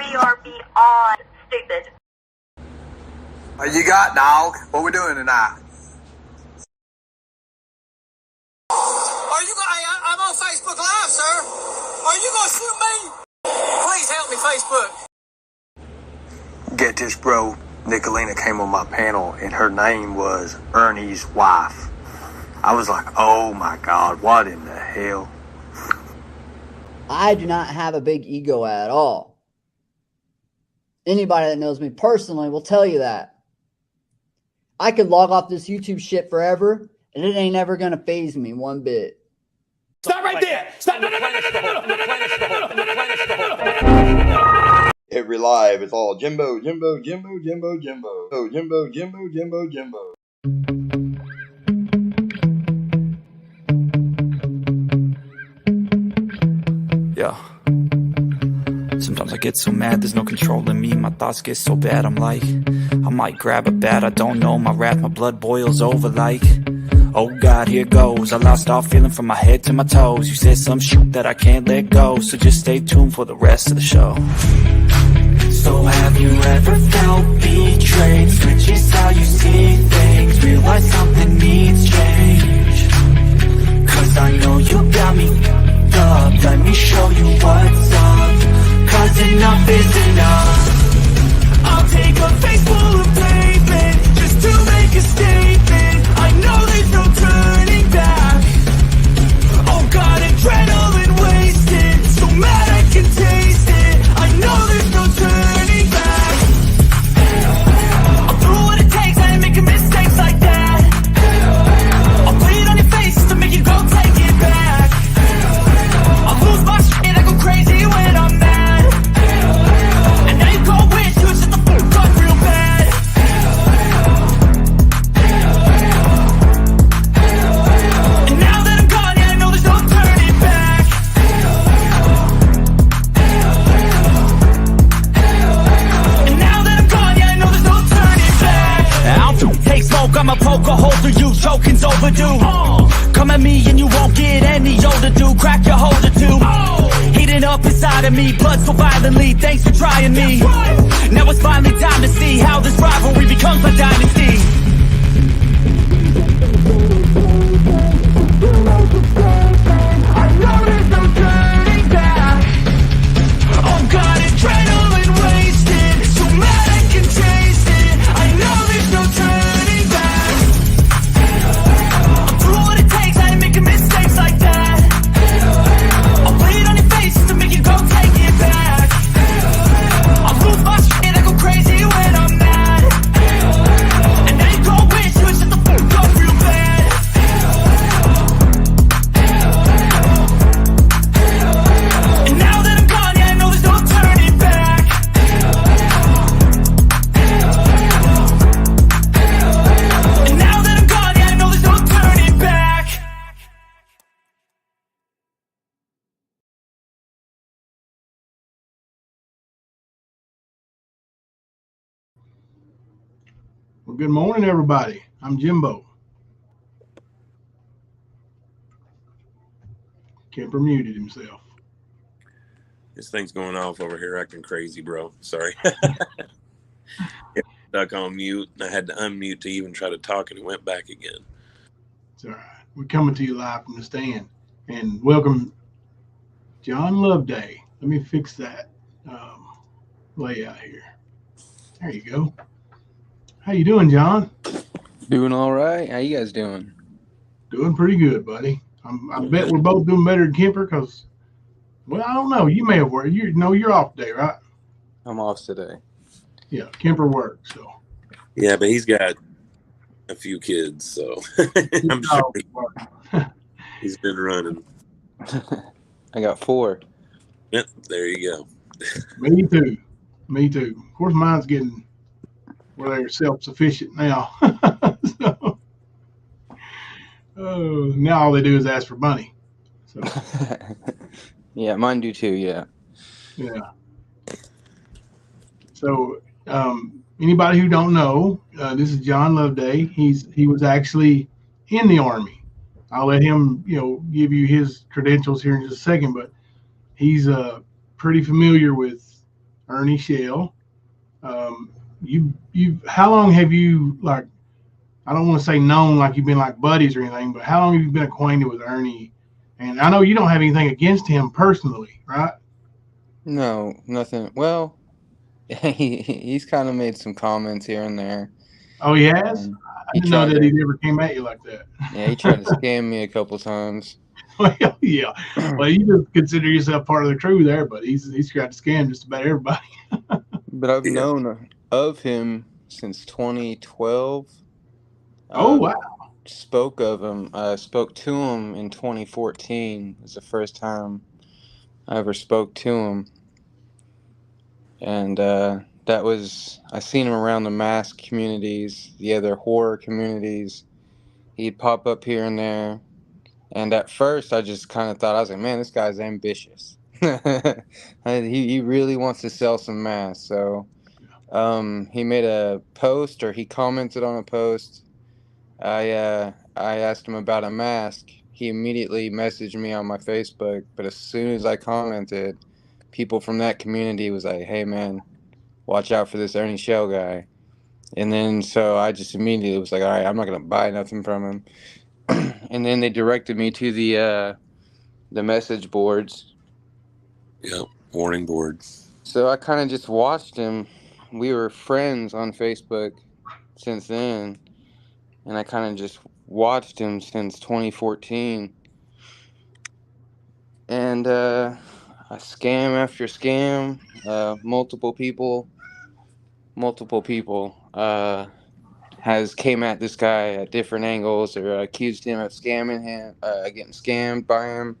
we are beyond stupid. What you got, dog? What we doing tonight? I'm on Facebook Live, sir. Are you gonna shoot me? Please help me, Facebook. Get this, bro. Nicolina came on my panel, and her name was Ernie's wife. I was like, oh my God, what in the hell? I do not have a big ego at all. Anybody that knows me personally will tell you that. I could log off this YouTube shit forever, and it ain't ever gonna faze me one bit. Stop right there! Stop! No! Every live, it's all Jimbo, Jimbo, Jimbo, Jimbo, Jimbo. Oh, Jimbo, Jimbo, Jimbo, Jimbo. Yeah. Sometimes I get so mad, there's no controlling me. My thoughts get so bad, I'm like, I might grab a bat, I don't know. My wrath, my blood boils over like, oh God, here goes. I lost all feeling from my head to my toes. You said some shit that I can't let go, so just stay tuned for the rest of the show. So have you ever felt betrayed? Switches how you see things, realize something needs change. Cause I know you got me up, let me show you what's up. Cause enough is enough. I'll take a face full of pavement just to make a statement. I know there's no turning back. Oh God, adrenaline wasted, so mad I can taste it. I know there's no turning back. I'll do what it takes, I ain't making mistakes like that. I'll put it on your face to make you go take it back. I'll lose my shit, I go crazy when I'm mad. And now you go wish you would shut the fuck up real bad. And now that I'm gone, yeah, I know there's no turning back. And now that I'm gone, yeah, I know there's no turning back. I'll take smoke, I'ma poke a hole through you, choking's overdue. Come at me and you won't get any older, dude. Crack your holder too. Heating up inside of me, blood so violently. Thanks for trying me. Now it's finally time to see how this rivalry becomes my dynasty. I know there's no turning back. Oh God, adrenaline wasted, so mad I can taste it. I know there's no turning back. I'll do what it takes, I ain't making mistakes like that. I'll put it on your face to make you go take it back. I'll lose my shit, I go crazy when I'm mad. And now you go wish you would shut the fuck up real bad. And now that I'm gone, yeah, I know there's no turning back. And now that I'm gone, yeah, I know there's no turning back. Well, good morning, everybody. I'm Jimbo. Kemper muted himself. This thing's going off over here acting crazy, bro. Sorry. Stuck on mute. I had to unmute to even try to talk, and it went back again. It's all right. We're coming to you live from the stand. And welcome, John Loveday. Let me fix that layout here. There you go. How you doing, John? Doing all right. How you guys doing? Doing pretty good, buddy. I bet we're both doing better than Kemper because, well, I don't know. You may have worked. You're off today, right? I'm off today. Yeah, Kemper works, so. Yeah, but he's got a few kids, so I'm sure he's been running. I got 4. Yep, there you go. Me too. Me too. Of course, mine's getting where they're self-sufficient now. So, now all they do is ask for money. So. Yeah, mine do too. Yeah. Yeah. So, anybody who don't know, this is John Loveday. He was actually in the Army. I'll let him, give you his credentials here in just a second, but he's pretty familiar with Ernie Shell. How long have you, like, I don't want to say known like you've been like buddies or anything, but how long have you been acquainted with Ernie? And I know you don't have anything against him personally, right? No, nothing. Well, he's kind of made some comments here and there. Oh, he has? I He didn't know tried that to, he ever came at you like that. yeah, he tried to scam me a couple times. Well, yeah. Well, you just consider yourself part of the crew there, but he's tried to scam just about everybody. But I've Yeah. known of him since 2012. Oh, wow. Spoke to him in 2014. It was the first time I ever spoke to him. And I seen him around the mask communities, the other horror communities. He'd pop up here and there. And at first, I just kind of thought, I was like, man, this guy's ambitious. He really wants to sell some masks. So he made a post, or he commented on a post. I asked him about a mask. He immediately messaged me on my Facebook. But as soon as I commented, people from that community was like, hey, man, watch out for this Ernie Shell guy. And then so I just immediately was like, all right, I'm not going to buy nothing from him. And then they directed me to the message boards. Yep, warning board. So I kind of just watched him. We were friends on Facebook since then. And I kind of just watched him since 2014. And scam after scam, multiple people has came at this guy at different angles, or accused him of scamming him, getting scammed by him,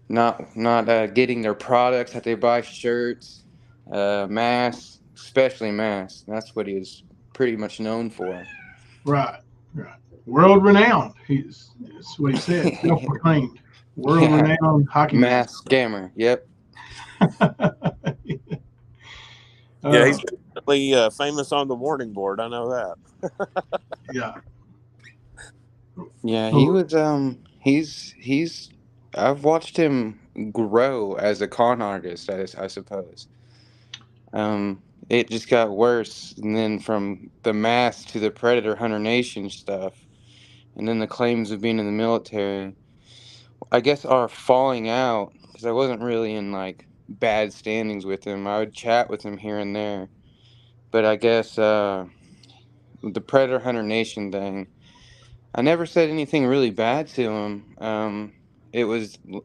not getting their products that they buy, shirts, masks, especially masks. That's what he was pretty much known for. Right. World renowned. That's what he said. Self-proclaimed. World renowned hockey mask scammer. Yep. Yeah, he's definitely famous on the warning board. I know that. Yeah. Yeah, he was. He's. I've watched him grow as a con artist, I suppose. It just got worse, and then from the mask to the Predator Hunter Nation stuff, and then the claims of being in the military. I guess our falling out, because I wasn't really in like bad standings with him. I would chat with him here and there, but I guess the Predator Hunter Nation thing, I never said anything really bad to him.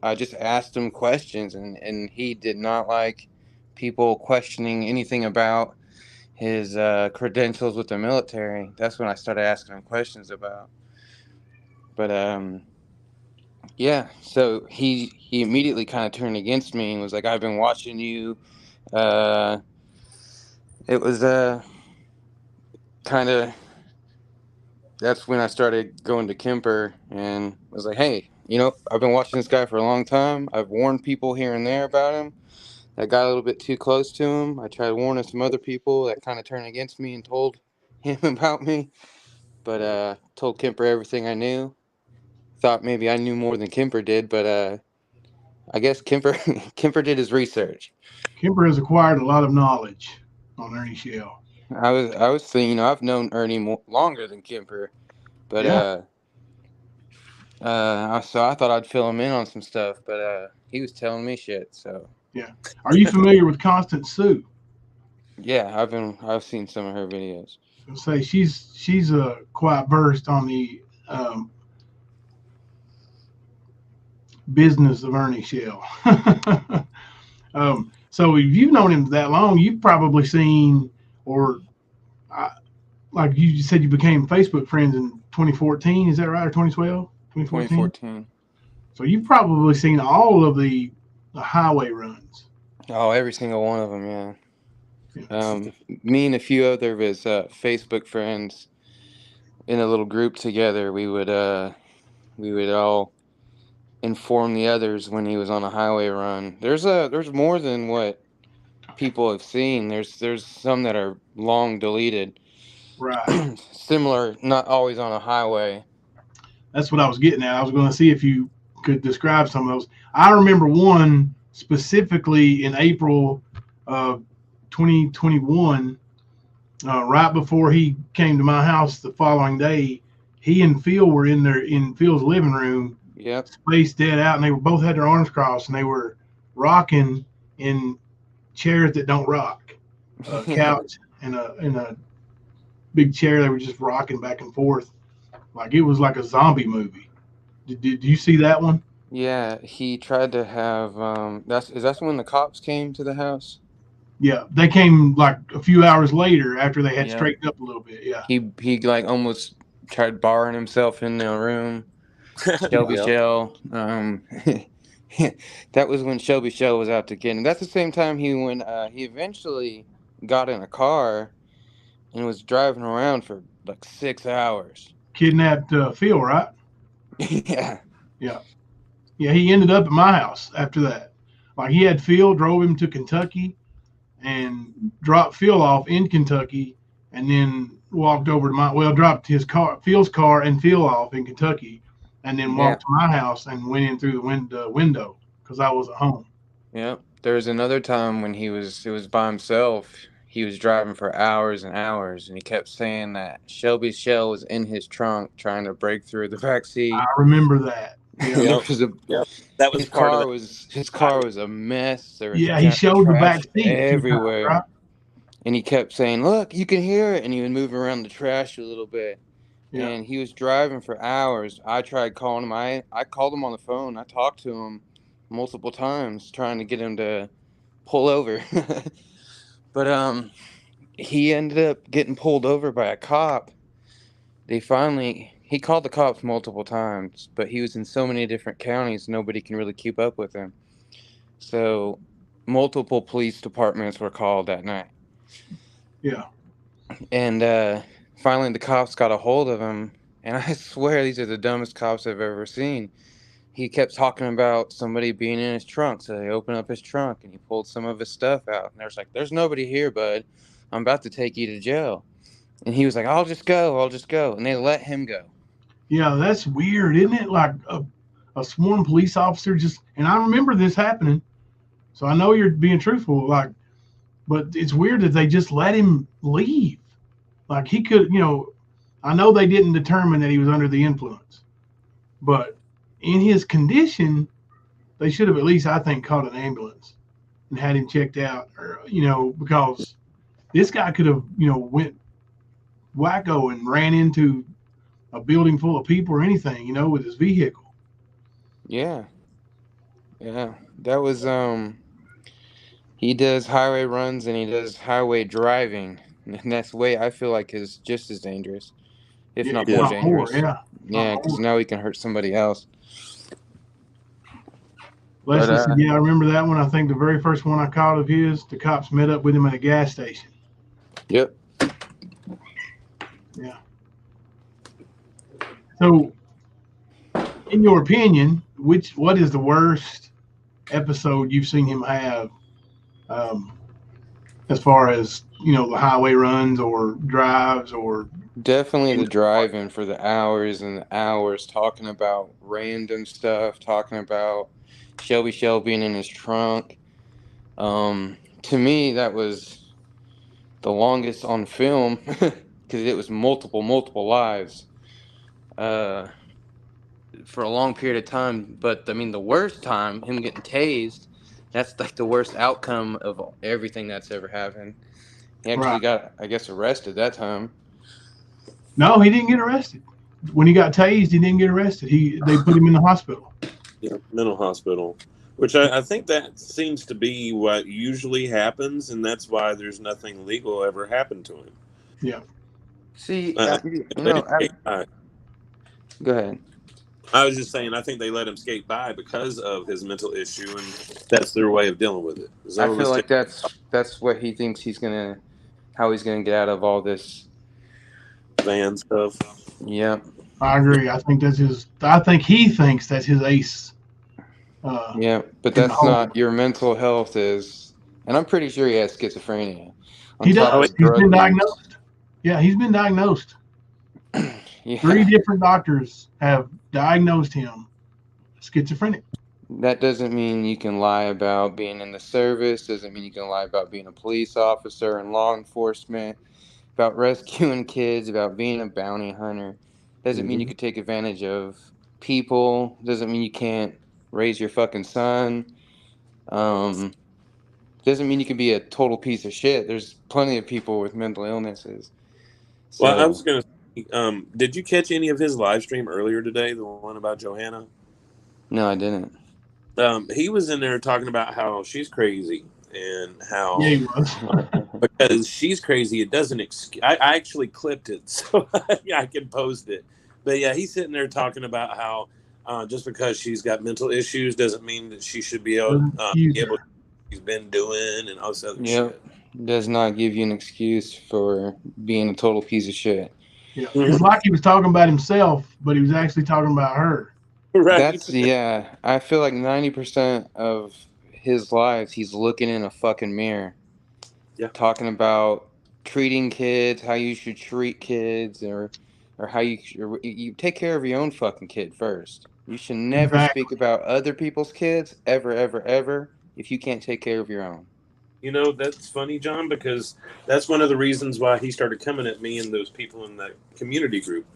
I just asked him questions, and he did not like people questioning anything about his credentials with the military. That's when I started asking him questions about. But yeah, so he immediately kind of turned against me and was like, I've been watching you. It was kind of, that's when I started going to Kemper and was like, hey, I've been watching this guy for a long time. I've warned people here and there about him that got a little bit too close to him. I tried warning some other people that kind of turned against me and told him about me. But told Kemper everything I knew. Thought maybe I knew more than Kemper did, but I guess Kemper did his research. Kemper has acquired a lot of knowledge on Ernie Shell. I was thinking, I've known Ernie longer than Kemper, but so I thought I'd fill him in on some stuff, but he was telling me shit. So yeah, are you familiar with Constance Sue? Yeah, I've seen some of her videos. I'll say she's quite versed on the business of Ernie Shell. So if you've known him that long, you've probably seen, or like you said, you became Facebook friends in 2014. Is that right? Or 2012? 2014. So you've probably seen all of the highway runs. Oh, every single one of them, yeah. Me and a few other of his Facebook friends in a little group together, we would all inform the others when he was on a highway run. There's more than what people have seen. There's some that are long deleted. Right. Similar, not always on a highway. That's what I was getting at. I was going to see if you could describe some of those. I remember one specifically in April of 2021, right before he came to my house the following day, he and Phil were in Phil's living room, spaced dead out, and they both had their arms crossed, and they were rocking in chairs that don't rock, a couch and a big chair. They were just rocking back and forth, like it was like a zombie movie. Did you see that one? Yeah, he tried to have that's when the cops came to the house. Yeah, they came like a few hours later after they had straightened up a little bit. Yeah, he like almost tried barring himself in the room. Shelby Shell. That was when Shelby Shell was out to get him. That's the same time he eventually got in a car and was driving around for like 6 hours. Kidnapped Phil, right? Yeah. He ended up at my house after that. Like he had Phil, drove him to Kentucky, and dropped Phil off in Kentucky, and then walked over to dropped Phil's car and Phil off in Kentucky, and then walked to my house and went in through the window because I was at home. Yeah. There was another time when it was by himself. He was driving for hours and hours, and he kept saying that Shelby Shell was in his trunk trying to break through the back seat. I remember that. That was his car was a mess. There was he showed the back seat everywhere, right? And he kept saying, "Look, you can hear it," and he would move around the trash a little bit. Yeah. And he was driving for hours. I tried calling him. I called him on the phone. I talked to him multiple times, trying to get him to pull over. But he ended up getting pulled over by a cop. He called the cops multiple times, but he was in so many different counties, nobody can really keep up with him. So multiple police departments were called that night. Yeah. And finally the cops got a hold of him, and I swear these are the dumbest cops I've ever seen. He kept talking about somebody being in his trunk, so they opened up his trunk, and he pulled some of his stuff out. And there's like, "There's nobody here, bud. I'm about to take you to jail." And he was like, I'll just go. And they let him go. Yeah, that's weird, isn't it? Like a sworn police officer and I remember this happening, so I know you're being truthful, but it's weird that they just let him leave. Like he could, I know they didn't determine that he was under the influence, but in his condition, they should have at least, I think, called an ambulance and had him checked out, or, because this guy could have, went wacko and ran into a building full of people or anything, with his vehicle. Yeah. That was he does highway runs and he does highway driving, and that's the way I feel like is just as dangerous, if not more dangerous. Because now he can hurt somebody else. Leslie said, I remember that one. I think the very first one I caught of his, the cops met up with him at a gas station. Yep. Yeah. So, in your opinion, what is the worst episode you've seen him have, as far as the highway runs or drives or? Definitely the driving for the hours and the hours, talking about random stuff, talking about Shelby Shell being in his trunk. To me, that was the longest on film because it was multiple lives for a long period of time. But I mean, the worst time, him getting tased, that's like the worst outcome of everything that's ever happened. He actually got, I guess, arrested that time. No, he didn't get arrested. When he got tased, he didn't get arrested. They put him in the hospital. Yeah, mental hospital, which I think that seems to be what usually happens, and that's why there's nothing legal ever happened to him. Yeah. See, go ahead. I was just saying, I think they let him skate by because of his mental issue, and that's their way of dealing with it. I feel like that's what he thinks how he's gonna get out of all this van stuff. Yeah, I agree. I think he thinks that's his ace. Yeah, but that's not your mental health is, and I'm pretty sure he has schizophrenia. He does. He's been diagnosed. Yeah, he's been diagnosed. Yeah. 3 different doctors have diagnosed him schizophrenic. That doesn't mean you can lie about being in the service. Doesn't mean you can lie about being a police officer and law enforcement, about rescuing kids, about being a bounty hunter. Doesn't mean you could take advantage of people. Doesn't mean you can't raise your fucking son. Doesn't mean you can be a total piece of shit. There's plenty of people with mental illnesses. Well, I So was going to say, did you catch any of his live stream earlier today, the one about Johanna? no, I didn't. He was in there talking about how she's crazy and how Yeah, he was. because she's crazy, it doesn't excuse. I actually clipped it so I can post it. But yeah, he's sitting there talking about how just because she's got mental issues doesn't mean that she should be able to she's been doing and all this other shit. Does not give you an excuse for being a total piece of shit. Yeah, it's like he was talking about himself, but he was actually talking about her. Right. That's I feel like 90% of his life he's looking in a fucking mirror. Yeah. Talking about treating kids, how you should treat kids, or how you take care of your own fucking kid first. You should never speak about other people's kids ever, ever, ever if you can't take care of your own. You know, that's funny, John, because that's one of the reasons why he started coming at me and those people in that community group,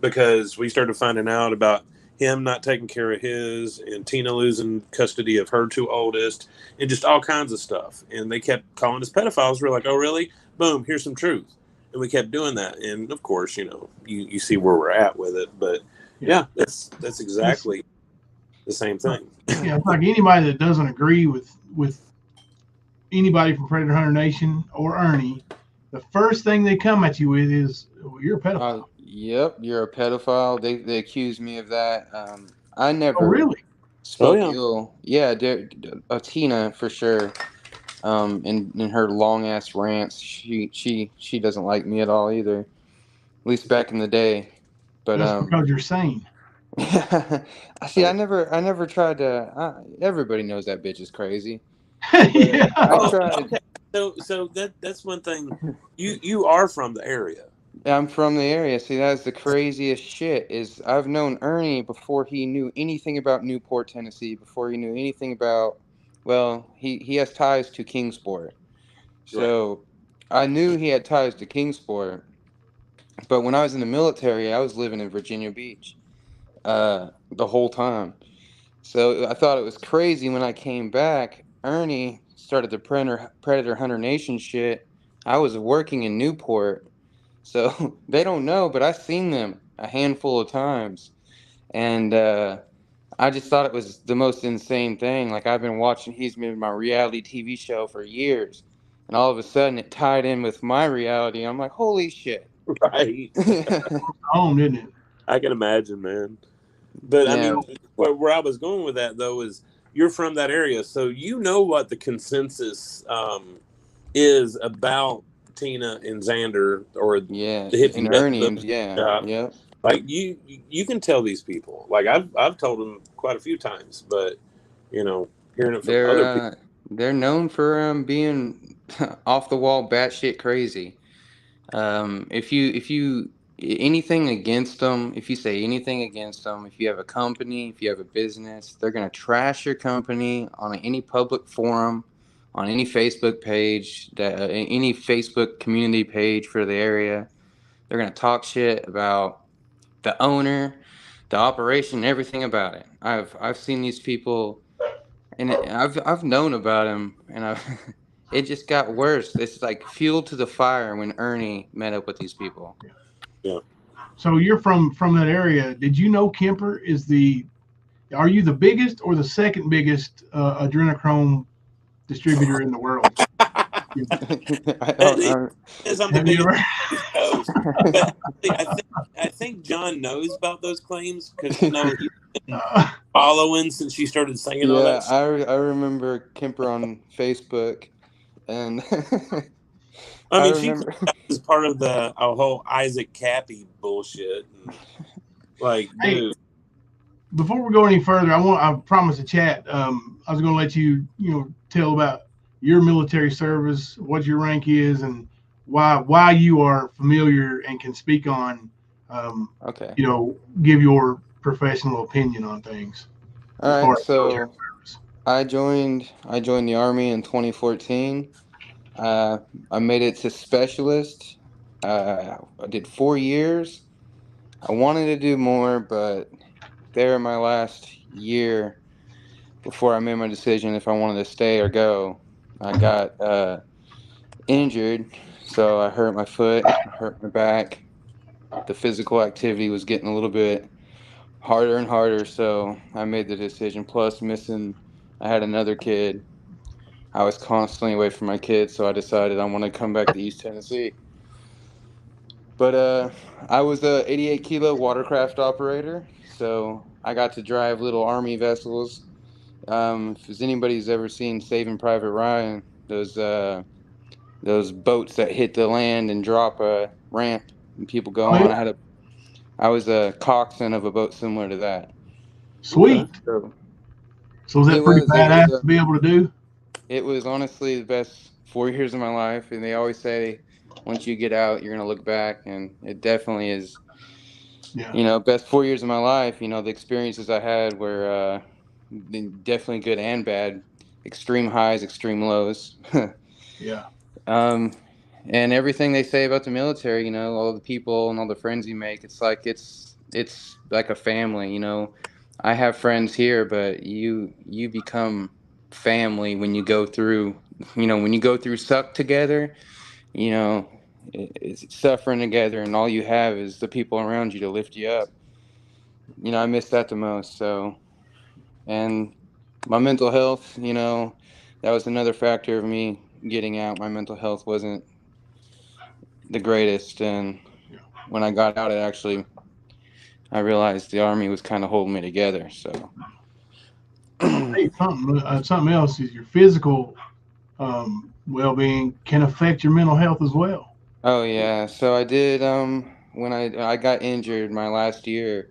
because we started finding out about him not taking care of his and Tina losing custody of her two oldest and just all kinds of stuff. And they kept calling us pedophiles. We're like, oh, really? Boom, here's some truth. And we kept doing that. And of course, you know, you see where we're at with it. But yeah, that's exactly the same thing. Yeah, it's like anybody that doesn't agree with anybody from Predator Hunter Nation or Ernie, the first thing they come at you with is, well, you're a pedophile. Yep, you're a pedophile. They accused me of that. I never really spoke ill. Yeah, Tina for sure. In her long ass rants, she doesn't like me at all either. At least back in the day. But that's because you're sane. See, I never tried to. Everybody knows that bitch is crazy. Yeah. I tried. Okay. So that's one thing. You are from the area. I'm from the area. See, that's the craziest shit. Is I've known Ernie before he knew anything about Newport, Tennessee. Before he knew anything about. Well, he has ties to Kingsport, so I knew he had ties to Kingsport. But when I was in the military, I was living in Virginia Beach, the whole time. So I thought it was crazy when I came back. Ernie started the Predator Hunter Nation shit. I was working in Newport. So they don't know, but I've seen them a handful of times. And I just thought it was the most insane thing. Like, I've been watching, he's been my reality TV show for years. And all of a sudden it tied in with my reality. I'm like, holy shit. Right. Didn't it? I can imagine, man. But I mean, where I was going with that, though, is you're from that area. So you know what the consensus is about Tina and Xander, or the hippie and Ernie, like you can tell these people. Like I've told them quite a few times, but you know, hearing it from other people, they're known for being off the wall, batshit crazy. If you anything against them, if you say anything against them, if you have a company, if you have a business, they're gonna trash your company on any public forum, on any Facebook page, any Facebook community page for the area. They're going to talk shit about the owner, the operation, everything about it. I've seen these people, and I've known about them, and it just got worse. It's like fuel to the fire when Ernie met up with these people. Yeah. So you're from that area. Did you know Kemper are you the biggest or the second biggest adrenochrome distributor in the world? I think John knows about those claims because you know he's been following since she started saying all that. I remember Kemper on Facebook, and I mean, she was part of the whole Isaac Cappy bullshit. And, like, dude. Before we go any further, I promised a chat. I was going to let you tell about your military service, what your rank is, and why you are familiar and can speak on, give your professional opinion on things. All as far right, as military so service? I joined the Army in 2014. I made it to specialist. I did 4 years. I wanted to do more, but there in my last year before I made my decision if I wanted to stay or go, I got injured. So I hurt my foot, I hurt my back. The physical activity was getting a little bit harder and harder, so I made the decision. Plus, I had another kid. I was constantly away from my kids, so I decided I want to come back to East Tennessee. But I was a 88 kilo watercraft operator, so I got to drive little Army vessels. If anybody's ever seen Saving Private Ryan, those boats that hit the land and drop a ramp and people go Oh on, yeah, I was a coxswain of a boat similar to that. sweet. So So was it that pretty was it was badass to be able to do? it was honestly the best 4 years of my life, and they always say once you get out, you're gonna look back, and it definitely is. Yeah. Best 4 years of my life. The experiences I had were definitely good and bad, extreme highs, extreme lows. Yeah. um, and everything they say about the military, all the people and all the friends you make, it's like a family. I have friends here, but you become family when you go through, suck together, you know, it's suffering together, and all you have is the people around you to lift you up. I miss that the most. So, and my mental health, that was another factor of me getting out. My mental health wasn't the greatest, and when I got out, I realized the Army was kind of holding me together. So, I'll tell you something else is your physical well-being can affect your mental health as well. oh yeah, so I did. When I got injured my last year,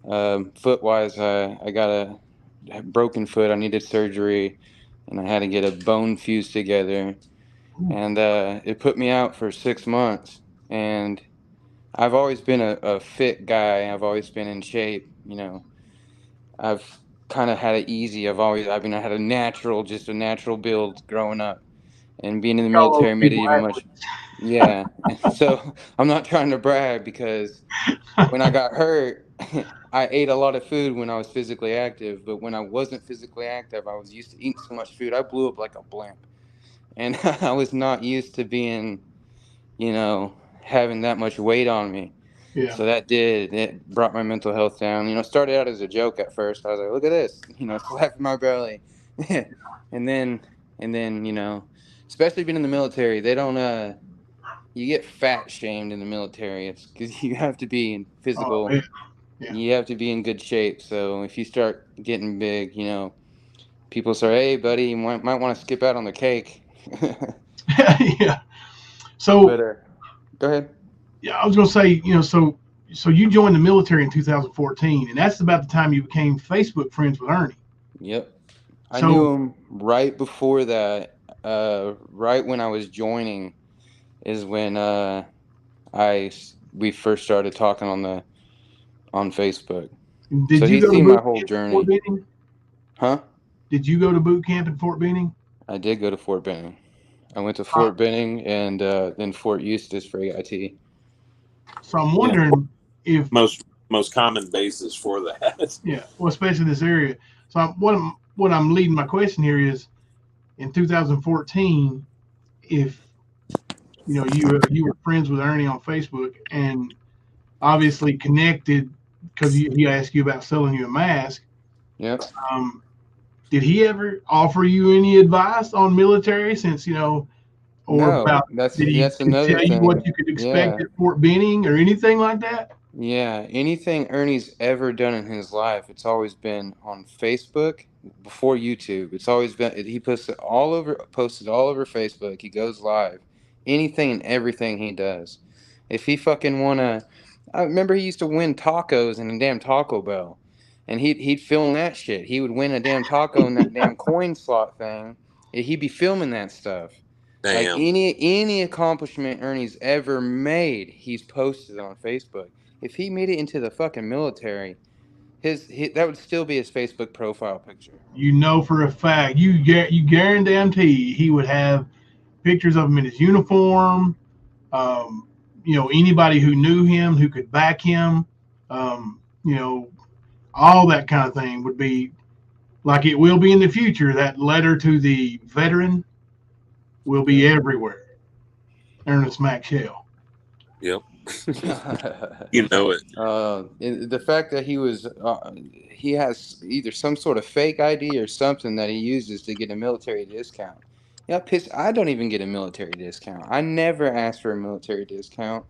foot wise, I got a broken foot. I needed surgery, and I had to get a bone fused together, and it put me out for 6 months. And I've always been a fit guy. I've always been in shape. I've kind of had it easy. I had just a natural build growing up, and being in the All those military made it people even much. Yeah. So I'm not trying to brag because when I got hurt, I ate a lot of food when I was physically active, but when I wasn't physically active, I was used to eating so much food. I blew up like a blimp, and I was not used to being, having that much weight on me. Yeah. So it brought my mental health down. Started out as a joke at first. I was like, look at this, slapping my belly. and then, especially being in the military, they don't, you get fat shamed in the military. It's because you have to be in Oh physical, man. Yeah. you have to be in good shape. So if you start getting big, people say, hey, buddy, you might want to skip out on the cake. Yeah. So But go ahead. yeah, I was gonna say, so you joined the military in 2014, and that's about the time you became Facebook friends with Ernie. Yep. I knew So him right before that. Right when I was joining is when we first started talking on Facebook. So did you he's go to seen boot my whole camp in Fort journey. Benning? Huh? Did you go to boot camp in Fort Benning? I did go to Fort Benning. I went to Uh, Fort Benning and then Fort Eustis for AIT. so I'm Yeah. wondering if Most common basis for that. yeah, well, especially this area. So what I'm leading my question here is in 2014, if you were friends with Ernie on Facebook and obviously connected because he asked you about selling you a mask. Yep. Did he ever offer you any advice on military since or No, about did he that's another tell you what thing. you could expect Yeah. at Fort Benning or anything like that? Yeah, anything Ernie's ever done in his life, it's always been on Facebook before YouTube. It's always been he posted all over Facebook. He goes live. Anything and everything he does. If he fucking I remember he used to win tacos in a damn Taco Bell, and he'd film that shit. He would win a damn taco in that damn coin slot thing. He'd be filming that stuff. Like Damn. any accomplishment Ernie's ever made, he's posted on Facebook. If he made it into the fucking military, that would still be his Facebook profile picture. You know for a fact, you guarantee he would have pictures of him in his uniform. Anybody who knew him, who could back him, all that kind of thing would be like it will be in the future. That letter to the veteran will be everywhere. Ernest Shell. Yep. You know it. The fact that he has either some sort of fake ID or something that he uses to get a military discount. Yeah, I don't even get a military discount. I never ask for a military discount.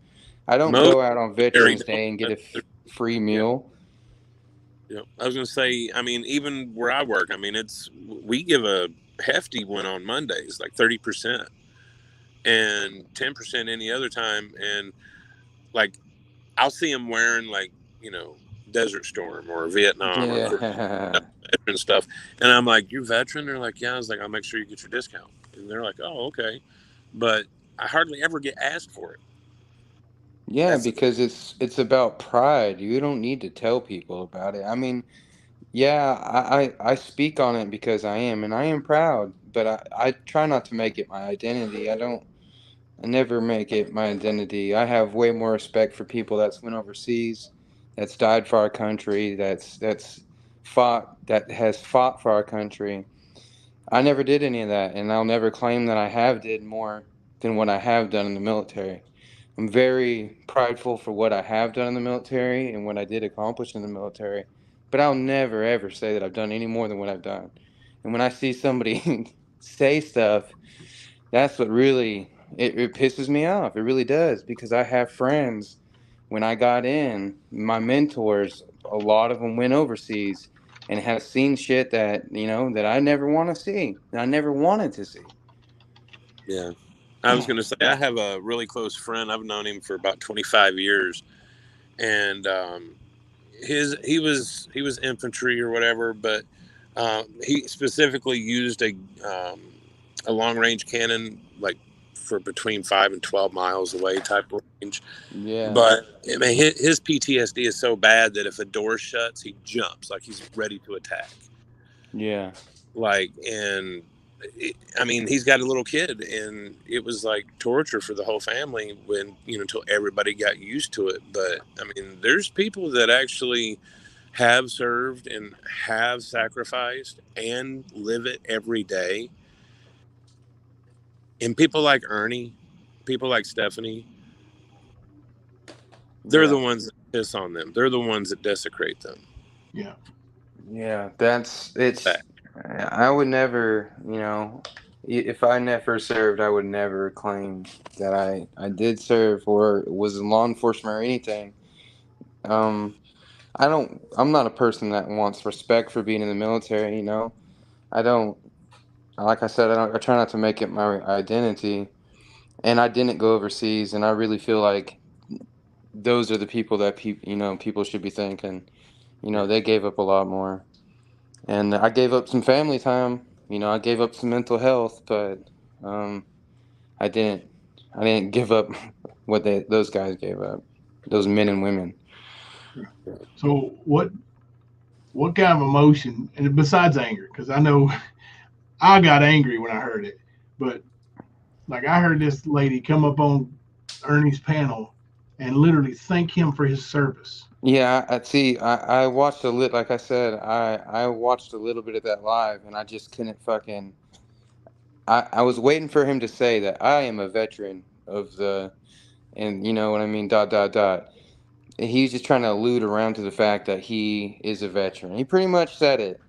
I don't go out on Veterans Day and get a free meal. Yeah, I was going to say, I mean, even where I work, I mean, we give a hefty one on Mondays, like 30%, and 10% any other time. And like, I'll see them wearing like, Desert Storm or Vietnam or veteran stuff. And I'm like, you veteran? They're like, yeah. I was like, I'll make sure you get your discount. And they're like, oh, okay. But I hardly ever get asked for it. Yeah, because it's about pride. You don't need to tell people about it. I mean, yeah, I speak on it because I am proud, but I try not to make it my identity. I never make it my identity. I have way more respect for people that's went overseas, that's died for our country, that has fought for our country. I never did any of that, and I'll never claim that I have did more than what I have done in the military. I'm very prideful for what I have done in the military and what I did accomplish in the military, but I'll never ever say that I've done any more than what I've done. And when I see somebody say stuff, that's what really it pisses me off. It really does, because I have friends. When I got in, my mentors, a lot of them went overseas and have seen shit that that I never want to see, that I never wanted to see. Yeah. I was going to say, I have a really close friend. I've known him for about 25 years, and he was infantry or whatever, but he specifically used a long range cannon, like for between 5 and 12 miles away type range. Yeah. But I mean, his PTSD is so bad that if a door shuts, he jumps like he's ready to attack. Yeah. And I mean, he's got a little kid, and it was like torture for the whole family when, until everybody got used to it. But I mean, there's people that actually have served and have sacrificed and live it every day. And people like Ernie, people like Stephanie, they're the ones that piss on them. They're the ones that desecrate them. Yeah. Yeah, I would never, if I never served, I would never claim that I did serve or was in law enforcement or anything. I'm not a person that wants respect for being in the military, I don't, like I said, I try not to make it my identity, and I didn't go overseas, and I really feel like those are the people that people should be thanking. They gave up a lot more. And I gave up some family time. I gave up some mental health, but I didn't give up what those guys gave up. Those men and women. So what kind of emotion, and besides anger, because I know I got angry when I heard it, but like I heard this lady come up on Ernie's panel and literally thank him for his service. Yeah, I watched like I said, I watched a little bit of that live, and I just couldn't fucking. I was waiting for him to say that I am a veteran of and you know what I mean, ... And he's just trying to allude around to the fact that he is a veteran. He pretty much said it,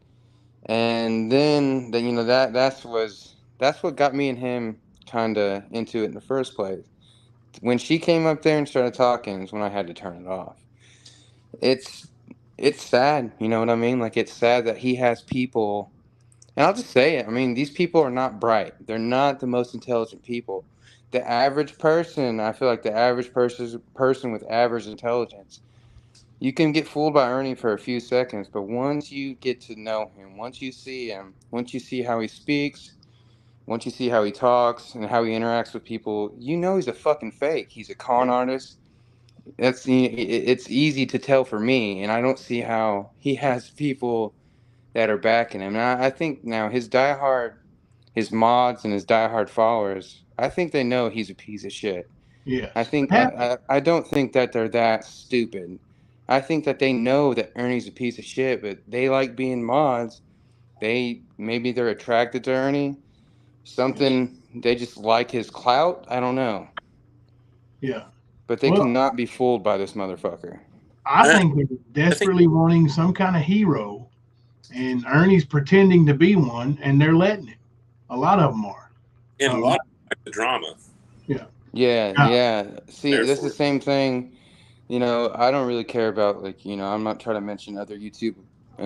and then that's what got me and him kind of into it in the first place. When she came up there and started talking is when I had to turn it off. It's sad, you know what I mean? Like, it's sad that he has people, and I'll just say it. I mean, these people are not bright. They're not the most intelligent people. The average person, I feel like the average person with average intelligence, you can get fooled by Ernie for a few seconds, but once you get to know him, once you see him, once you see how he speaks, once you see how he talks and how he interacts with people, he's a fucking fake. He's a con artist. it's easy to tell for me, and I don't see how he has people that are backing him. And I think now his mods and his diehard followers, I think they know he's a piece of shit. Yes. I don't think that they're that stupid. I think that they know that Ernie's a piece of shit, but they like being mods. Maybe they're attracted to Ernie. Something, they just like his clout. I don't know. Yeah. But they cannot be fooled by this motherfucker. I think they're desperately wanting some kind of hero, and Ernie's pretending to be one, and they're letting him. A lot of them are. And a lot of like the drama. Yeah. Yeah. See, that's the same thing. You know, I don't really care about, like, you know, I'm not trying to mention other YouTube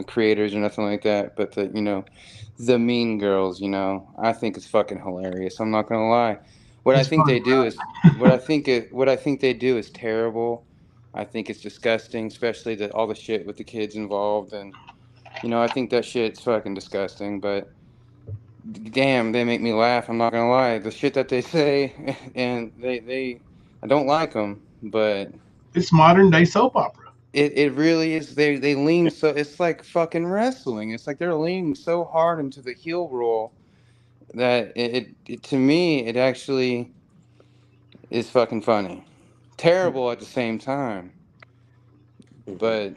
creators or nothing like that, but the mean girls, you know, I think it's fucking hilarious. I'm not gonna lie. What I think they do is what I think they do is terrible. I think it's disgusting, especially all the shit with the kids involved, and you know, I think that shit's fucking disgusting. But damn, they make me laugh. I'm not gonna lie. The shit that they say, and I don't like them, but it's modern day soap opera. It really is. They lean so. It's like fucking wrestling. It's like they're leaning so hard into the heel roll that it to me it actually is fucking funny, terrible at the same time. But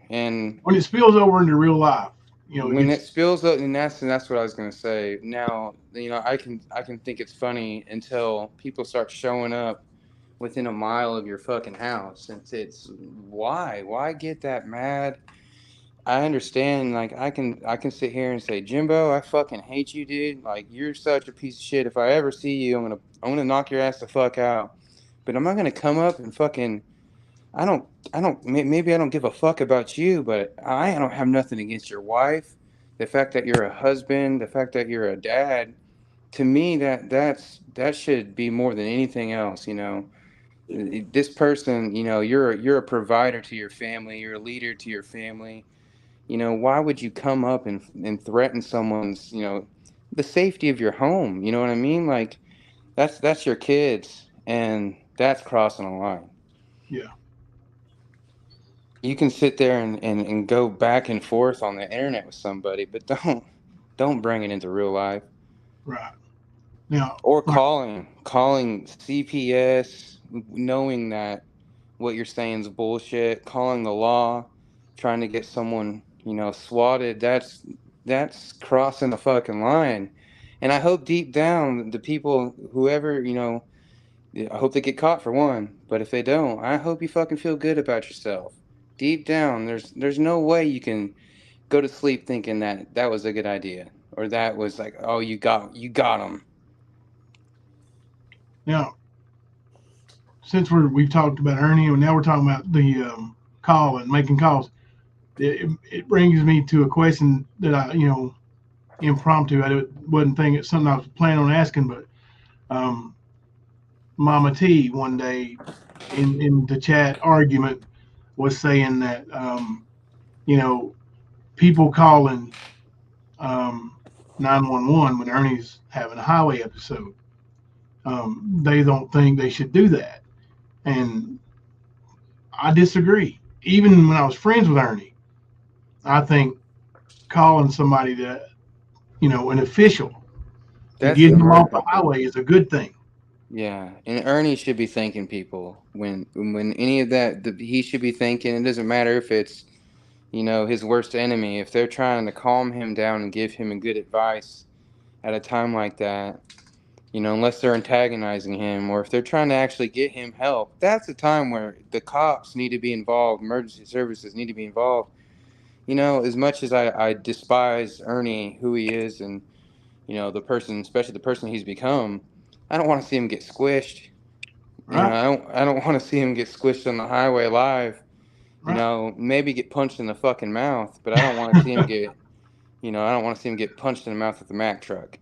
when it spills over into real life, you know, when it spills up, and that's what I was gonna say. Now, you know, I can think it's funny until people start showing up within a mile of your fucking house, and it's why get that mad? I understand, like, I can sit here and say, Jimbo, I fucking hate you, dude. Like, you're such a piece of shit. If I ever see you, I'm gonna knock your ass the fuck out. But I'm not gonna come up and fucking. Maybe I don't give a fuck about you, but I don't have nothing against your wife. The fact that you're a husband, the fact that you're a dad, to me that should be more than anything else. You know, this person, you know, you're a provider to your family, you're a leader to your family. You know, why would you come up and threaten someone's, you know, the safety of your home? You know what I mean? Like, that's your kids, and that's crossing a line. Yeah. You can sit there and go back and forth on the internet with somebody, but don't bring it into real life. Right. Now, or calling CPS, knowing that what you're saying is bullshit, calling the law, trying to get someone, you know, swatted. That's crossing the fucking line. And I hope deep down the people, whoever, you know, I hope they get caught for one. But if they don't, I hope you fucking feel good about yourself. Deep down, there's no way you can go to sleep thinking that was a good idea, or that was like, oh, you got them. Now, since we've talked about Ernie, and now we're talking about the call and making calls, it brings me to a question that I, you know, impromptu. I wasn't thinking it's something I was planning on asking, but Mama T one day in the chat argument was saying that you know, people calling 911 when Ernie's having a highway episode, they don't think they should do that, and I disagree. Even when I was friends with Ernie, I think calling somebody that, you know, an official to get them off the highway is a good thing. Yeah, and Ernie should be thanking people when any of that. He should be thinking. It doesn't matter if it's, you know, his worst enemy. If they're trying to calm him down and give him a good advice at a time like that, you know, unless they're antagonizing him, or if they're trying to actually get him help, that's a time where the cops need to be involved. Emergency services need to be involved. You know, as much as I despise Ernie, who he is, and, you know, the person, especially the person he's become, I don't want to see him get squished. Right. You know, I don't want to see him get squished on the highway live. Right. You know, maybe get punched in the fucking mouth, but I don't want to see him get, you know, I don't want to see him get punched in the mouth with the Mack truck.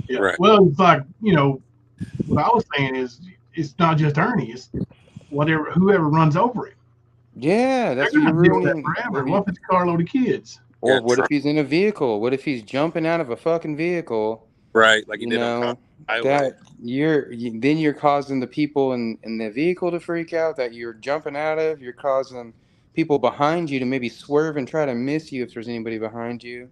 Yeah. Right. Well, it's like, you know, what I was saying is it's not just Ernie, it's whoever runs over him. Yeah, that's what you're ruining. Forever. What if it's a carload of kids? Or what if he's in a vehicle? What if he's jumping out of a fucking vehicle Right, like he You did on know, highway. that then you're causing the people in the vehicle to freak out that you're jumping out of. You're causing people behind you to maybe swerve and try to miss you if there's anybody behind you.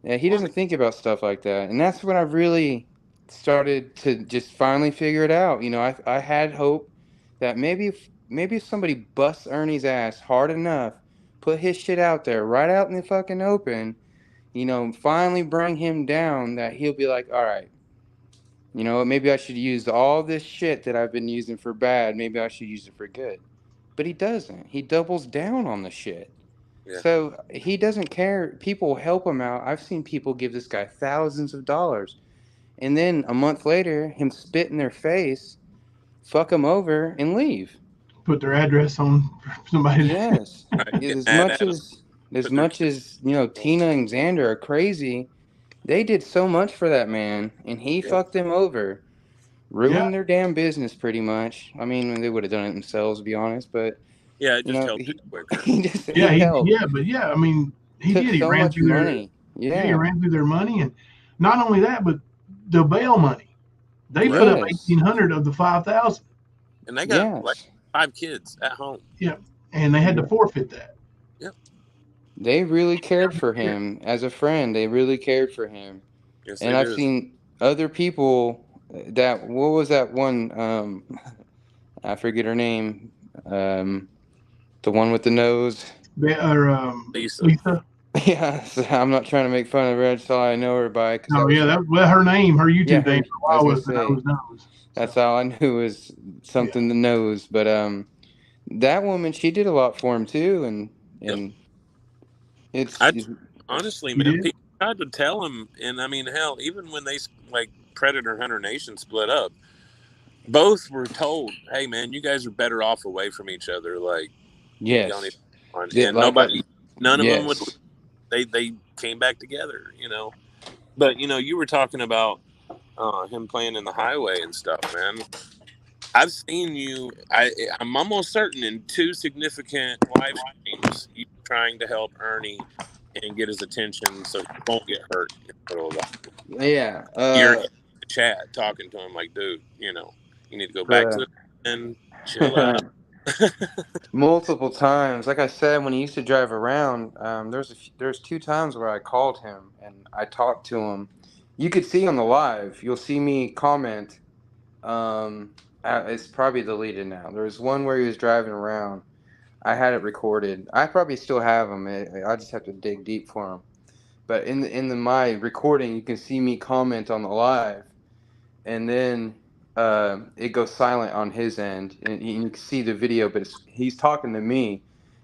Yeah, he doesn't think about stuff like that. And that's when I really started to just finally figure it out. You know, I had hope that maybe if somebody busts Ernie's ass hard enough, put his shit out there, right out in the fucking open, you know, finally bring him down, that he'll be like, all right, you know, maybe I should use all this shit that I've been using for bad. Maybe I should use it for good. But he doesn't. He doubles down on the shit. Yeah. So he doesn't care. People help him out. I've seen people give this guy thousands of dollars. And then a month later, him spit in their face, fuck him over, and leave. Put their address on somebody. Yes. Right. Get As mad much at him. as you know, Tina and Xander are crazy, they did so much for that man, and he fucked them over. Ruined their damn business pretty much. I mean, they would have done it themselves, to be honest, but Yeah, it you just know, helped it quicker. he helped. I mean, he Took did. He so ran much through their money. he Yeah. ran through their money, and not only that, but the bail money. They put up Yes. 1,800 of the 5,000. And they got like Yes. 5 kids at home. Yeah, and they had to forfeit that. Yep. They really cared for him as a friend. They really cared for him. Yes, And they I've do. seen other people that, what was that one? I forget her name. The one with the nose. Lisa. Yeah, so I'm not trying to make fun of her. That's all I know her by. Cause No, was, her name, her YouTube yeah, name for a while was the Nose. That's all I knew was something the nose. But that woman, she did a lot for him too, and it's honestly, man, people tried to tell him, and I mean, hell, even when they like Predator Hunter Nation split up, both were told, "Hey, man, you guys are better off away from each other." Like, yes, y'all need and like none of them would. They came back together, you know. But you know, you were talking about him playing in the highway and stuff, man. I've seen you. I'm almost certain in 2 significant live streams, you trying to help Ernie and get his attention so he won't get hurt in the middle of that. Yeah. You're in the chat talking to him like, dude, you know, you need to go back to it and chill out. Multiple times. Like I said, when he used to drive around, there's 2 times where I called him and I talked to him. You could see on the live. You'll see me comment. It's probably deleted now. There was one where he was driving around. I had it recorded. I probably still have them. I just have to dig deep for them. But in my recording, you can see me comment on the live, and then it goes silent on his end, and you can see the video. But he's talking to me,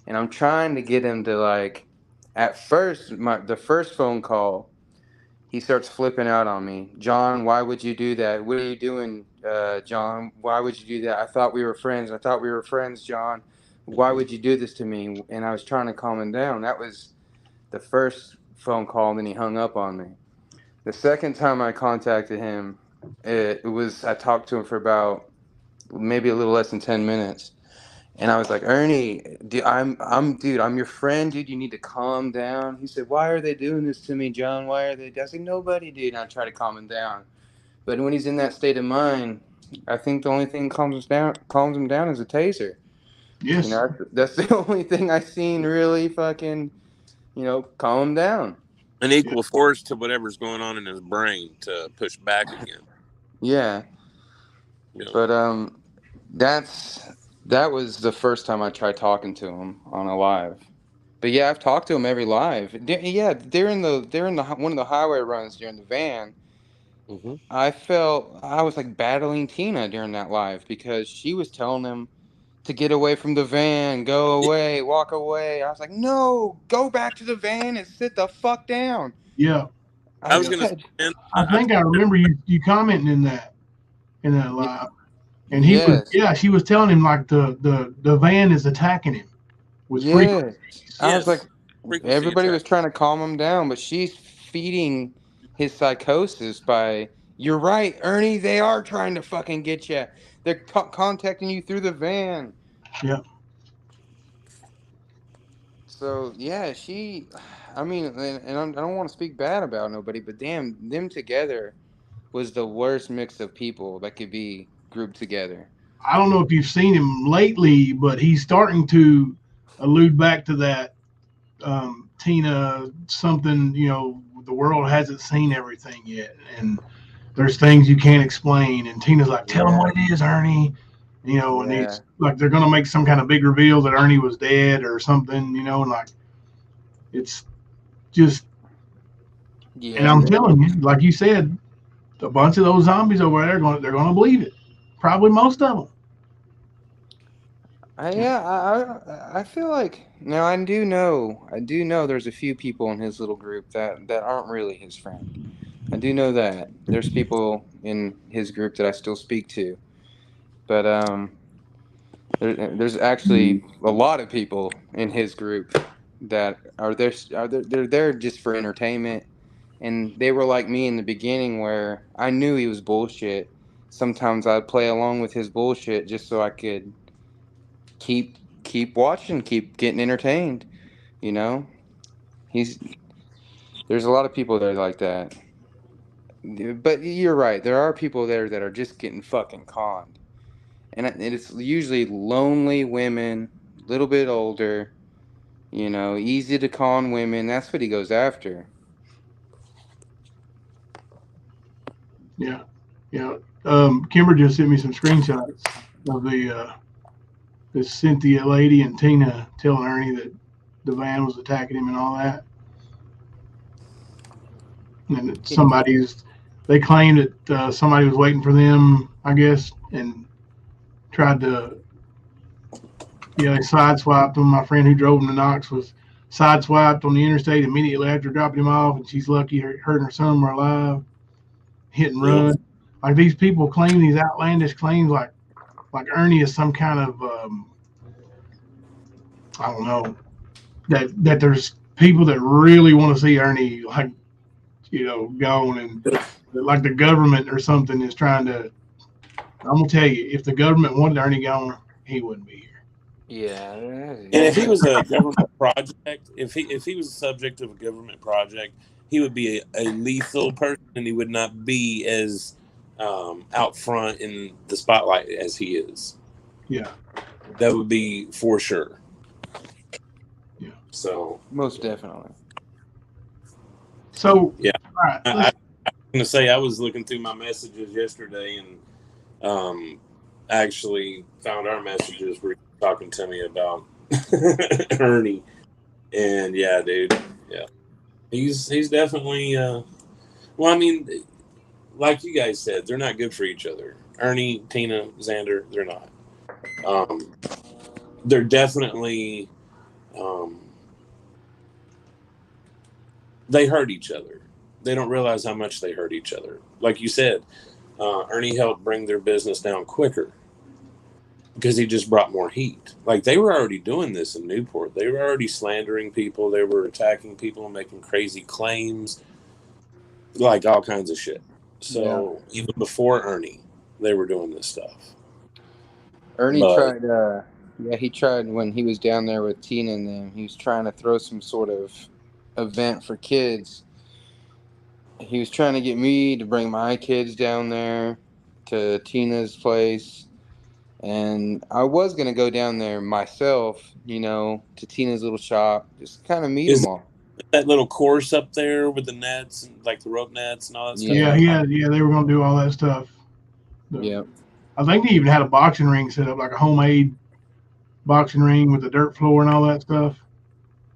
and I'm trying to get him to, like, at first, the first phone call, he starts flipping out on me. John, why would you do that? What are you doing, John? Why would you do that? I thought we were friends. John. Why would you do this to me? And I was trying to calm him down. That was the first phone call, and then he hung up on me. The second time I contacted him, I talked to him for about maybe a little less than 10 minutes. And I was like, Ernie, dude, I'm your friend, dude. You need to calm down. He said, why are they doing this to me, John? Why are they? I said, nobody, dude. And I try to calm him down. But when he's in that state of mind, I think the only thing calms him down is a taser. Yes. You know, that's the only thing I've seen really fucking, you know, calm him down. An equal force to whatever's going on in his brain to push back again. Yeah. You know. But that was the first time I tried talking to him on a live. But yeah, I've talked to him every live. Yeah, they're in the one of the highway runs during the van. Mm-hmm. I felt I was like battling Tina during that live because she was telling him to get away from the van, go away, walk away. I was like, no, go back to the van and sit the fuck down. Yeah. I was gonna. I think I remember you commenting in that live, and he she was telling him like the van is attacking him with frequencies. I was like, everybody was trying to calm him down, but she's feeding his psychosis by, you're right, Ernie, they are trying to fucking get you. They're contacting you through the van. Yeah. So I mean, and I don't want to speak bad about nobody, but damn, them together, was the worst mix of people that could be grouped together. I don't know if you've seen him lately, but he's starting to allude back to that Tina something, the world hasn't seen everything yet. And there's things you can't explain. And Tina's like, tell him what it is, Ernie. And it's like they're going to make some kind of big reveal that Ernie was dead or something, and like it's just. Yeah. And I'm telling you, like you said, a bunch of those zombies over there, they're going to believe it. Probably most of them. I feel like now I do know there's a few people in his little group that aren't really his friend. I do know that there's people in his group that I still speak to, but there's actually a lot of people in his group that they're there just for entertainment, and they were like me in the beginning where I knew he was bullshit. Sometimes I'd play along with his bullshit just so I could keep watching, keep getting entertained. There's a lot of people there like that. But you're right. There are people there that are just getting fucking conned. And it's usually lonely women, a little bit older, easy to con women. That's what he goes after. Yeah. Yeah. Kimber just sent me some screenshots of this Cynthia lady and Tina telling Ernie that the van was attacking him and all that. And they claimed that somebody was waiting for them, I guess, and tried to, they sideswiped him. My friend who drove him to Knox was sideswiped on the interstate immediately after dropping him off, and she's lucky her and her son were alive. Hit and run. Like these people claim these outlandish claims like Ernie is some kind of I don't know, that there's people that really want to see Ernie gone, and like the government or something is trying to. I'm gonna tell you, if the government wanted Ernie gone, he wouldn't be here. Yeah. And if he was a government project, if he was a subject of a government project, he would be a lethal person, and he would not be as out front in the spotlight as he is. Yeah. That would be for sure. Yeah. So most definitely. So yeah, all right, I'm gonna say I was looking through my messages yesterday, and actually found our messages where you were talking to me about Ernie, and yeah, dude, yeah, he's definitely. Well, I mean, like you guys said, they're not good for each other. Ernie, Tina, Xander, they're not. They're definitely. They hurt each other. They don't realize how much they hurt each other. Like you said, Ernie helped bring their business down quicker because he just brought more heat. Like they were already doing this in Newport. They were already slandering people. They were attacking people and making crazy claims, like all kinds of shit. So even before Ernie, they were doing this stuff. Ernie tried, he tried when he was down there with Tina and them. He was trying to throw some sort of event for kids. He was trying to get me to bring my kids down there to Tina's place. And I was going to go down there myself, to Tina's little shop, just kind of meet them all. That little course up there with the nets, and like the rope nets and all that stuff. Yeah, they were going to do all that stuff. Yeah. I think they even had a boxing ring set up, like a homemade boxing ring with the dirt floor and all that stuff.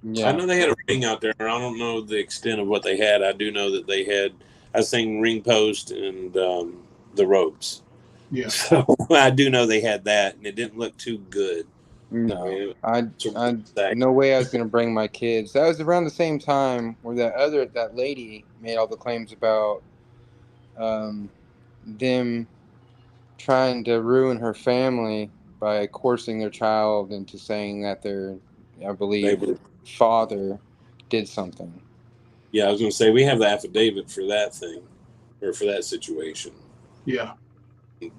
Yeah. I know they had a ring out there. I don't know the extent of what they had. I do know that they had, I think, ring post and the ropes. Yeah. So I do know they had that, and it didn't look too good. No, I no way I was going to bring my kids. That was around the same time where that lady made all the claims about them trying to ruin her family by coercing their child into saying that their, I believe, father did something. Yeah, I was going to say, we have the affidavit for that thing, or for that situation. Yeah.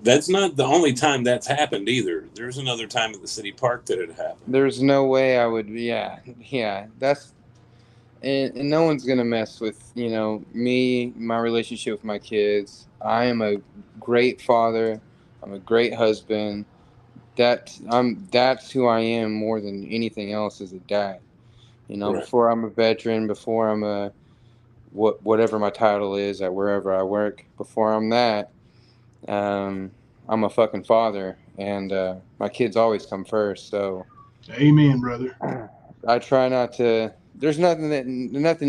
That's not the only time that's happened either. There's another time at the city park that it happened. There's no way I would, that's, and no one's gonna mess with, you know, me, my relationship with my kids. I am a great father. I'm a great husband. That's who I am more than anything else as a dad. You know, Right. before I'm a veteran, before I'm a whatever my title is at wherever I work, before I'm that, I'm a fucking father, and my kids always come first. So, Amen, brother. I try not to. There's nothing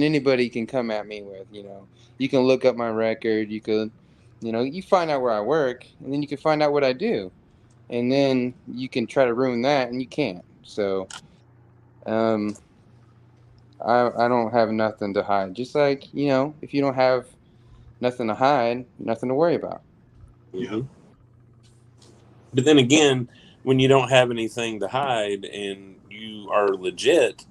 anybody can come at me with. You know, you can look up my record. You could, you know, you find out where I work, and then you can find out what I do, and then you can try to ruin that, and you can't. So, um, I don't have nothing to hide. Just like, you know, if you don't have nothing to hide, nothing to worry about. Yeah. But then again, when you don't have anything to hide and you are legit,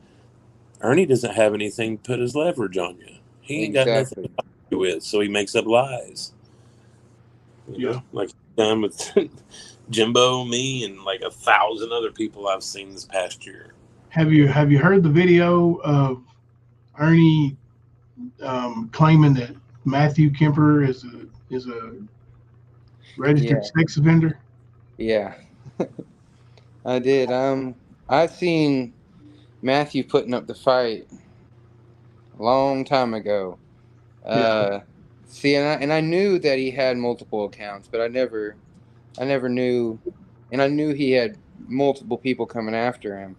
Ernie doesn't have anything to put his leverage on you. He ain't got nothing Exactly. to argue with, so he makes up lies. You know, like he's done with Jimbo, me, and like 1,000 other people I've seen this past year. Have you heard the video of Ernie claiming that Matthew Kemper is a registered sex offender? Yeah. I did. I seen Matthew putting up the fight a long time ago. See, and I knew that he had multiple accounts, but I never knew, and I knew he had multiple people coming after him.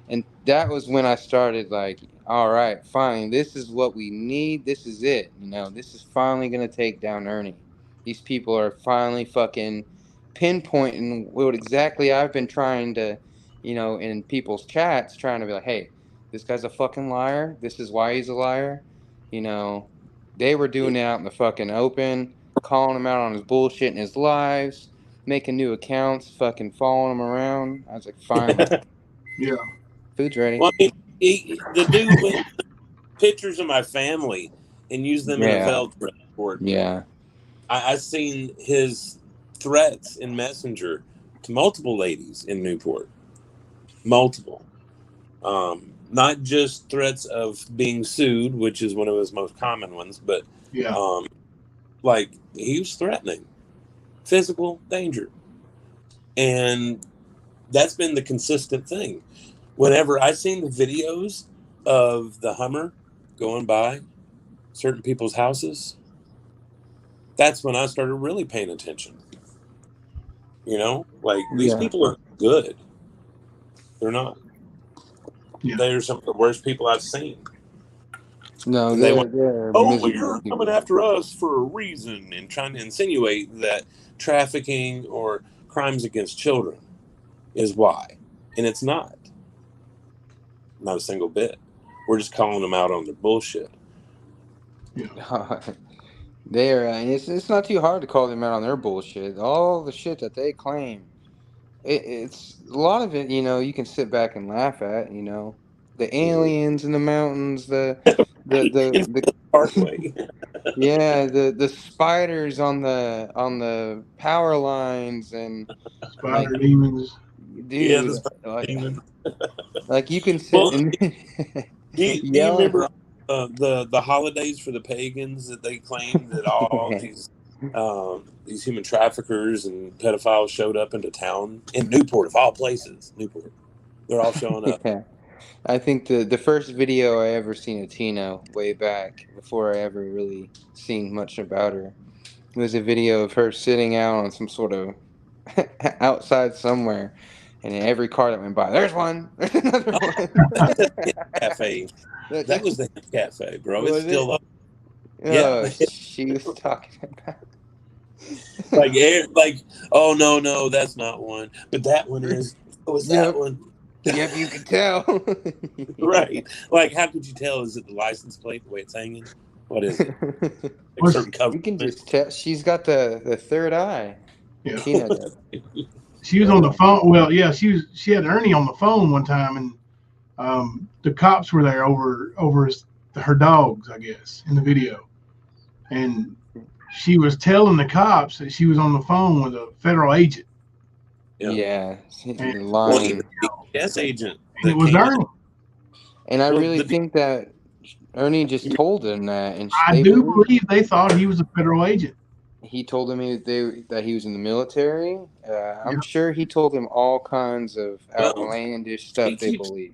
And that was when I started like, all right, fine, this is what we need. This is it. You know, this is finally going to take down Ernie. These people are finally fucking pinpointing what exactly I've been trying to, you know, in people's chats, trying to be like, hey, this guy's a fucking liar. This is why he's a liar. You know, they were doing it out in the fucking open, calling him out on his bullshit in his lives, making new accounts, fucking following him around. I was like, finally. Yeah. Food's ready. Well, I mean, the dude went pictures of my family and used them in a veiled threat toward me. Yeah. I seen his threats in Messenger to multiple ladies in Newport. Multiple. Not just threats of being sued, which is one of his most common ones, but like he was threatening physical danger. And that's been the consistent thing. Whenever I seen the videos of the Hummer going by certain people's houses, that's when I started really paying attention. You know, like these people are good. They're not. They're some of the worst people I've seen. No, and they're oh, miserable you're people. coming after us for a reason, and trying to insinuate that trafficking or crimes against children is why. And it's not. Not a single bit. We're just calling them out on their bullshit. They're and it's not too hard to call them out on their bullshit. All the shit that they claim, it's a lot of it. You know, you can sit back and laugh at. You know, the aliens in the mountains, the Parkway. yeah, the spiders on the power lines and Spider demons. Dude, Yeah, the spider demon. Like you can sit and do you remember the holidays for the pagans that they claimed that all these human traffickers and pedophiles showed up into town in Newport, of all places? Newport, they're all showing up. Yeah. I think the first video I ever seen of Tina way back before I ever really seen much about her was a video of her sitting out on some sort of outside somewhere, and in every car that went by, there's one, there's another one. Cafe. That was the cafe, bro. It's Was still it? up. Oh, Yeah, she was talking about like, oh no, that's not one, but that one is. Oh, is that one? Yep, you can tell. Right. Like, how could you tell? Is it the license plate, the way it's hanging? What is it? Like certain cover. You can just tell. She's got the third eye. Yeah. Tina does. She was on the phone. Well, yeah, she had Ernie on the phone one time, and the cops were there over her dogs, I guess, in the video, and she was telling the cops that she was on the phone with a federal agent. Yeah, And, lying. Yes, agent. And it was Ernie. And I really think that Ernie just told him that, and I do believe they thought he was a federal agent. He told him that he was in the military. I'm Yeah. sure he told him all kinds of Well, outlandish stuff they believe.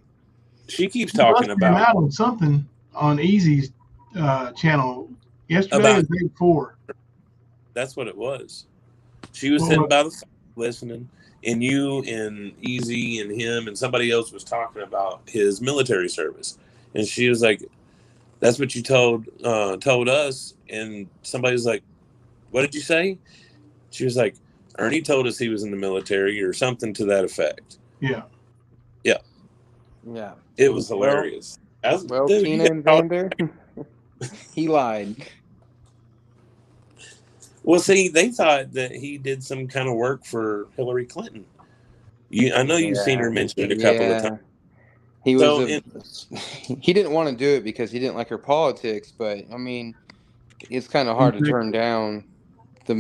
She keeps He talking busted him about out on something on Easy's channel yesterday or the day before. That's what it was. She was sitting by the phone listening, and you and Easy and him and somebody else was talking about his military service, and she was like, "That's what you told us." And somebody was like, "What did you say?" She was like, "Ernie told us he was in the military," or something to that effect. Yeah. Yeah. Yeah. It was hilarious. Well, Dude, Tina and Xander, he lied. Well, see, they thought that he did some kind of work for Hillary Clinton. I know you've seen her mentioned a couple of times. He was he didn't want to do it because he didn't like her politics, but I mean, it's kind of hard to turn down the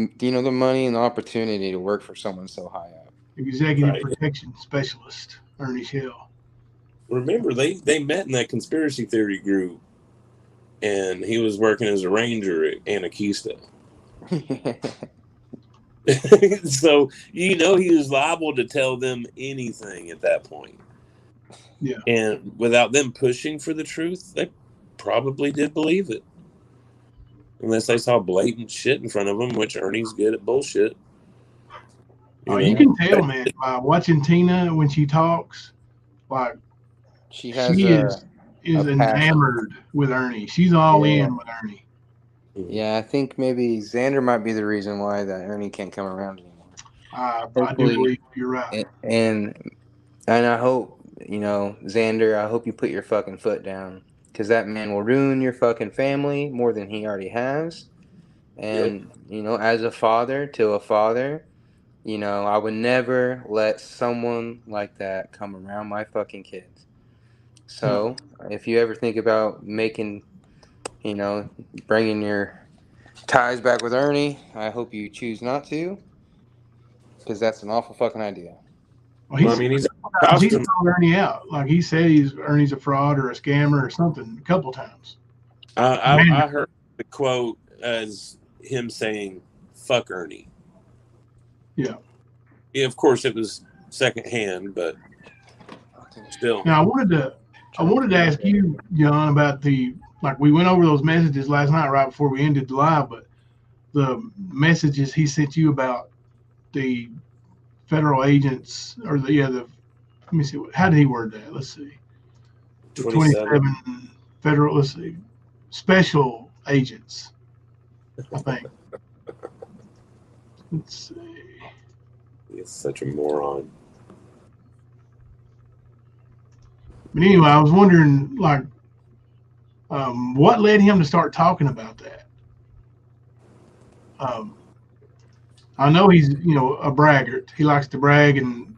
money and the opportunity to work for someone so high up. Executive Protection Specialist, Ernie Shell. Remember, they met in that conspiracy theory group, and he was working as a ranger at Anakeesta. So, he was liable to tell them anything at that point. Yeah. And without them pushing for the truth, they probably did believe it. Unless they saw blatant shit in front of them, which Ernie's good at bullshit. You can tell, man, by watching Tina when she talks, like she is enamored with Ernie. She's all in with Ernie. Yeah, I think maybe Xander might be the reason why that Ernie can't come around anymore. I do believe you're right. And I hope, Xander, I hope you put your fucking foot down, because that man will ruin your fucking family more than he already has. And, as a father to a father, I would never let someone like that come around my fucking kids. So if you ever think about making, bringing your ties back with Ernie, I hope you choose not to, because that's an awful fucking idea. Well, he's called Ernie out. Like he said, Ernie's a fraud or a scammer or something a couple times. I heard the quote as him saying, "Fuck Ernie." Yeah. Yeah, of course it was secondhand, but still. Now I wanted to ask you, John, about we went over those messages last night right before we ended the live, but the messages he sent you about the federal agents or let me see, how did he word that? Let's see. The 27 federal, let's see, special agents, I think. Let's see. He's such a moron. But anyway, I was wondering, what led him to start talking about that? I know he's, a braggart. He likes to brag and,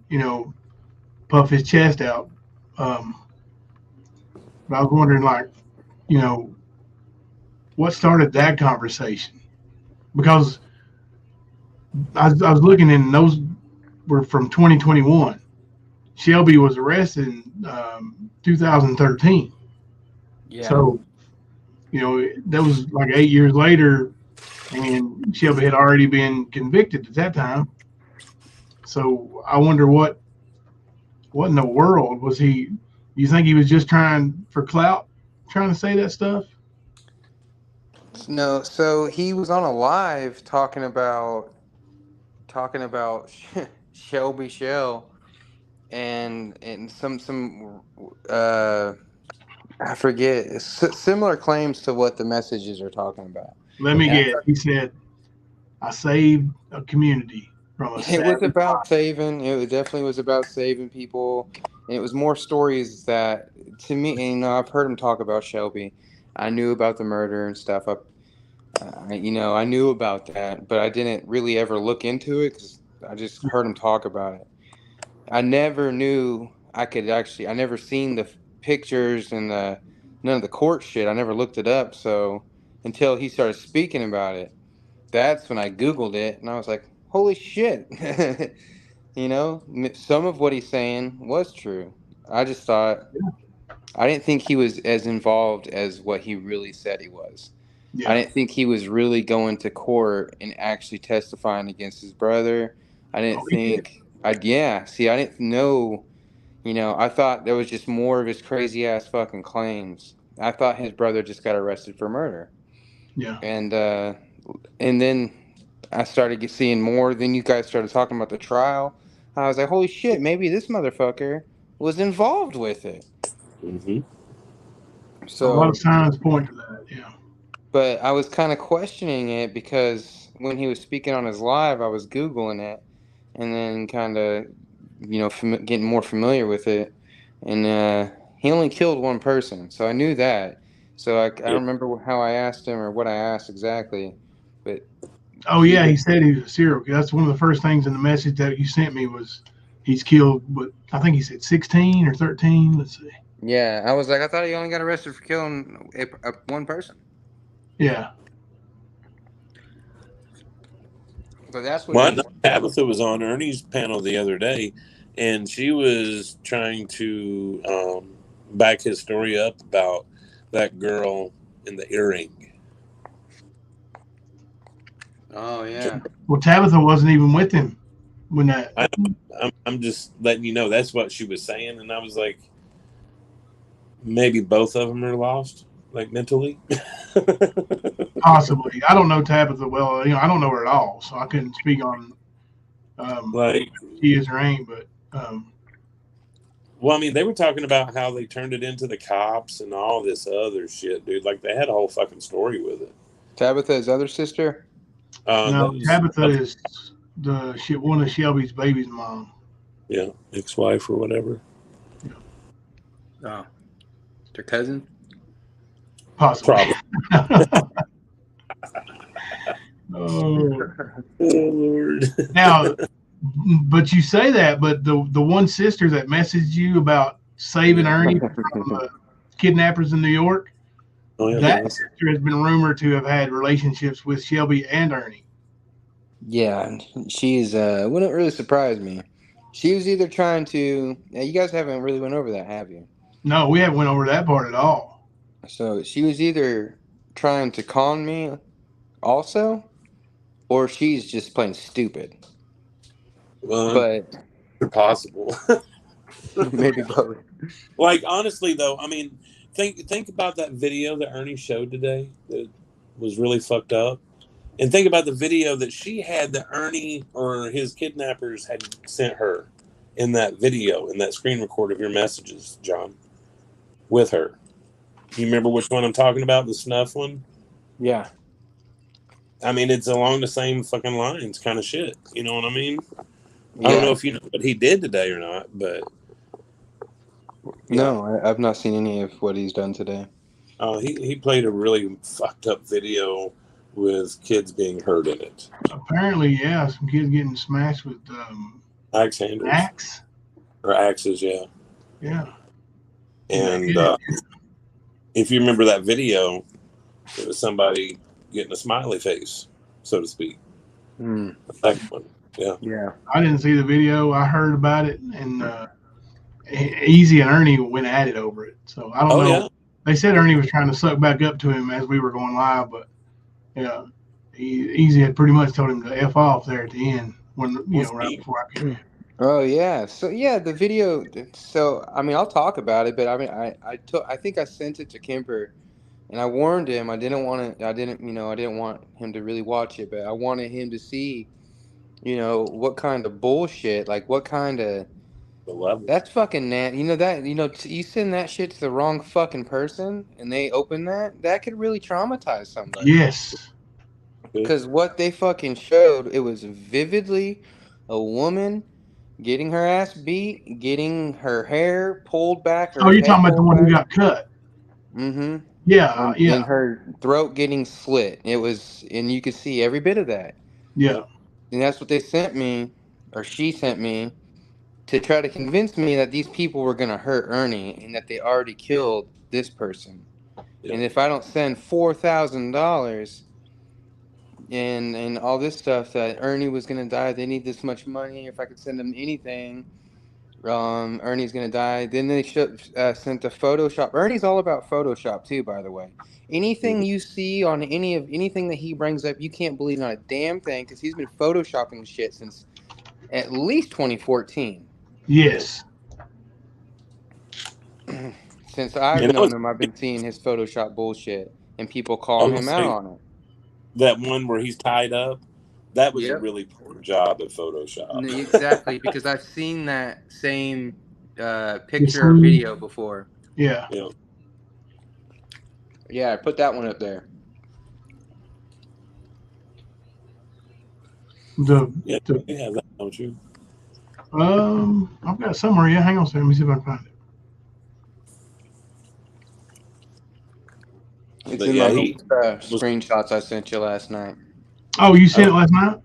puff his chest out. But I was wondering, what started that conversation? Because I was looking, and those were from 2021. Shelby was arrested in 2013. Yeah. So, that was like 8 years later, and Shelby had already been convicted at that time. So I wonder what in the world was he? You think he was just trying for clout, trying to say that stuff? No. So he was on a live talking about Shelby Shell and some I forget, similar claims to what the messages are talking about. Let me get. He said, "I saved a community from a." It was about saving. It definitely was about saving people, and it was more stories that, to me, and I've heard him talk about Shelby. I knew about the murder and stuff. I knew about that, but I didn't really ever look into it because I just heard him talk about it. I never knew I never seen the pictures and none of the court shit. I never looked it up. So until he started speaking about it, that's when I Googled it, and I was like, holy shit. Some of what he's saying was true. I just thought I didn't think he was as involved as what he really said he was. Yeah. I didn't think he was really going to court and actually testifying against his brother. I didn't think. I didn't know. I thought there was just more of his crazy ass fucking claims. I thought his brother just got arrested for murder. Yeah. And then I started seeing more. Then you guys started talking about the trial. I was like, holy shit, maybe this motherfucker was involved with it. Mm-hmm. A lot So, of signs point to that. Yeah. but I was kind of questioning it because when he was speaking on his live, I was Googling it and then kind of, getting more familiar with it. And he only killed one person, so I knew that. So I don't remember how I asked him or what I asked exactly, but Oh yeah, he said he was a serial killer. That's one of the first things in the message that you sent me was he's killed. But I think he said 16 or 13. Let's see. yeah, I was like, I thought he only got arrested for killing one person. Yeah. But that's what. Well, Tabitha was on Ernie's panel the other day, and she was trying to back his story up about that girl in the earring. Oh yeah. Well, Tabitha wasn't even with him when that. I'm just letting you know that's what she was saying, and I was like, maybe both of them are lost, like mentally. Possibly. I don't know Tabitha well. I don't know her at all, so I couldn't speak on like she is or ain't. But well, I mean, they were talking about how they turned it into the cops and all this other shit, dude. Like they had a whole fucking story with it. Tabitha's other sister? no, Tabitha is one of Shelby's baby's mom. Yeah, ex-wife or whatever. Oh, their cousin? Possibly. Oh Lord. Now, but you say that, but the one sister that messaged you about saving Ernie from kidnappers in New York, that sister has been rumored to have had relationships with Shelby and Ernie. Yeah, she's wouldn't really surprise me. She was either trying to. You guys haven't really went over that, have you? No, we haven't went over that part at all. So she was either trying to con me, also, or she's just plain stupid. But possible. Maybe both. Like honestly, though, I mean, think about that video that Ernie showed today that was really fucked up. And think about the video that she had that Ernie or his kidnappers had sent her in that video, in that screen record of your messages, John, with her. You remember which one I'm talking about? The snuff one? Yeah. I mean, it's along the same fucking lines kind of shit. You know what I mean? Yeah. I don't know if you know what he did today or not, but... Yeah. No, I've not seen any of what he's done today. He played a really fucked up video with kids being hurt in it. Apparently, yeah, some kids getting smashed with axe handles. Axe? Or axes, yeah. Yeah. And if you remember that video, it was somebody getting a smiley face, so to speak. Mm. The second one, yeah. Yeah. I didn't see the video. I heard about it, and Easy and Ernie went at it over it. So I don't know. Yeah. They said Ernie was trying to suck back up to him as we were going live, but yeah, Easy had pretty much told him to F off there at the end when right before I came in. Oh yeah, so yeah, the video. So I mean, I'll talk about it, but I mean, I think I sent it to Kemper, and I warned him. I didn't want him to really watch it, but I wanted him to see, what kind of bullshit, like what kind of. That's fucking you send that shit to the wrong fucking person and they open that could really traumatize somebody. Yes. Because what they fucking showed, it was vividly a woman getting her ass beat, getting her hair pulled back. Oh, you're talking about the one who got cut? Mm-hmm. Yeah, and her throat getting slit. It was, and you could see every bit of that. Yeah. And that's what they sent me, or she sent me, to try to convince me that these people were going to hurt Ernie and that they already killed this person. Yeah. And if I don't send $4,000 and all this stuff, that Ernie was going to die, they need this much money. If I could send them anything, Ernie's gonna die. Then they sent the Photoshop. Ernie's all about Photoshop too, by the way. Anything you see on anything that he brings up, you can't believe not a damn thing because he's been photoshopping shit since at least 2014. Yes. Since I've known him, I've been seeing his Photoshop bullshit, and people call him out on it. That one where he's tied up, that was a Yep. really poor job at Photoshop. Exactly, because I've seen that same picture or video before. Yeah. Yeah, I put that one up there. You have that, don't you? I've got it somewhere. Yeah, hang on a second. Let me see if I can find it. It's in my screenshots I sent you last night. Oh, you sent it last night?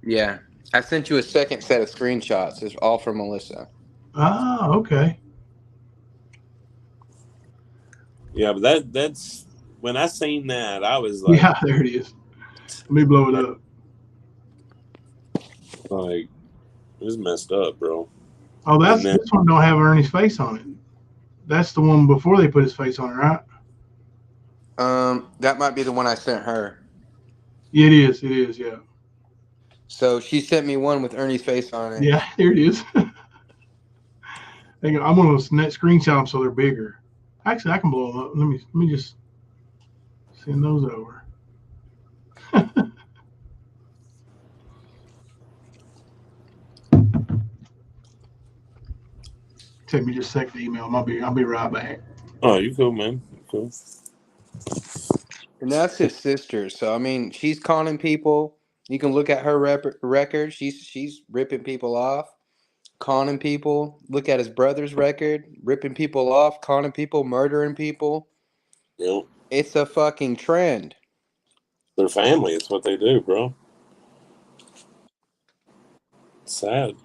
Yeah. I sent you a second set of screenshots. It's all from Melissa. Ah, okay. Yeah, but that's when I seen that, I was like, yeah, there it is. Let me blow it up. Like, it's messed up, bro. Oh, this one don't have Ernie's face on it. That's the one before they put his face on it, right? That might be the one I sent her. Yeah, it is. It is, yeah. So she sent me one with Ernie's face on it. Yeah, here it is. Hang on, I'm gonna screenshot them so they're bigger. Actually, I can blow them up. Let me just send those over. Take me just a second to email them. I'll be right back. Oh, you cool, man. You cool. And that's his sister. So I mean, she's conning people. You can look at her record. She's ripping people off, conning people. Look at his brother's record, ripping people off, conning people, murdering people. Yep. It's a fucking trend. Their family. It's what they do, bro. Sad.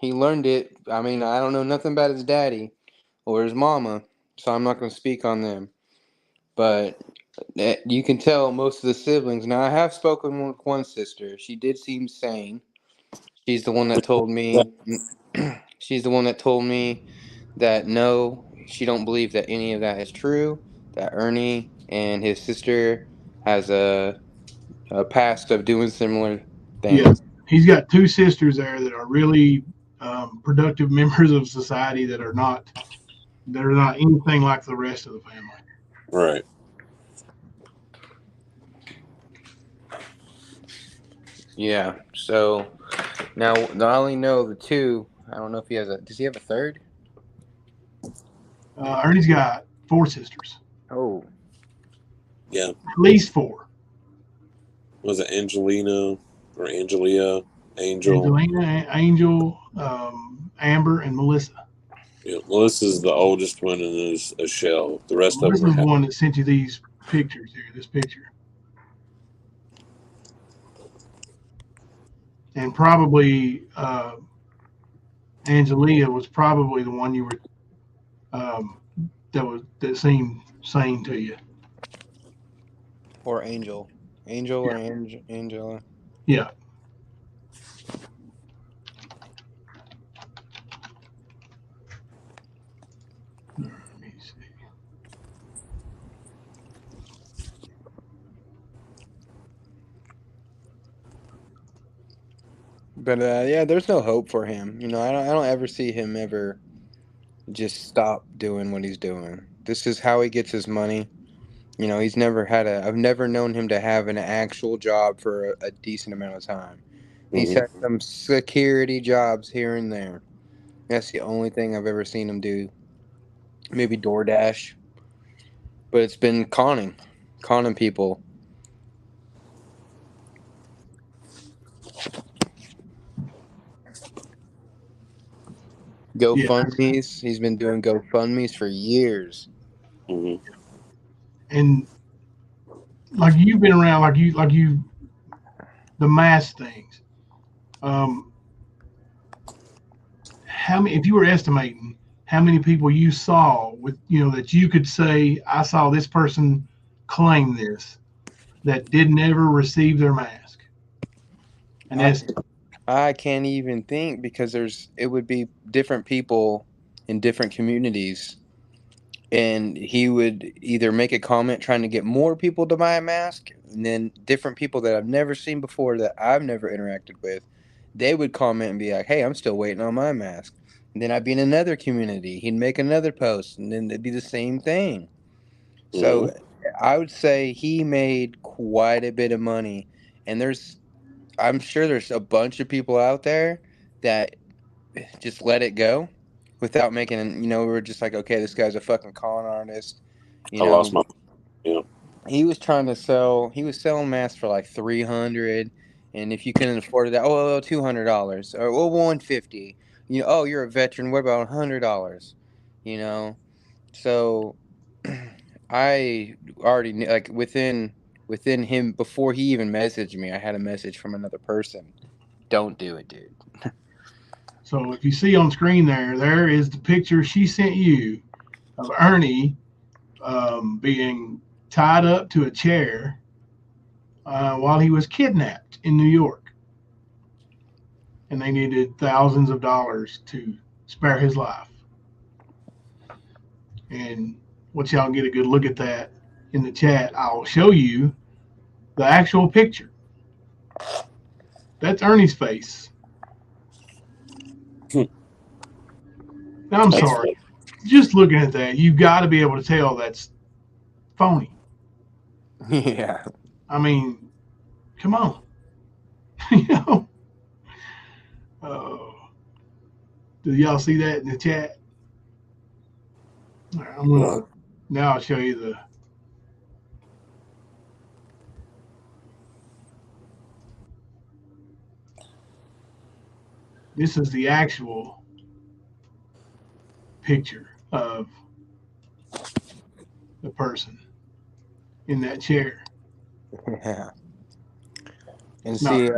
He learned it. I mean, I don't know nothing about his daddy or his mama, so I'm not going to speak on them. But you can tell most of the siblings. Now, I have spoken with one sister. She did seem sane. She's the one that told me. She's the one that told me that no, she don't believe that any of that is true. That Ernie and his sister has a past of doing similar things. Yeah, he's got two sisters there that are really productive members of society that are not anything like the rest of the family. Right. Yeah. So now I only know the two. I don't know if he has does he have a third? Ernie's got 4 sisters. Oh. Yeah. At least 4. Was it Angelina or Angelia? Angel. Angelina, Angel, Amber, and Melissa. Yeah, Melissa's the oldest one and is a shell. The rest of them are the one that sent you these pictures here. This picture. And probably Angelia was probably the one you were that seemed sane to you. Or Angel. Or Angela. Yeah. Let me see. But yeah, there's no hope for him. You know, I don't ever see him ever just stop doing what he's doing. This is how he gets his money. You know, he's never had I've never known him to have an actual job for a decent amount of time. He's had some security jobs here and there. That's the only thing I've ever seen him do. Maybe DoorDash. But it's been conning people. GoFundMe's. He's been doing GoFundMe's for years. Mm-hmm. And like you've been around, like you, the mass things. How many? If you were estimating how many people you saw with, that you could say, I saw this person claim this, that did never receive their mask. And I can't even think because it would be different people in different communities. And he would either make a comment trying to get more people to buy a mask, and then different people that I've never seen before that I've never interacted with, they would comment and be like, hey, I'm still waiting on my mask. And then I'd be in another community. He'd make another post, and then it'd be the same thing. So I would say he made quite a bit of money. And I'm sure there's a bunch of people out there that just let it go without making, we're just like, okay, this guy's a fucking con artist. I lost my. Yeah. He was selling masks for like 300, and if you couldn't afford it, $200 or $150. Oh, you're a veteran. What about $100? So I already knew, like within him before he even messaged me, I had a message from another person. Don't do it, dude. So if you see on screen there is the picture she sent you of Ernie being tied up to a chair while he was kidnapped in New York. And they needed thousands of dollars to spare his life. And once y'all get a good look at that in the chat, I'll show you the actual picture. That's Ernie's face. Now, I'm sorry. Just looking at that, you've got to be able to tell that's phony. Yeah. I mean, come on. Do y'all see that in the chat? All right, now I'll show you this is the actual picture of the person in that chair. Yeah. And see,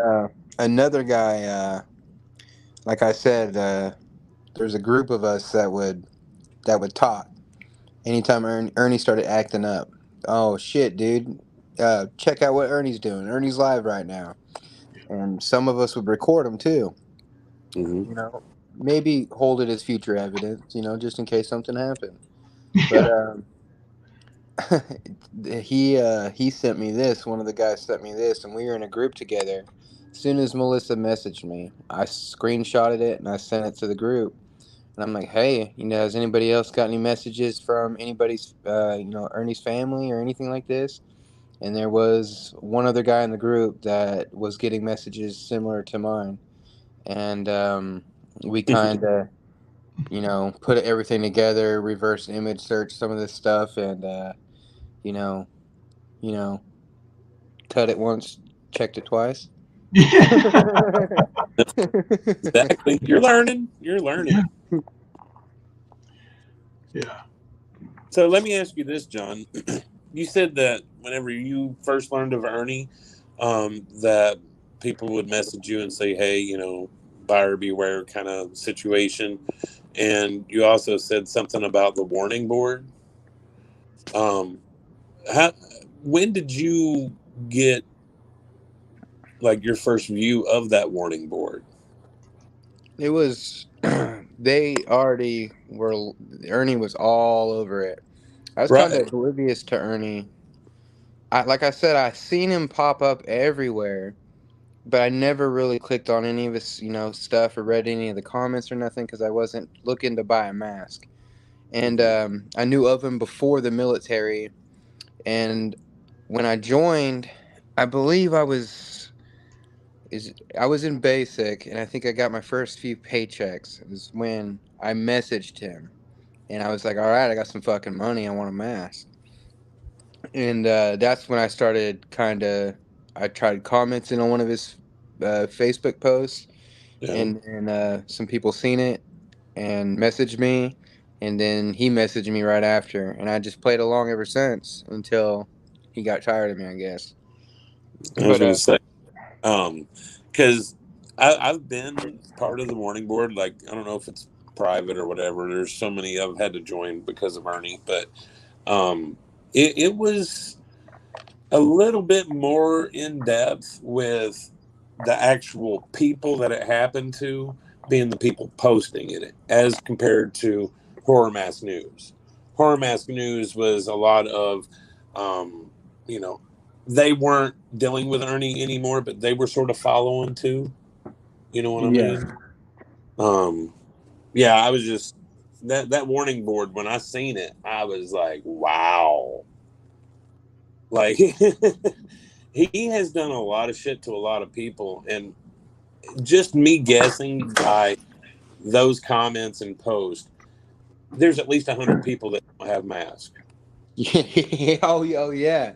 another guy, like I said, there's a group of us that would talk anytime Ernie started acting up. Oh shit, dude! Check out what Ernie's doing. Ernie's live right now, and some of us would record him too. Maybe hold it as future evidence. Just in case something happened. But he sent me this. One of the guys sent me this, and we were in a group together. As soon as Melissa messaged me, I screenshotted it and I sent it to the group. And I'm like, hey, has anybody else got any messages from anybody's, Ernie's family or anything like this? And there was one other guy in the group that was getting messages similar to mine. And we kind of, put everything together, reverse image search some of this stuff, and, cut it once, checked it twice. Exactly. You're learning. Yeah. So let me ask you this, John. You said that whenever you first learned of Ernie, that people would message you and say, hey, buyer beware kind of situation. And you also said something about the warning board. When did you get like your first view of that warning board? It was they already were. Ernie was all over it. I was kind of oblivious to Ernie. Like I said, I seen him pop up everywhere, but I never really clicked on any of his stuff or read any of the comments or nothing because I wasn't looking to buy a mask. And I knew of him before the military, and when I joined, I believe I was in basic, and I think I got my first few paychecks. It was when I messaged him, and I was like, all right, I got some fucking money. I want a mask. And that's when I started I tried commenting on one of his Facebook posts, and some people seen it and messaged me, and then he messaged me right after, and I just played along ever since until he got tired of me, I guess. I was going to say, because I've been part of the warning board. Like, I don't know if it's private or whatever. There's so many I've had to join because of Ernie, but it was a little bit more in depth with the actual people that it happened to being the people posting it, as compared to Horror Mask News. Horror Mask News was a lot of, you know, they weren't dealing with Ernie anymore, but they were sort of following too. You know what I mean? Yeah, I was just that warning board when I seen it, I was like, wow. Like he has done a lot of shit to a lot of people, and just me guessing by those comments and posts, there's at least 100 people that don't have masks. Oh yeah.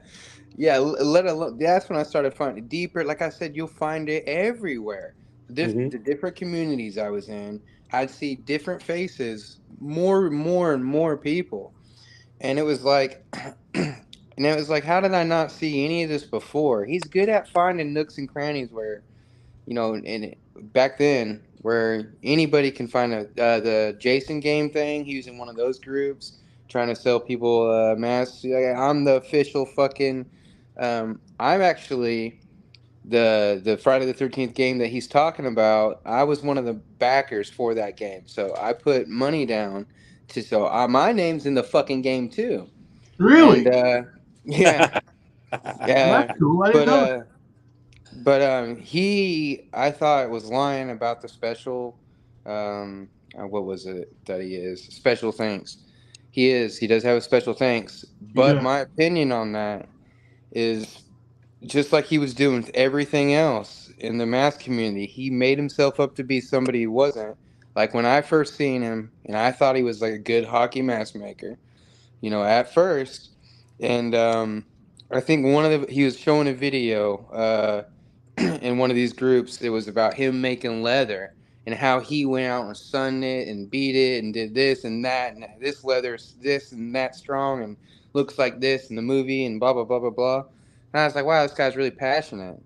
Let alone that's when I started finding deeper. Like I said, you'll find it everywhere. The different communities I was in, I'd see different faces, more and more people, and it was like, how did I not see any of this before? He's good at finding nooks and crannies where, and back then where anybody can find the Jason game thing. He was in one of those groups trying to sell people masks. I'm the official fucking. I'm actually the Friday the 13th game that he's talking about. I was one of the backers for that game, so I put money down my name's in the fucking game too. Really? And yeah, That's cool. I didn't know. but I thought was lying about the special. What was it that he is? Special thanks. He is. He does have a special thanks. But my opinion on that is just like he was doing with everything else in the mask community. He made himself up to be somebody he wasn't. Like when I first seen him, and I thought he was like a good hockey mask maker, at first. And I think he was showing a video in one of these groups. It was about him making leather and how he went out and sunned it and beat it and did this and that, and this leather's this and that strong and looks like this in the movie and blah blah blah blah blah. And I was like, wow, this guy's really passionate.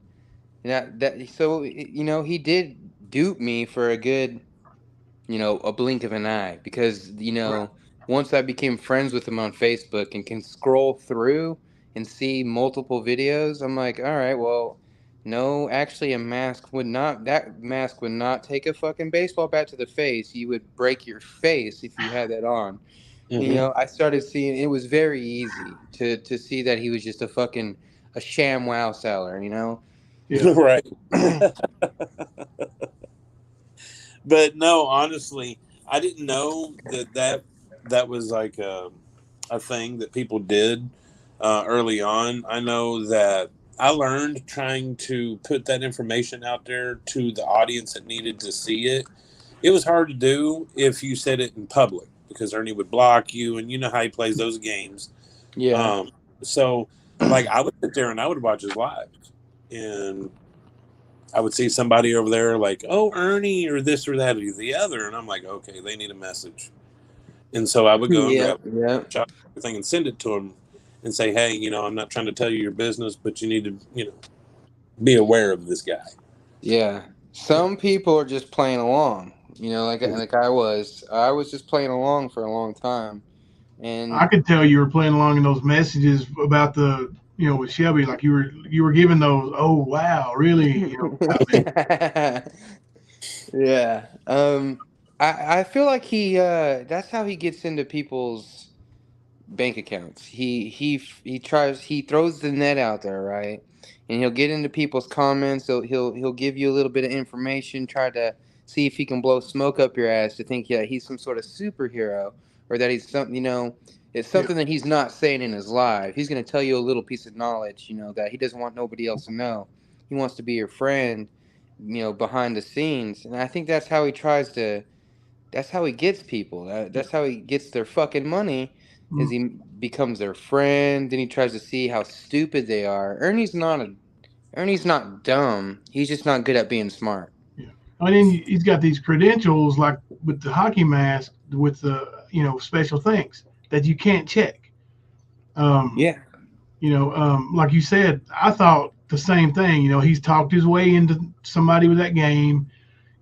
And so he did dupe me for a good, a blink of an eye, because once I became friends with him on Facebook and can scroll through and see multiple videos, I'm like, all right, well, no, actually, that mask would not take a fucking baseball bat to the face. You would break your face if you had that on. I started seeing, it was very easy to see that he was just a sham wow seller, Yeah. Right. But no, honestly, I didn't know that was like a thing that people did early on. I know that I learned trying to put that information out there to the audience that needed to see it. It was hard to do if you said it in public, because Ernie would block you, and you know how he plays those games. Yeah. So, like, I would sit there and I would watch his lives, and I would see somebody over there like, oh, Ernie, or this or that or the other, and I'm like, okay, they need a message. And so I would go and grab everything and send it to them and say, hey, I'm not trying to tell you your business, but you need to, be aware of this guy. Yeah. Some people are just playing along, like I was just playing along for a long time. And I could tell you were playing along in those messages about the, with Shelby, like you were giving those, oh, wow, really? Yeah. I feel like that's how he gets into people's bank accounts. He throws the net out there, right? And he'll get into people's comments. So he'll give you a little bit of information, try to see if he can blow smoke up your ass to think, yeah, he's some sort of superhero, or that he's something, it's something that he's not saying in his live. He's going to tell you a little piece of knowledge, that he doesn't want nobody else to know. He wants to be your friend, behind the scenes. And I think that's how he that's how he gets people. That's how he gets their fucking money, is he becomes their friend. Then he tries to see how stupid they are. Ernie's not dumb. He's just not good at being smart. Yeah. And then he's got these credentials, like with the hockey mask, with the, special things that you can't check. Yeah. Like you said, I thought the same thing. He's talked his way into somebody with that game,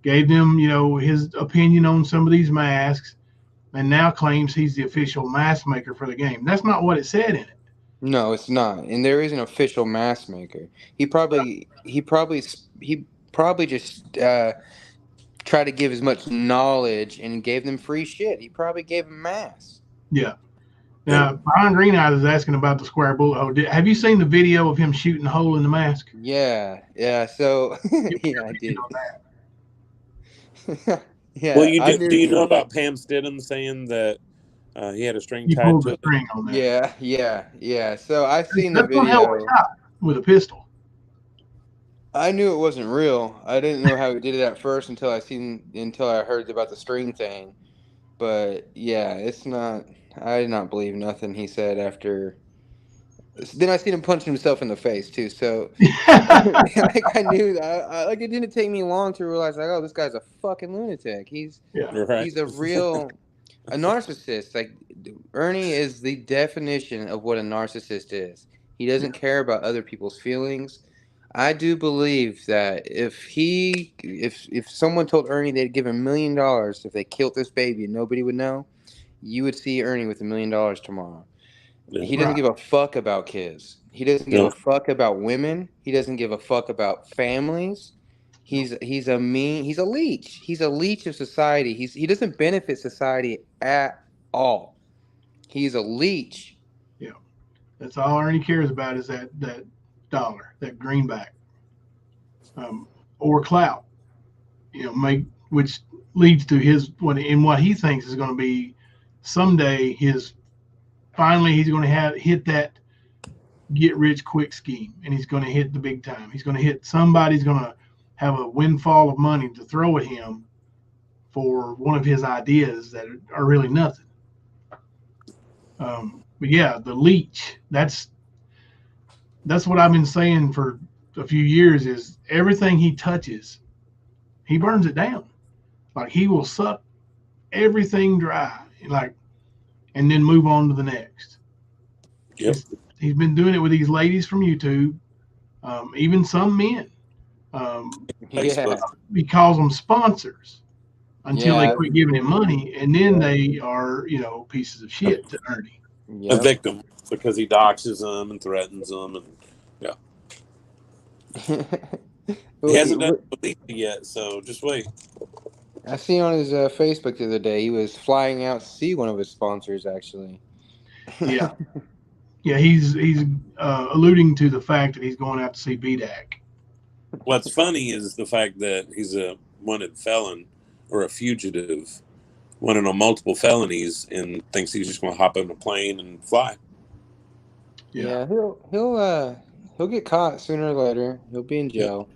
gave them, his opinion on some of these masks, and now claims he's the official mask maker for the game. That's not what it said in it. No, it's not. And there is an official mask maker. He probably probably just try to give as much knowledge and gave them free shit. He probably gave them mass. Yeah. Now, Brian Green Eyes is asking about the square bullet hole. Have you seen the video of him shooting a hole in the mask? Yeah. So yeah, I did. Yeah. Well, do you know about Pam Stidham saying that he had a string tied pulled to the it? string on that. Yeah. So I've seen the That's one hell of a video. shot with a pistol. I knew it wasn't real. I didn't know how he did it at first until I heard about the string thing. But yeah, it's not. I did not believe nothing he said after. Then I seen him punch himself in the face too. So like I knew that. Like it didn't take me long to realize like, oh, this guy's a fucking lunatic. He's a real a narcissist. Like Ernie is the definition of what a narcissist is. He doesn't care about other people's feelings. I do believe that if someone told Ernie they'd give $1 million if they killed this baby and nobody would know, you would see Ernie with $1 million tomorrow. He doesn't give a fuck about kids. He doesn't give a fuck about women. He doesn't give a fuck about families. He's a leech. He's a leech of society. He doesn't benefit society at all. He's a leech. Yeah. That's all Ernie cares about is that dollar, that greenback, or clout, which leads to what he thinks is going to be someday finally he's going to hit that get rich quick scheme, and he's going to hit the big time. He's going to hit somebody's going to have a windfall of money to throw at him for one of his ideas that are really nothing. But yeah, the leech, that's what I've been saying for a few years is everything he touches, he burns it down. Like he will suck everything dry, and then move on to the next. Yep. He's been doing it with these ladies from YouTube, even some men. He calls them sponsors until they quit giving him money, and then they are, pieces of shit to Ernie. A victim because he doxes them and threatens them, and he hasn't done it yet, so just wait. I see on his Facebook the other day he was flying out to see one of his sponsors. Actually, yeah, he's alluding to the fact that he's going out to see BDAC. What's funny is the fact that he's a wanted felon or a fugitive, wanted on multiple felonies, and thinks he's just going to hop on a plane and fly. Yeah, he'll get caught sooner or later. He'll be in jail,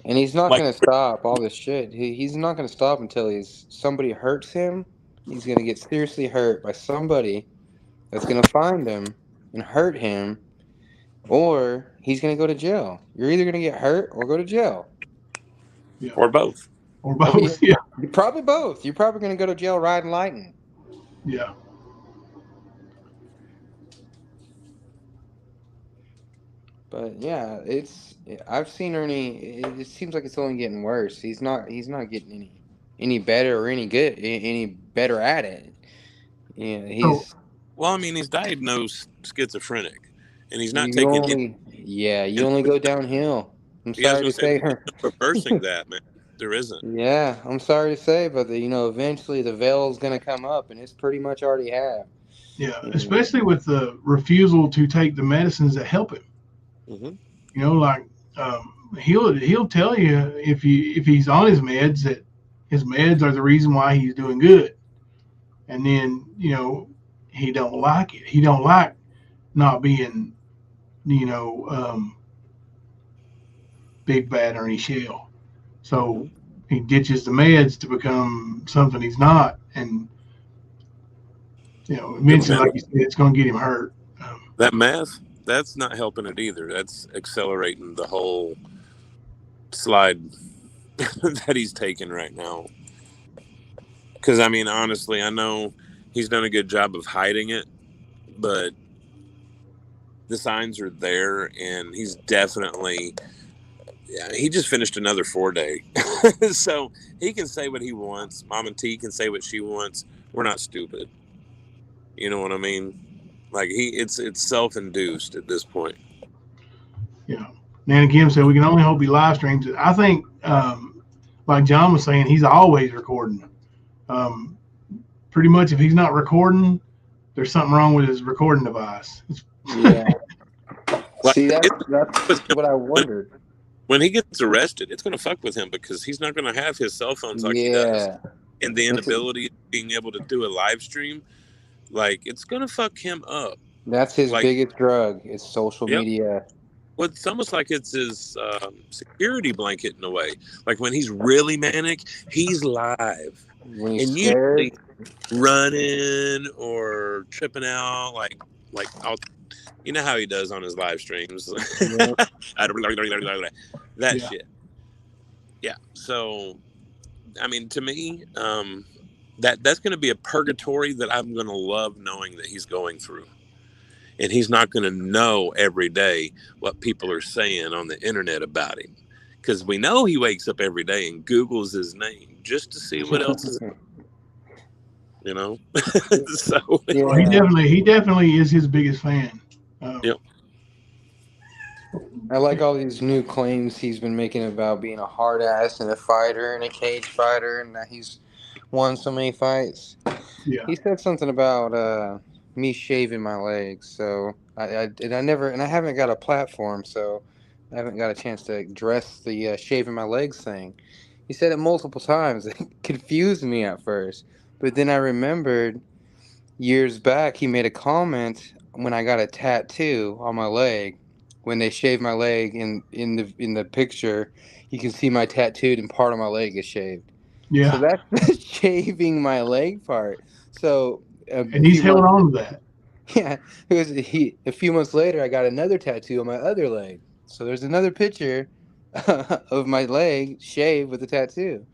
and he's not going to stop all this shit. He's not going to stop until somebody hurts him. He's going to get seriously hurt by somebody that's going to find him and hurt him, or he's going to go to jail. You're either going to get hurt or go to jail. Yeah. Or both. Or both, yeah. Probably both. You're probably going to go to jail riding lightning. Yeah. But yeah, I've seen Ernie. It seems like it's only getting worse. He's not getting any better or any better at it. Yeah, well, I mean, he's diagnosed schizophrenic, and he's not taking. You only go downhill. I'm sorry to say, reversing that, man. There isn't. Yeah, I'm sorry to say, but eventually the veil's gonna come up, and it's pretty much already have. Yeah, especially with the refusal to take the medicines that help him. Mm-hmm. He'll tell you if he's on his meds that his meds are the reason why he's doing good, and then he don't like it. He don't like not being big bad Ernie Shell. So he ditches the meds to become something he's not, and eventually, like you said, it's going to get him hurt. That meth, that's not helping it either. That's accelerating the whole slide that he's taking right now. Because, I mean, honestly, I know he's done a good job of hiding it, but the signs are there, and he's definitely... Yeah, he just finished another 4-day. So he can say what he wants. Mama T can say what she wants. We're not stupid. You know what I mean? Like it's self-induced at this point. Yeah. Nana Kim said, we can only hope he live streams it. I think, like John was saying, he's always recording. Pretty much if he's not recording, there's something wrong with his recording device. Yeah. Like, See, that's it's- what I wondered. when he gets arrested, it's going to fuck with him because he's not going to have his cell phones like he does. Yeah. And the inability of being able to do a live stream, like, it's going to fuck him up. That's his Like- biggest drug. It's social Yep. media. Well, it's almost like it's his security blanket in a way. Like when he's really manic, he's live. When he's And scared. usually running or tripping out, like you know how he does on his live streams. Yeah. That Yeah. shit. Yeah. So, I mean, to me, that's going to be a purgatory that I'm going to love knowing that he's going through. And he's not going to know every day what people are saying on the internet about him. Because we know he wakes up every day and Googles his name just to see what else is, you know? So, Yeah. Well, he definitely is his biggest fan. Yep. I like all these new claims he's been making about being a hard ass and a fighter and a cage fighter and that he's won so many fights. Yeah. He said something about me shaving my legs. So I haven't got a platform, so I haven't got a chance to address the shaving my legs thing. He said it multiple times. It confused me at first, but then I remembered years back he made a comment when I got a tattoo on my leg. When they shaved my leg in the picture, you can see my tattooed and part of my leg is shaved. Yeah. So that's the shaving my leg part. So And he's held on to that. yeah, a few months later, I got another tattoo on my other leg. So there's another picture of my leg shaved with a tattoo.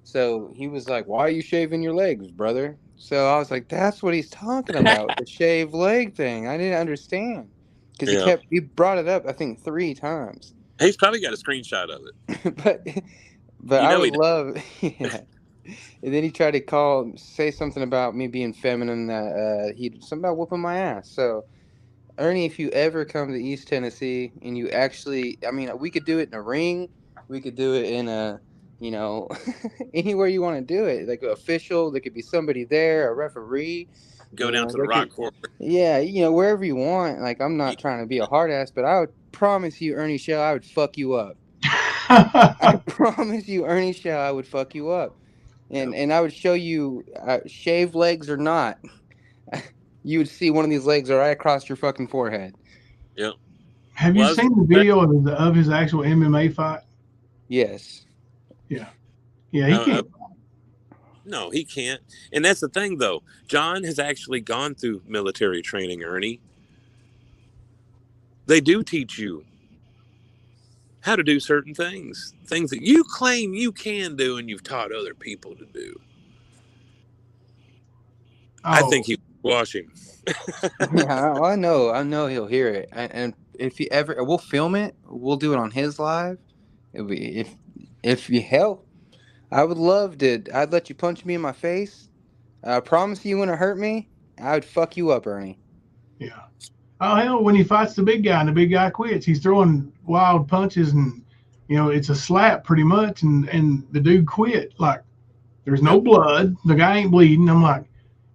So he was like, "Why are you shaving your legs, brother?" So I was like, "That's what he's talking about, the shaved leg thing." I didn't understand because Yeah. he brought it up, I think 3 times. He's probably got a screenshot of it. but You I know would he does. love, yeah. And then he tried to say something about me being feminine, that something about whooping my ass. So, Ernie, if you ever come to East Tennessee and you actually, I mean, we could do it in a ring, we could do it in a, anywhere you want to do it, like an official, there could be somebody there, a referee. Go down to the rock court. Yeah, wherever you want. Like, I'm not trying to be a hard ass, but I would promise you, Ernie Shell, I would fuck you up. I promise you, Ernie Shell, I would fuck you up. And I would show you, shaved legs or not, you would see one of these legs right across your fucking forehead. Yep. Have you seen the video of his actual MMA fight? Yes. Yeah. Yeah, he can't. No, he can't. And that's the thing, though. John has actually gone through military training, Ernie. They do teach you how to do certain things that you claim you can do and you've taught other people to do. I think he wash him. Yeah, I know he'll hear it. And if he ever, we'll film it. We'll do it on his live. It'll be, if you help, I would love to. I'd let you punch me in my face. I promise you wouldn't hurt me. I would fuck you up, Ernie. Yeah. Oh, hell, when he fights the big guy and the big guy quits, he's throwing wild punches and, it's a slap pretty much. And the dude quit. Like, there's no blood. The guy ain't bleeding. I'm like,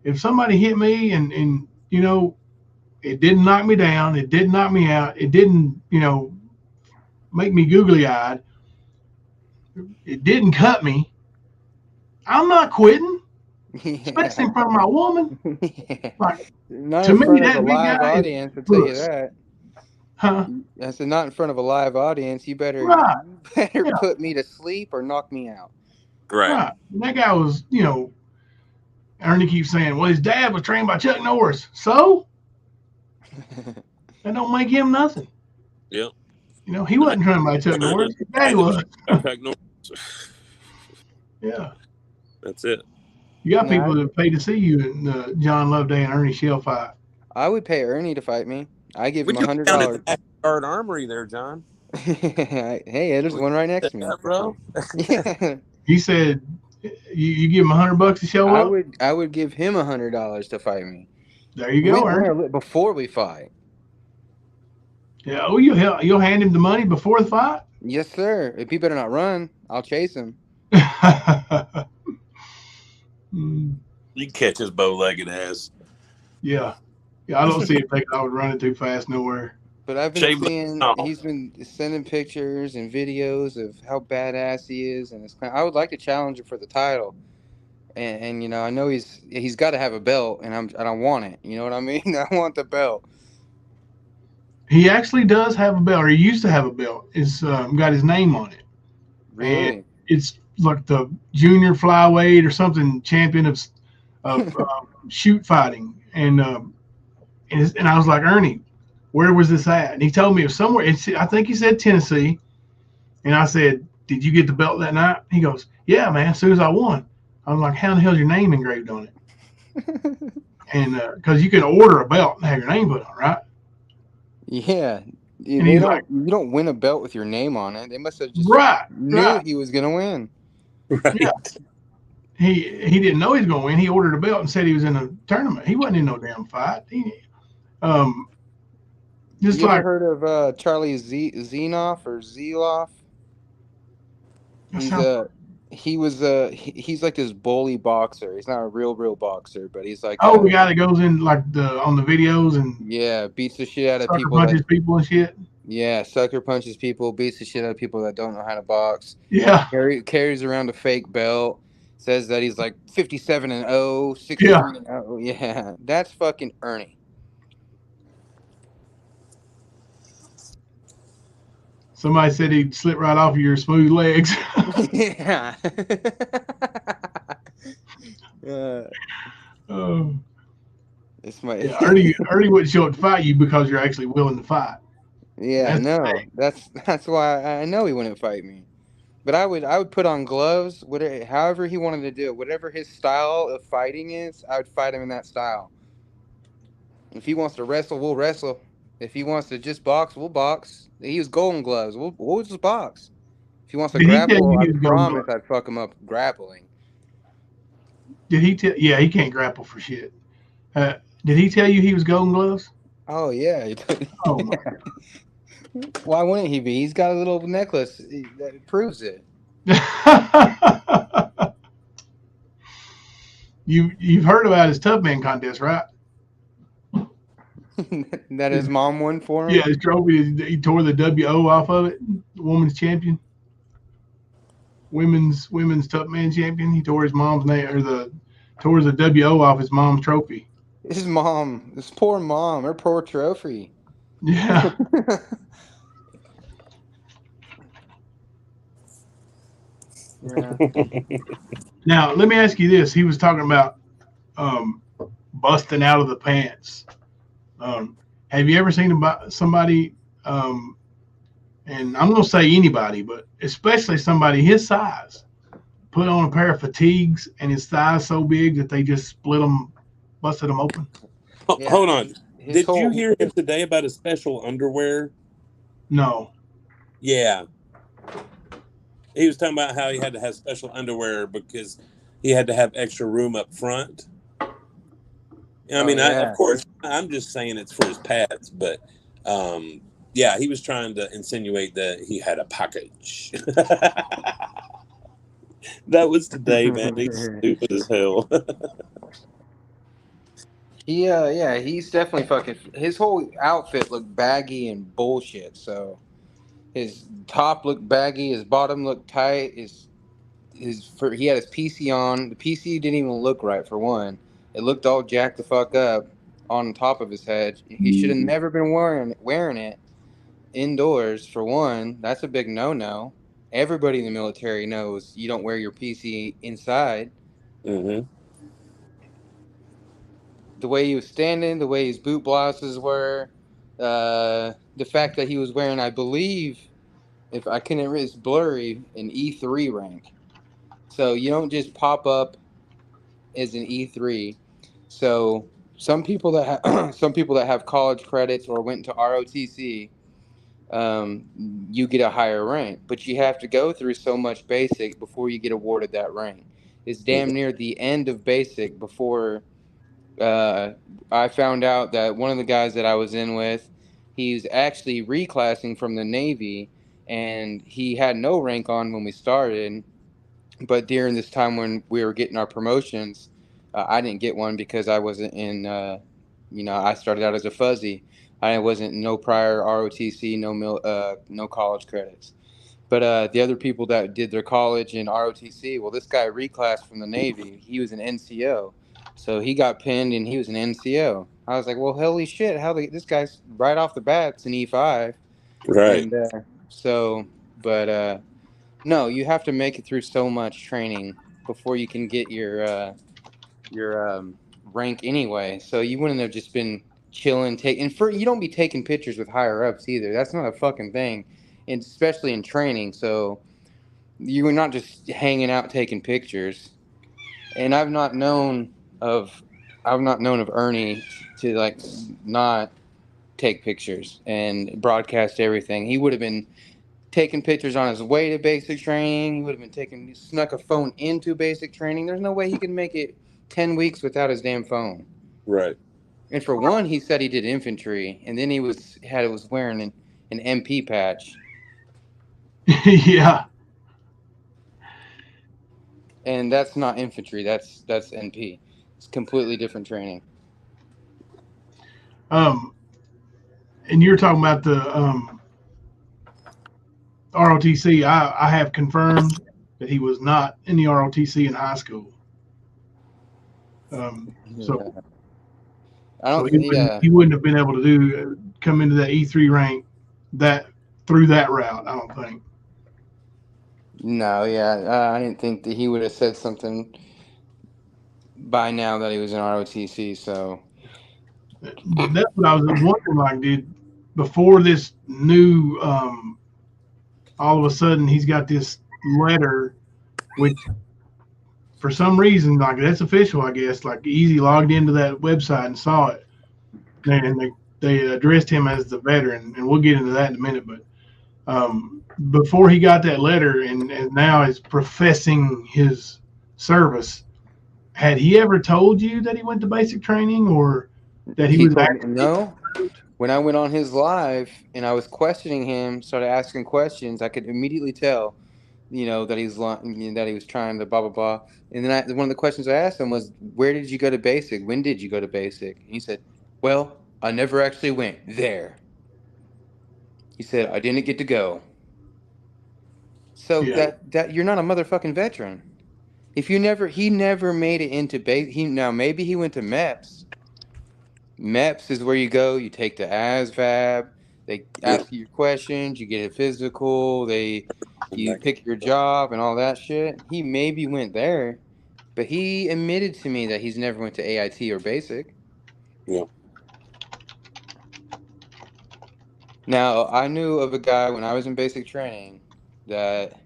if somebody hit me and it didn't knock me down, it didn't knock me out, it didn't, make me googly eyed, it didn't cut me, I'm not quitting. Especially in front of my woman. Yeah. Like, not to in me, front that of a big live guy is audience, I'll tell you puss. that. Huh? I said, not in front of a live audience. You better, Right. put me to sleep or knock me out. Right. And that guy was, Ernie keeps saying, well, his dad was trained by Chuck Norris. So? That don't make him nothing. Yep. He wasn't trained by Chuck Norris. His dad was. Yeah. That's it. You got people that pay to see you in the John Loveday and Ernie Shell fight. I would pay Ernie to fight me. I give him Would you $100. down at the backyard armory there, John? Hey, there's one right next to me, bro. Yeah. He said, you give him $100 to show up? I would give him $100 to fight me. There you go, Ernie. Before we fight. Yeah. Oh, you'll hand him the money before the fight? Yes, sir. If he better not run, I'll chase him. Mm, You catch his bow-legged ass. yeah. Yeah. I don't see it taking off running too fast nowhere. But I've been Shaved seeing no. he's been sending pictures and videos of how badass he is, and I would like to challenge him for the title. And you know, I know he's got to have a belt, and I don't want it. You know what I mean? I want the belt. He actually does have a belt, or he used to have a belt. It's got his name on it. And Really? it's like the junior flyweight or something champion of shoot fighting. And I was like, Ernie, where was this at? And he told me it was somewhere. I think he said Tennessee. And I said, did you get the belt that night? He goes, yeah, man. As soon as I won, I was like, how the hell's your name engraved on it? And because you can order a belt and have your name put on, right? Yeah. And he's like, you don't win a belt with your name on it. They must have just right. knew he was gonna win. Right. Yeah. He didn't know he was going to win. He ordered a belt and said he was in a tournament. He wasn't in no damn fight. Just You like ever heard of Charlie Zenoff or Zeloff? He's like this bully boxer. He's not a real boxer, but he's like the guy that goes in like on the videos and beats the shit out of people, punches people and shit. Yeah, sucker punches people, beats the shit out of people that don't know how to box. Yeah, carries around a fake belt. Says that he's like 57-0, 63-0. Yeah, that's fucking Ernie. Somebody said he'd slip right off of your smooth legs. Yeah. It's my Ernie wouldn't show up to fight you because you're actually willing to fight. Yeah, that's why I know he wouldn't fight me. But I would put on gloves, however he wanted to do it, whatever his style of fighting is, I would fight him in that style. If he wants to wrestle, we'll wrestle. If he wants to just box, we'll box. He was Golden Gloves. We'll just box. If he wants to grapple, I promise I'd fuck him up grappling. Did he tell? Yeah, he can't grapple for shit. Did he tell you he was Golden Gloves? Oh yeah. Oh my God. Why wouldn't he be? He's got a little necklace that proves it. You've heard about his Tough Man contest, right? That his mom won for him? Yeah, his trophy, he tore the WO off of it. The woman's champion. Women's Tough Man champion. He tore his mom's name, tore the WO off his mom's trophy. His mom, this poor mom, her poor trophy. Yeah. Yeah. Now, let me ask you this. He was talking about busting out of the pants. Have you ever seen somebody, and I'm going to say anybody, but especially somebody his size, put on a pair of fatigues and his thighs so big that they just busted them open? Yeah. Hold on. Did you hear him today about his special underwear? No. Yeah. He was talking about how he had to have special underwear because he had to have extra room up front. I mean, of course, I'm just saying it's for his pads, but yeah, he was trying to insinuate that he had a package. That was today, man. He's stupid as hell. Yeah, he's definitely fucking. His whole outfit looked baggy and bullshit. So his top looked baggy, his bottom looked tight. He had his PC on. The PC didn't even look right for one. It looked all jacked the fuck up on top of his head. He should have never been wearing it indoors for one. That's a big no-no. Everybody in the military knows you don't wear your PC inside. Mm-hmm. The way he was standing, the way his boot blouses were, the fact that he was wearing, I believe, if I couldn't read, it's blurry, an E3 rank. So you don't just pop up as an E3. So some people that have college credits or went to ROTC, you get a higher rank, but you have to go through so much basic before you get awarded that rank. It's damn near the end of basic before I found out that one of the guys that I was in with, He's actually reclassing from the Navy, and he had no rank on when we started. But during this time when we were getting our promotions, I didn't get one because I wasn't in, I started out as a fuzzy. I wasn't no prior ROTC, no college credits. But the other people that did their college in ROTC, well, this guy reclassed from the Navy. He was an NCO. So he got pinned and he was an NCO. I was like, well, holy shit, this guy's right off the bat's an E5. Right. And no, you have to make it through so much training before you can get your rank anyway. So you wouldn't have just been chilling, you don't be taking pictures with higher ups either. That's not a fucking thing, and especially in training. So you were not just hanging out taking pictures. And I've not known of Ernie to like not take pictures and broadcast everything. He would have been taking pictures on his way to basic training. He would have been snuck a phone into basic training. There's no way he can make it 10 weeks without his damn phone. Right. And for one, he said he did infantry, and then he was wearing an MP patch. Yeah. And that's not infantry. That's NP. It's completely different training. And you're talking about the ROTC. I have confirmed that he was not in the ROTC in high school. So he wouldn't have been able to come into that E3 rank through that route, I don't think. No, I didn't think that he would have said something by now that he was in ROTC. So that's what I was wondering. Like, before this new, all of a sudden he's got this letter, which for some reason, like, that's official, I guess. Like, Easy logged into that website and saw it, and they addressed him as the veteran, and we'll get into that in a minute. But before he got that letter and now is professing his service, had he ever told you that he went to basic training or that he was actually? No. When I went on his live and I was questioning him, started asking questions, I could immediately tell, that he was trying to blah blah blah. And then one of the questions I asked him was, "Where did you go to basic? When did you go to basic?" And he said, "Well, I never actually went there." He said, "I didn't get to go." So that you're not a motherfucking veteran. If he never made it into base. Maybe he went to MEPS. MEPS is where you go. You take the ASVAB. They ask you your questions. You get a physical. You pick your job and all that shit. He maybe went there, but he admitted to me that he's never went to AIT or basic. Yeah. Now, I knew of a guy when I was in basic training that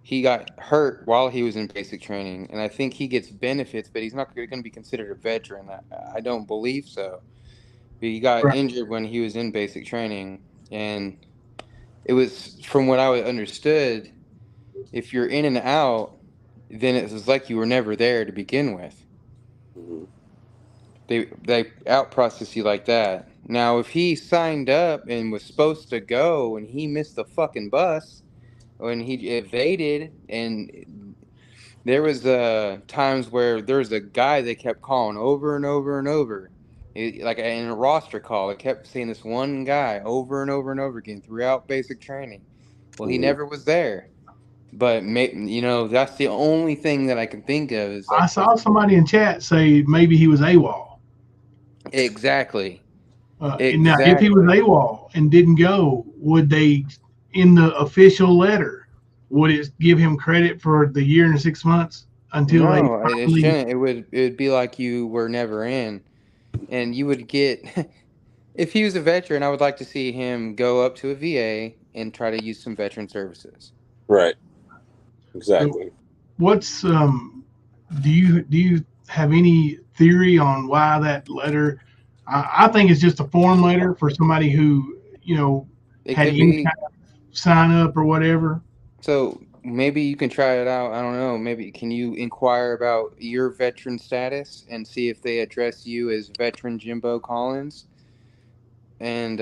he got hurt while he was in basic training, and I think he gets benefits, but he's not going to be considered a veteran. I don't believe so. But he got injured when he was in basic training, and it was, from what I understood, if you're in and out, then it was like you were never there to begin with. Mm-hmm. They out-process you like that. Now, if he signed up and was supposed to go and he missed the fucking bus, when he evaded, and there was times where there was a guy they kept calling over and over and over, like in a roster call. It kept saying this one guy over and over and over again throughout basic training. Well, he never was there, but that's the only thing that I can think of. Is like, I saw somebody in chat say maybe he was AWOL. Exactly. Now, if he was AWOL and didn't go, would they, in the official letter, would it give him credit for the year and 6 months until it shouldn't. It would be like you were never in, and you would get. If he was a veteran, I would like to see him go up to a VA and try to use some veteran services. Right. Exactly. So what's do you have any theory on why that letter? I think it's just a form letter for somebody who had any kind of sign up or whatever. So maybe you can try it out. I don't know. Maybe can you inquire about your veteran status and see if they address you as veteran Jimbo Collins? and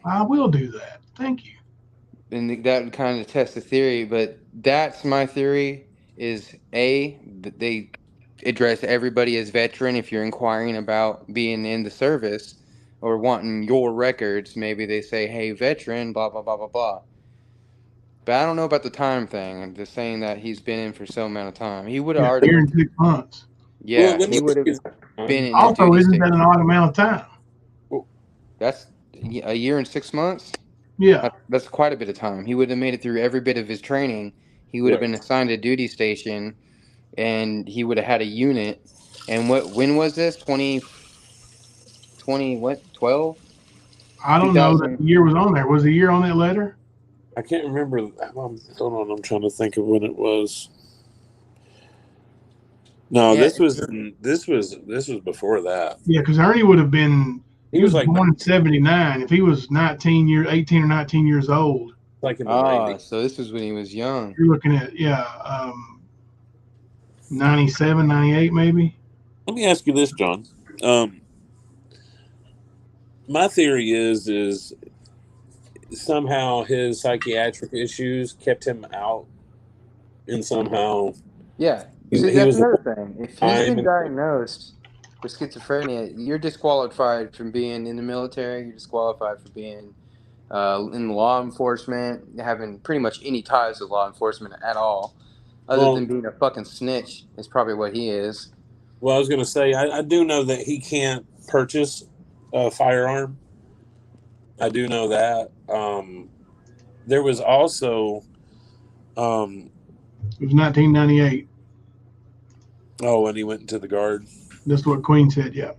I will do that. Thank you. and that would kind of test the theory. But that's my theory: is they address everybody as veteran. If you're inquiring about being in the service or wanting your records, maybe they say, "Hey, veteran," blah blah blah blah blah. But I don't know about the time thing. I'm just saying that he's been in for so amount of time. He would have Yeah, already, year and 6 months. yeah, let me he would have ask you, been in his Also, duty isn't that an station. odd amount of time? That's a year and 6 months. Yeah. That's quite a bit of time. He would have made it through every bit of his training. He would have been assigned a duty station, and he would have had a unit. And when was this? 2020 what? 12? I don't know that the year was on there. Was the year on that letter? I can't remember. Hold on, I'm trying to think of when it was. No, Yeah. this was before that. Yeah, because Ernie would have been. He was like born in '79. If he was 18 or 19 years old, like in the 90s. So this was when he was young. you're looking at 97, 98 maybe. Let me ask you this, John. My theory is somehow his psychiatric issues kept him out, and somehow Yeah. See, that's another thing. If he's been diagnosed with schizophrenia, you're disqualified from being in the military. You're disqualified from being in law enforcement, having pretty much any ties to law enforcement at all, other than being a fucking snitch is probably what he is. Well, I was going to say, I do know that he can't purchase a firearm. I do know that. There was also... it was 1998. Oh, and he went into the Guard. That's what Queen said, yeah.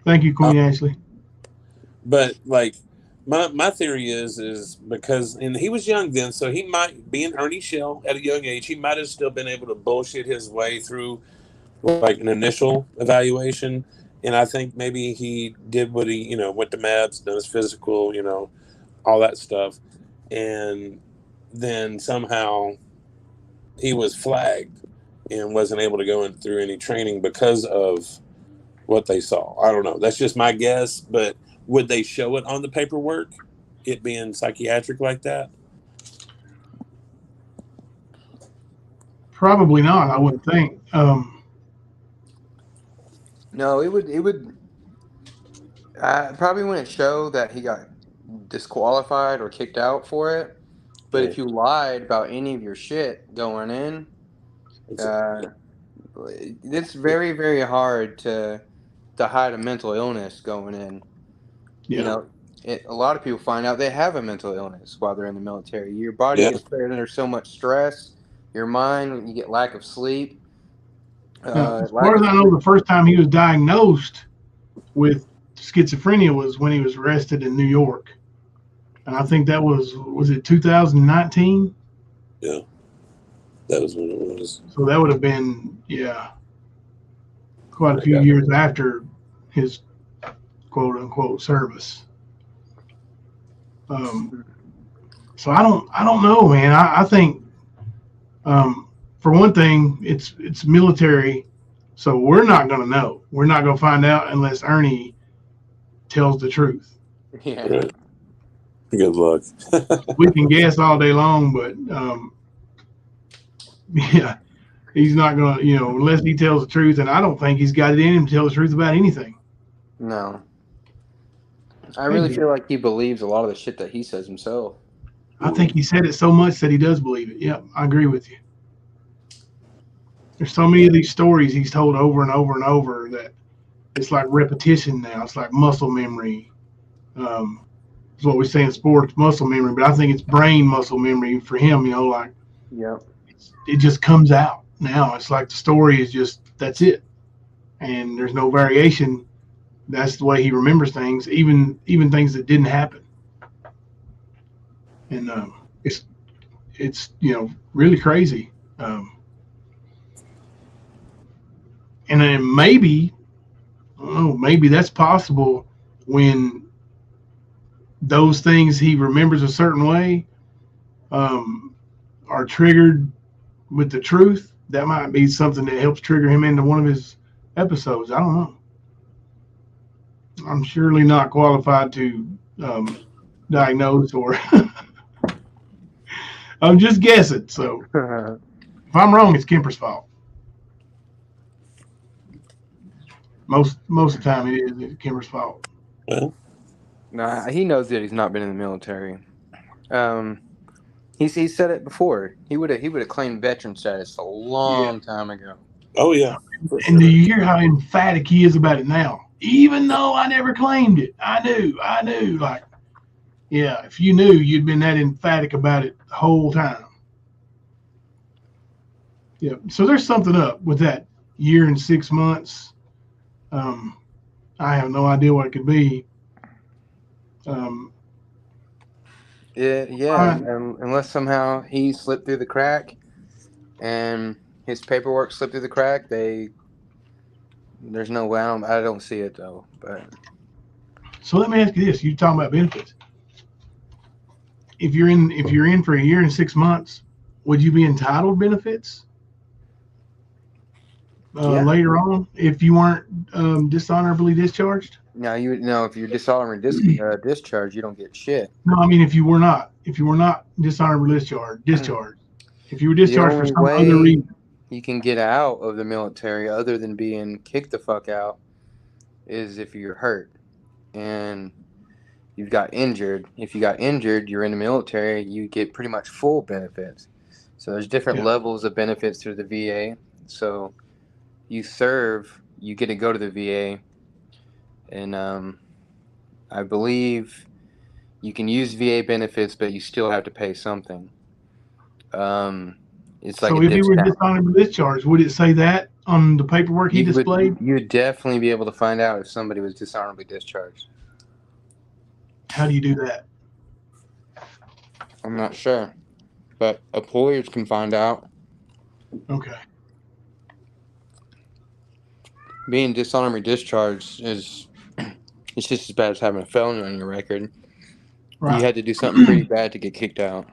Thank you, Queen Ashley. But, like, my theory is because... And he was young then, so he might... Being Ernie Shell at a young age, he might have still been able to bullshit his way through, like, an initial evaluation. And I think maybe he did what he, went to MABS, done his physical, all that stuff. And then somehow he was flagged and wasn't able to go in through any training because of what they saw. I don't know. That's just my guess. But would they show it on the paperwork, it being psychiatric like that? Probably not, I would think. No, it would probably wouldn't show that he got disqualified or kicked out for it. But if you lied about any of your shit going in, it's very, very hard to hide a mental illness going in. Yeah. A lot of people find out they have a mental illness while they're in the military. Your body gets put under so much stress. Your mind, you get lack of sleep. As far as I know, the first time he was diagnosed with schizophrenia was when he was arrested in New York. And I think that was it 2019? Yeah. That was when it was. So that would have been, quite a few years after his quote unquote service. So I don't know, man. I think, for one thing, it's military, so we're not going to know. We're not going to find out unless Ernie tells the truth. Yeah. Right. Good luck. We can guess all day long, but he's not going to, unless he tells the truth. And I don't think he's got it in him to tell the truth about anything. No. I really feel like he believes a lot of the shit that he says himself. I think he said it so much that he does believe it. Yep, I agree with you. There's so many of these stories he's told over and over and over that it's like repetition now. It's like muscle memory. It's what we say in sports, muscle memory, but I think it's brain muscle memory for him, it just comes out now. It's like the story is just, that's it. And there's no variation. That's the way he remembers things, even things that didn't happen. And it's really crazy. And then maybe that's possible when those things he remembers a certain way are triggered with the truth. That might be something that helps trigger him into one of his episodes. I don't know. I'm surely not qualified to diagnosed, or I'm just guessing. So if I'm wrong, it's Kemper's fault. Most of the time, it is Kemper's fault. Well, Nah, he knows that he's not been in the military. He said it before. He would have claimed veteran status a long time ago. oh yeah. For And do sure. you hear how emphatic he is about it now? Even though I never claimed it, I knew. Like, yeah, if you knew, you'd been that emphatic about it the whole time. Yeah. So there's something up with that year and 6 months. I have no idea what it could be. Unless somehow he slipped through the crack and his paperwork slipped through the crack, there's no way. I don't see it though. But so let me ask you this: you talking about benefits? If you're in for a year and 6 months, would you be entitled benefits later on if you weren't dishonorably discharged? now if you're dishonorably discharged, you don't get shit. No, I mean if you were not dishonorably discharged. If you were discharged for some other reason, you can get out of the military other than being kicked the fuck out is if you're hurt and you've got injured. If you got injured, you're in the military, you get pretty much full benefits. So there's different levels of benefits through the VA. So you serve, you get to go to the VA, and I believe you can use VA benefits, but you still have to pay something. It's like so if you were dishonorably discharged, would it say that on the paperwork he displayed? You would definitely be able to find out if somebody was dishonorably discharged. How do you do that? I'm not sure, but employers can find out. Okay. Being dishonorably discharged it's just as bad as having a felony on your record. Right. You had to do something pretty bad to get kicked out.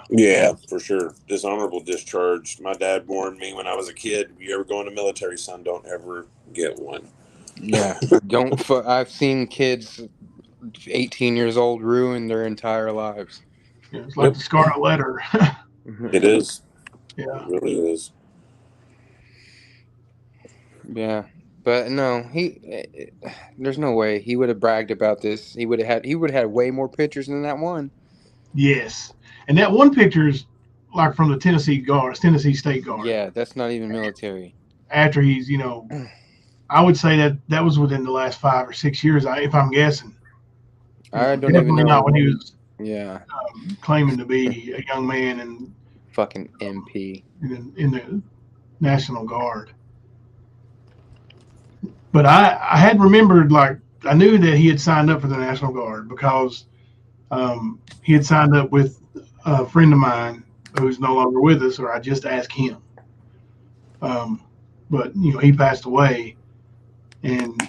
Yeah, for sure. Dishonorable discharge. My dad warned me when I was a kid, if you ever go in the military, son, don't ever get one. Yeah. I've seen kids 18 years old ruin their entire lives. Yeah, it's like the Scarlet Letter. It is. Yeah. It really is. Yeah. But no, there's no way he would have bragged about this. He would have had way more pictures than that one. Yes. And that one picture is like from the Tennessee State Guard. Yeah, that's not even military. After he's, I would say that was within the last 5 or 6 years, if I'm guessing. I don't even know. Not when he was claiming to be a young man and fucking MP in the National Guard. But I had remembered, like, I knew that he had signed up for the National Guard because he had signed up with a friend of mine who's no longer with us, or I just asked him. But he passed away, and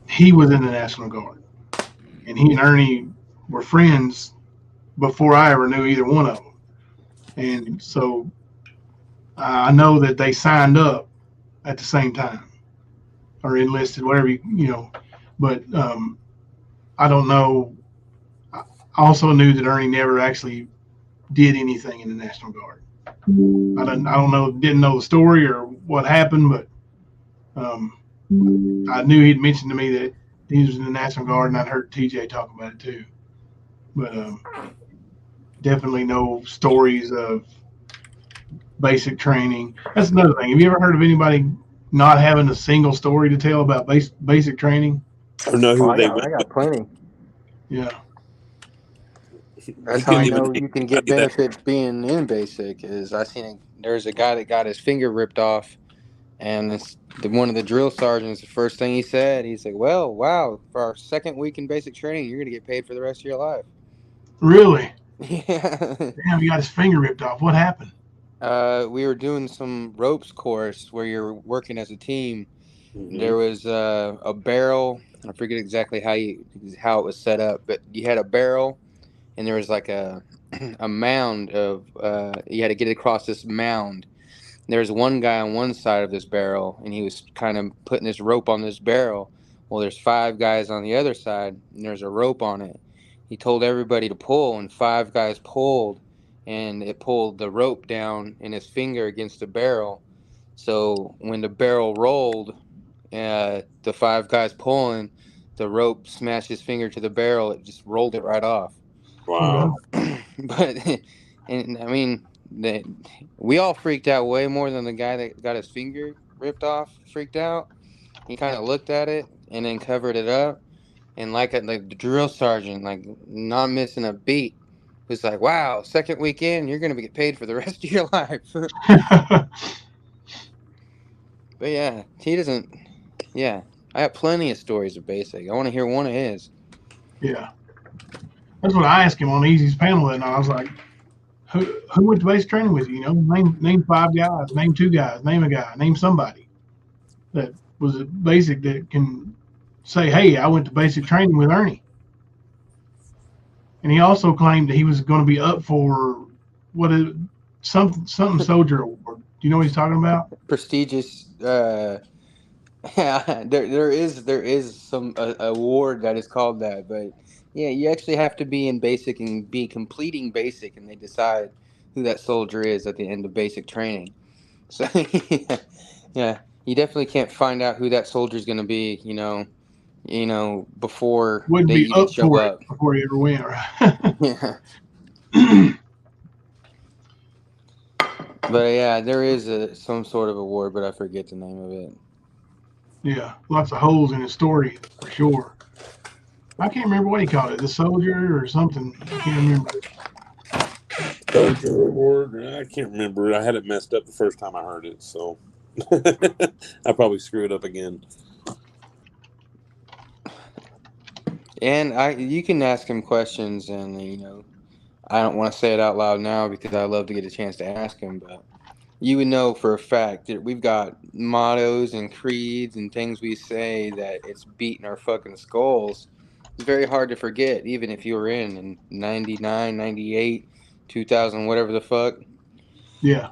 he was in the National Guard, and he and Ernie were friends before I ever knew either one of them. And so I know that they signed up at the same time or enlisted, whatever, but I don't know. I also knew that Ernie never actually did anything in the National Guard. I don't know, didn't know the story or what happened, but I knew he'd mentioned to me that he was in the National Guard, and I'd heard TJ talk about it too. But definitely no stories of basic training. That's another thing. Have you ever heard of anybody not having a single story to tell about basic training? Or know who I got plenty. Yeah. That's how I know you can get benefits being in basic. There's a guy that got his finger ripped off, and one of the drill sergeants, the first thing he said, he's like, "Well, wow, for our second week in basic training, you're gonna get paid for the rest of your life." Really? Yeah. Damn, he got his finger ripped off. What happened? We were doing some ropes course where you're working as a team. Mm-hmm. There was a barrel. I forget exactly how it was set up, but you had a barrel, and there was like a mound of you had to get across this mound, there's one guy on one side of this barrel, and he was kind of putting this rope on this barrel. Well, there's 5 guys on the other side, and there's a rope on it. He told everybody to pull, and 5 guys pulled, and it pulled the rope down in his finger against the barrel. So when the barrel rolled, the 5 guys pulling, the rope smashed his finger to the barrel. It just rolled it right off. Wow. But, and I mean, we all freaked out way more than the guy that got his finger ripped off freaked out. He kind of looked at it and then covered it up. And like the drill sergeant, like not missing a beat, was like, wow, second weekend, you're going to get paid for the rest of your life. But yeah, he doesn't. Yeah, I have plenty of stories of basic. I want to hear one of his. Yeah. That's what I asked him on Easy's panel, and I was like, who went to basic training with you? You know, name 5 guys, name 2 guys, name a guy, name somebody that was a basic that can say, hey, I went to basic training with Ernie. And he also claimed that he was going to be up for something soldier award. Do you know what he's talking about? Prestigious. Yeah, there is some award that is called that, but yeah, you actually have to be in basic and be completing basic, and they decide who that soldier is at the end of basic training. So yeah, you definitely can't find out who that soldier is going to be, before Wouldn't they be even up show for up. it before he ever went, right? Yeah. But yeah, there is some sort of award, but I forget the name of it. Yeah, lots of holes in his story for sure. I can't remember what he called it, the soldier or something. I can't remember. Soldier award. I can't remember. I had it messed up the first time I heard it, so I probably screw it up again. And you can ask him questions, and I don't want to say it out loud now because I love to get a chance to ask him, but you would know for a fact that we've got mottos and creeds and things we say that it's beating our fucking skulls. It's very hard to forget, even if you were in 99, 98, 2000, whatever the fuck. Yeah.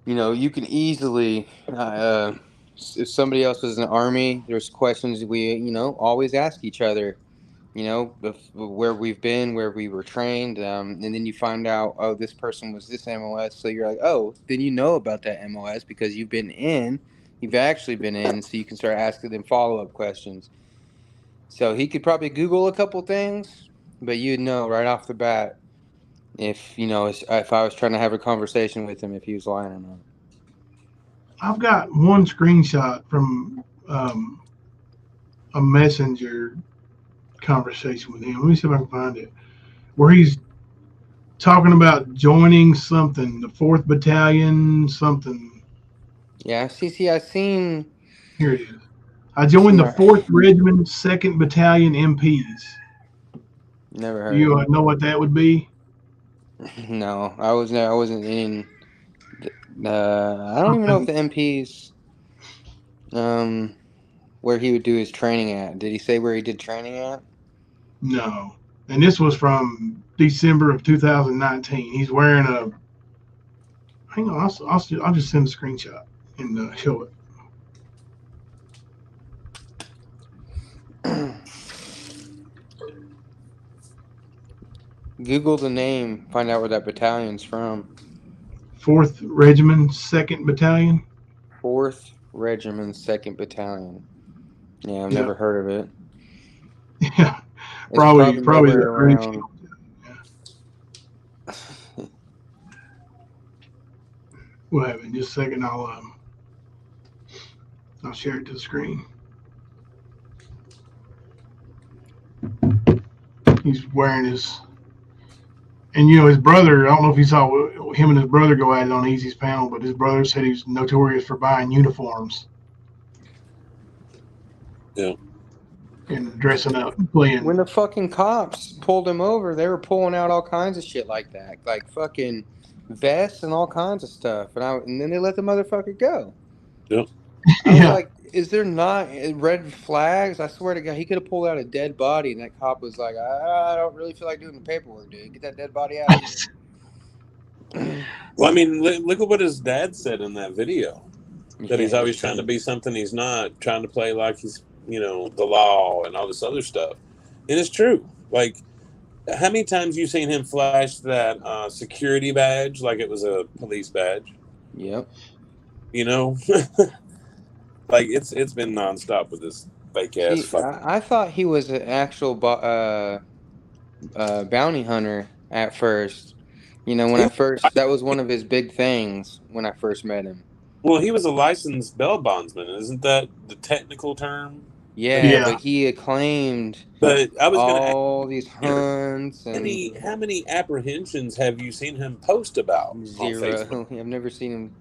You can easily, if somebody else was in the Army, there's questions we, always ask each other. Where we've been, where we were trained, and then you find out, oh, this person was this MOS, so you're like, oh, then you know about that MOS because you've actually been in, so you can start asking them follow-up questions. So he could probably Google a couple things, but you'd know right off the bat if I was trying to have a conversation with him if he was lying or not. I've got one screenshot from a messenger conversation with him. Let me see if I can find it, where he's talking about joining something, the 4th Battalion, something. Yeah, see, I seen. Here it is. I joined the 4th Regiment, 2nd Battalion MPs. Never heard. Do you know what that would be? No, I wasn't in. I don't even know if the MPs. Where he would do his training at. Did he say where he did training at? No. And this was from December of 2019. He's wearing a. Hang on, I'll just send a screenshot and show it. Google the name, find out where that battalion's from. 4th Regiment, 2nd Battalion. 4th Regiment, 2nd Battalion. Yeah, I've never heard of it. Yeah, probably around. We'll have it in just a second. I'll share it to the screen. He's wearing his, and his brother. I don't know if you saw him and his brother go at it on Easy's panel, but his brother said he's notorious for buying uniforms. Yeah. And dressing up, playing. When the fucking cops pulled him over, they were pulling out all kinds of shit like that, like fucking vests and all kinds of stuff, and then they let the motherfucker go. Yep. I was like, is there not red flags? I swear to God, he could have pulled out a dead body, and that cop was like, I don't really feel like doing the paperwork, dude. Get that dead body out of here. Well, I mean, look at what his dad said in that video. That he's always trying to be something he's not, trying to play like he's, the law and all this other stuff. And it's true. Like, how many times you seen him flash that security badge like it was a police badge? Yep. Like it's been nonstop with this fake ass. I thought he was an actual bounty hunter at first. That was one of his big things when I first met him. Well, he was a licensed bail bondsman. Isn't that the technical term? Yeah. But he acclaimed all these hunts. How many apprehensions have you seen him post about? 0. I've never seen him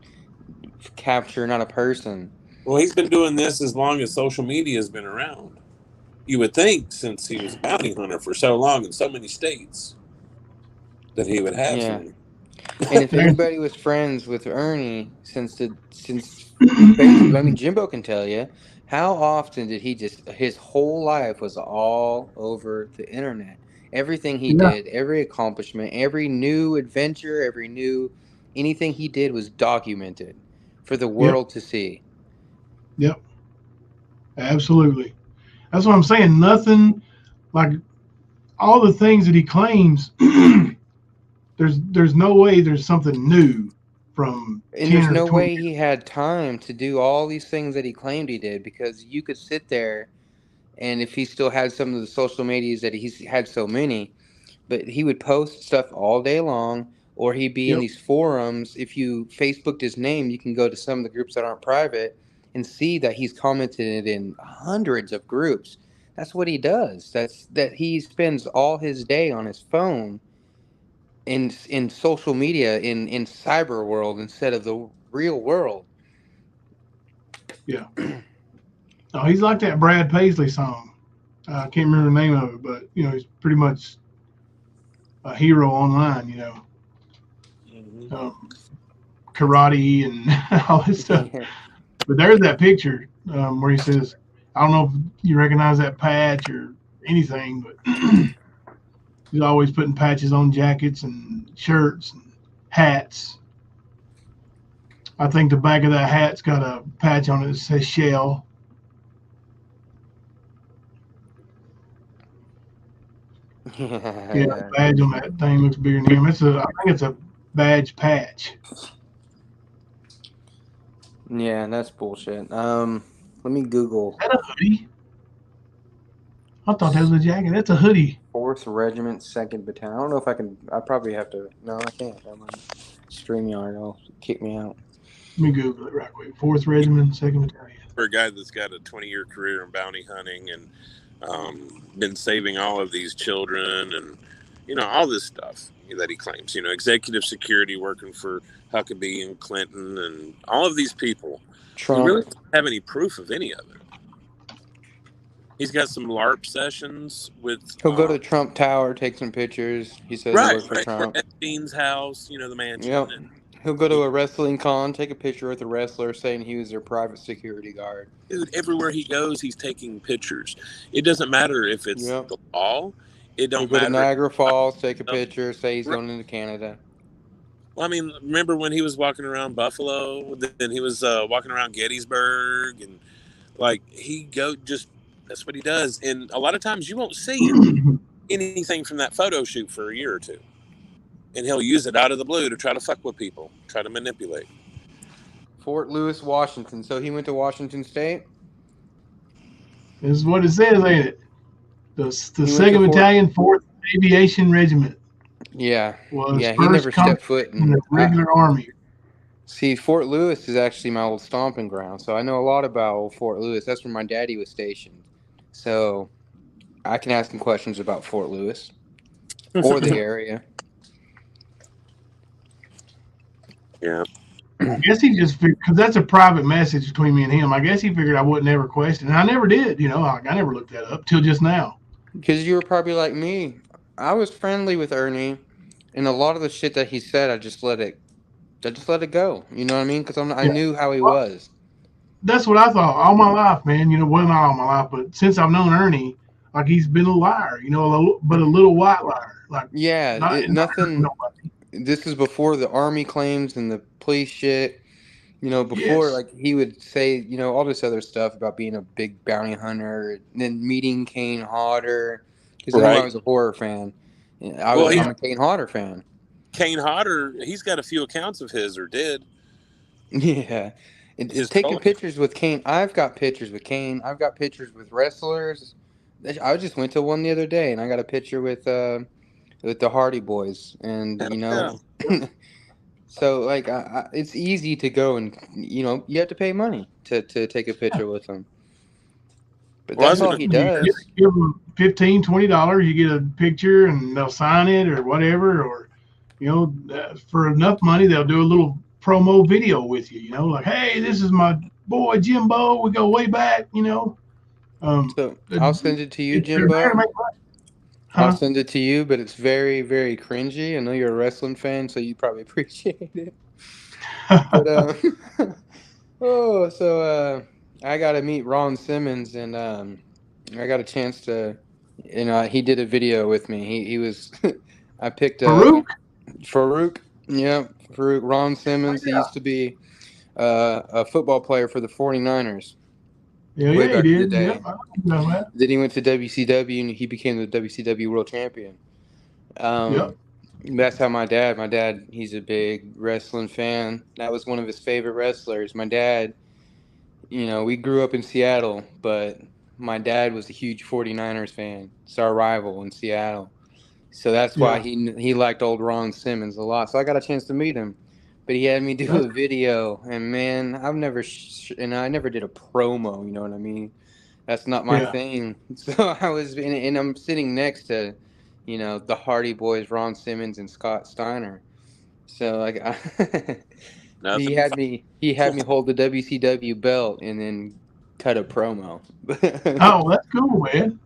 capture not a person. Well, he's been doing this as long as social media has been around. You would think, since he was a bounty hunter for so long in so many states, that he would have some. And if anybody was friends with Ernie since basically, I mean, Jimbo can tell you, how often did his whole life was all over the internet. Everything he did, every accomplishment, every new adventure, anything he did was documented for the world to see. Yep. Absolutely. That's what I'm saying. Nothing like all the things that he claims. There's no way there's something new from. And there's no way he had time to do all these things that he claimed he did, because you could sit there, and if he still had some of the social medias that he's had so many, but he would post stuff all day long, or he'd be in these forums. If you Facebooked his name, you can go to some of the groups that aren't private and see that he's commented in hundreds of groups. That's what he does. That he spends all his day on his phone in social media, in cyber world instead of the real world. Yeah. Oh, he's like that Brad Paisley song. I can't remember the name of it, but he's pretty much a hero online. Karate and all this stuff. But there's that picture where he says, I don't know if you recognize that patch or anything, but he's always putting patches on jackets and shirts and hats. I think the back of that hat's got a patch on it that says Shell. The badge on that thing looks bigger than him. I think it's a badge patch. Yeah, that's bullshit. Let me Google. Is that a hoodie? I thought that was a jacket. That's a hoodie. 4th Regiment, 2nd Battalion. I don't know if I can. I probably have to. No, I can't. I'm on StreamYard. It'll kick me out. Let me Google it right quick. 4th Regiment, 2nd Battalion. For a guy that's got a 20-year career in bounty hunting and been saving all of these children and, all this stuff that he claims, executive security working for Huckabee and Clinton and all of these people. Trump. He really doesn't have any proof of any of it. He's got some LARP sessions with. He'll go to the Trump Tower, take some pictures. He says he works for Trump. Epstein's house, the mansion. Yep. He'll go to a wrestling con, take a picture with a wrestler saying he was their private security guard. Dude, everywhere he goes, he's taking pictures. It doesn't matter if it's the law. It don't He'll go matter. to Niagara Falls, take a picture, say he's going into Canada. Well, I mean, remember when he was walking around Buffalo? Then he was walking around Gettysburg, and that's what he does. And a lot of times you won't see anything from that photo shoot for a year or two. And he'll use it out of the blue to try to fuck with people, try to manipulate. Fort Lewis, Washington. So he went to Washington State? This is what it says, ain't it? The 2nd Battalion, 4th Aviation Regiment. Yeah. He never stepped foot in the regular army. See, Fort Lewis is actually my old stomping ground, so I know a lot about old Fort Lewis. That's where my daddy was stationed. So I can ask him questions about Fort Lewis or the area. Yeah. I guess he just figured, because that's a private message between me and him. I guess he figured I wouldn't ever question. And I never did, I never looked that up till just now. Because you were probably like me. I was friendly with Ernie, and a lot of the shit that he said, I just let it go. You know what I mean? Because I knew how he was. That's what I thought all my life, man. Well, not all my life, but since I've known Ernie, he's been a liar, but a little white liar. Like, nothing. this is before the army claims and the police shit. You know, before Yes. like he would say, you know, all this other stuff about being a big bounty hunter, and then meeting Kane Hodder, because I knew I Right. was a horror fan. I'm a Kane Hodder fan. Kane Hodder, he's got a few accounts of his, or did. Yeah. His Taking trolling. pictures with Kane. I've got pictures with Kane. I've got pictures with wrestlers. I just went to one the other day, and I got a picture with the Hardy Boys, and you know, so like it's easy to go and you know you have to pay money to take a picture with them. But Well, that's all he does. Give them $15, $20. You get a picture, and they'll sign it or whatever. Or, you know, for enough money, they'll do a little promo video with you. You know, like, hey, this is my boy Jimbo. We go way back. You know. So I'll send it to you, they're there to Jimbo. make money. I'll send it to you, but it's very, very cringy. I know you're a wrestling fan, so you probably appreciate it. But I got to meet Ron Simmons, and I got a chance to, you know, he did a video with me. He was, I picked Farouk. Yeah, Farouk. Ron Simmons. He used to be a football player for the 49ers. Yeah, way back he in the did. day. Yep, I know that. Then he went to WCW, and he became the WCW World Champion. Yep. That's how my dad, he's a big wrestling fan. That was one of his favorite wrestlers. My dad, you know, we grew up in Seattle, but my dad was a huge 49ers fan. It's our rival in Seattle. So that's why he liked old Ron Simmons a lot. So I got a chance to meet him. But he had me do a video, and man, I've never and I never did a promo, you know what I mean? That's not my thing. So I was and I'm sitting next to, you know, the Hardy Boys, Ron Simmons and Scott Steiner. So like he had me hold the WCW belt and then cut a promo. Oh, that's cool, man.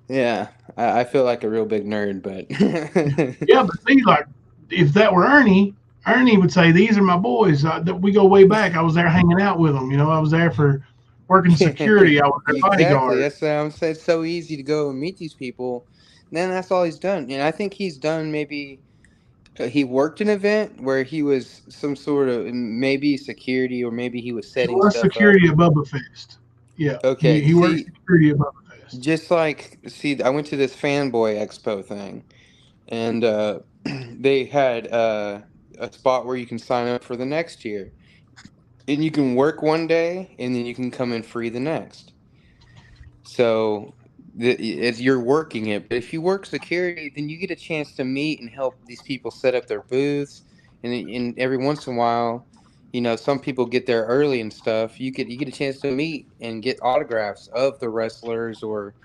Yeah, I feel like a real big nerd, but yeah, but see, like if that were Ernie would say, "These are my boys. That we go way back. I was there hanging out with them. You know, I was there for working security. I was their bodyguard." That's what I'm saying. It's so easy to go and meet these people. And then that's all he's done. And I think he's done maybe he worked an event where he was some sort of maybe security or maybe he was setting He was stuff security up. at Bubba Fest. Yeah. Okay. He worked security at Bubba Fest. Just like I went to this fanboy expo thing, and they had a spot where you can sign up for the next year. And you can work one day, and then you can come in free the next. So you're working it. But if you work security, then you get a chance to meet and help these people set up their booths. And every once in a while, you know, some people get there early and stuff. You get a chance to meet and get autographs of the wrestlers or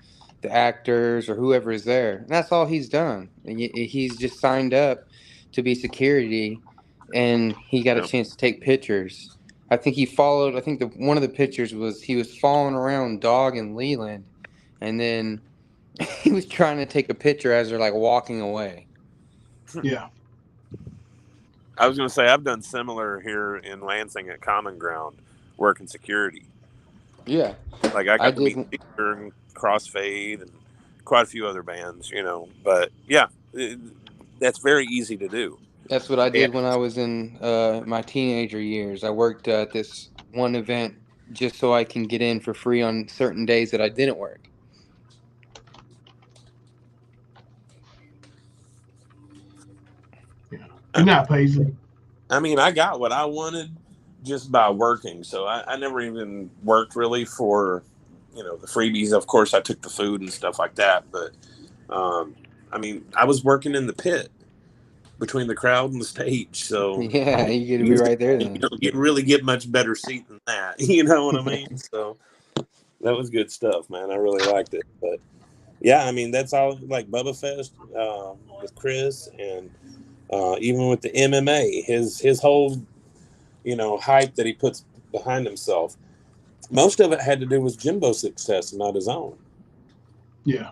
the actors or whoever is there. And that's all he's done. And he's just signed up to be security, and he got a chance to take pictures. I think he followed. I think one of the pictures was he was following around Dog and Leland, and then he was trying to take a picture as they're like walking away. Yeah. I was going to say I've done similar here in Lansing at Common Ground, working security. Yeah, like I got to meet Peter and Crossfade and quite a few other bands, you know. But yeah, that's very easy to do. That's what I did when I was in my teenager years. I worked at this one event just so I can get in for free on certain days that I didn't work. Yeah, you're not Paisley. I mean, I got what I wanted just by working. So I never even worked really for, you know, the freebies. Of course, I took the food and stuff like that. But, I mean, I was working in the pit between the crowd and the stage. So yeah, you get to be right there then. You don't really get much better seat than that. You know what I mean? So that was good stuff, man. I really liked it. But, yeah, I mean, that's all like Bubba Fest with Chris and even with the MMA, his whole, you know, hype that he puts behind himself, most of it had to do with Jimbo's success and not his own. Yeah.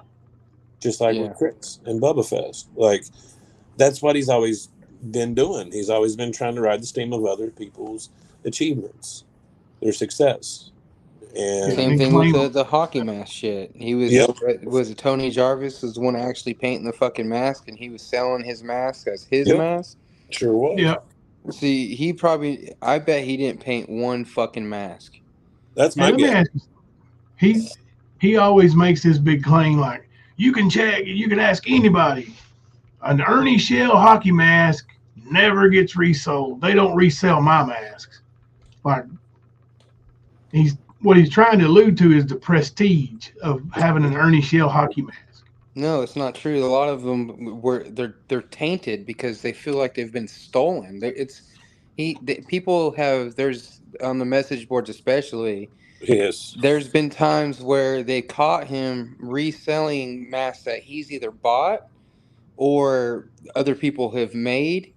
Just like with Chris and Bubba Fest. Like, that's what he's always been doing. He's always been trying to ride the steam of other people's achievements, their success. And Same thing with the hockey mask shit. He was Yep. was it Tony Jarvis was the one actually painting the fucking mask, and he was selling his mask as his Yep. mask. Sure was. Yeah. See, I bet he didn't paint one fucking mask. That's Now, my let me guess. ask you, he always makes this big claim like, you can check, you can ask anybody. An Ernie Shell hockey mask never gets resold. They don't resell my masks. Like, what he's trying to allude to is the prestige of having an Ernie Shell hockey mask. No, it's not true. A lot of them they're tainted because they feel like they've been stolen. People have there's on the message boards especially. Yes. There's been times where they caught him reselling masks that he's either bought or other people have made.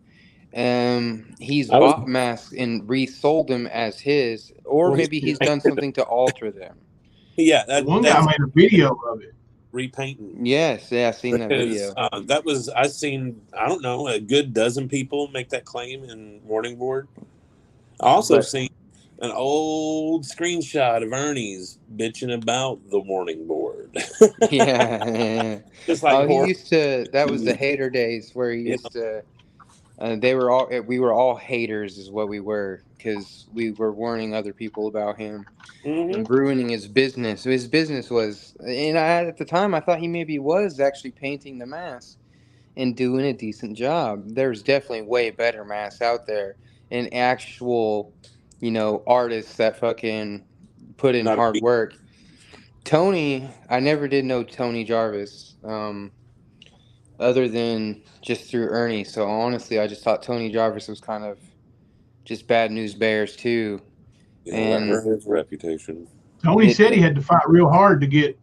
He's I was bought masks and resold them as his, or well, maybe he's done something to alter them. Yeah, One guy that's made a video of it. repainting. Yes, yeah, I've seen that Because video. I seen, I don't know, a good dozen people make that claim in warning board. I also seen an old screenshot of Ernie's bitching about the warning board. Yeah. Just like He used to. That was the hater days where he used to. We were all haters, is what we were, because we were warning other people about him and ruining his business. His business was, and at the time, I thought he maybe was actually painting the mask and doing a decent job. There's definitely way better masks out there, and actual, artists that fucking put in hard work. Tony, I never did know Tony Jarvis, other than just through Ernie. So honestly, I just thought Tony Jarvis was kind of just bad news bears too. Yeah, and that hurt his reputation. Tony said he had to fight real hard to get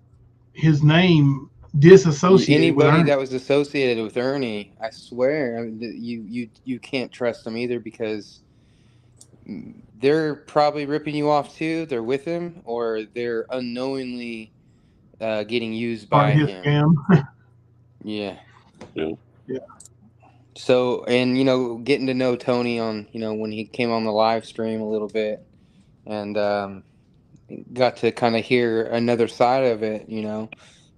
his name disassociated. Anybody that was associated with Ernie, I swear, I mean, you can't trust them either, because they're probably ripping you off too. They're with him, or they're unknowingly getting used by him. Scam. Yeah. Yeah. So, and getting to know Tony on, when he came on the live stream a little bit, and got to kind of hear another side of it,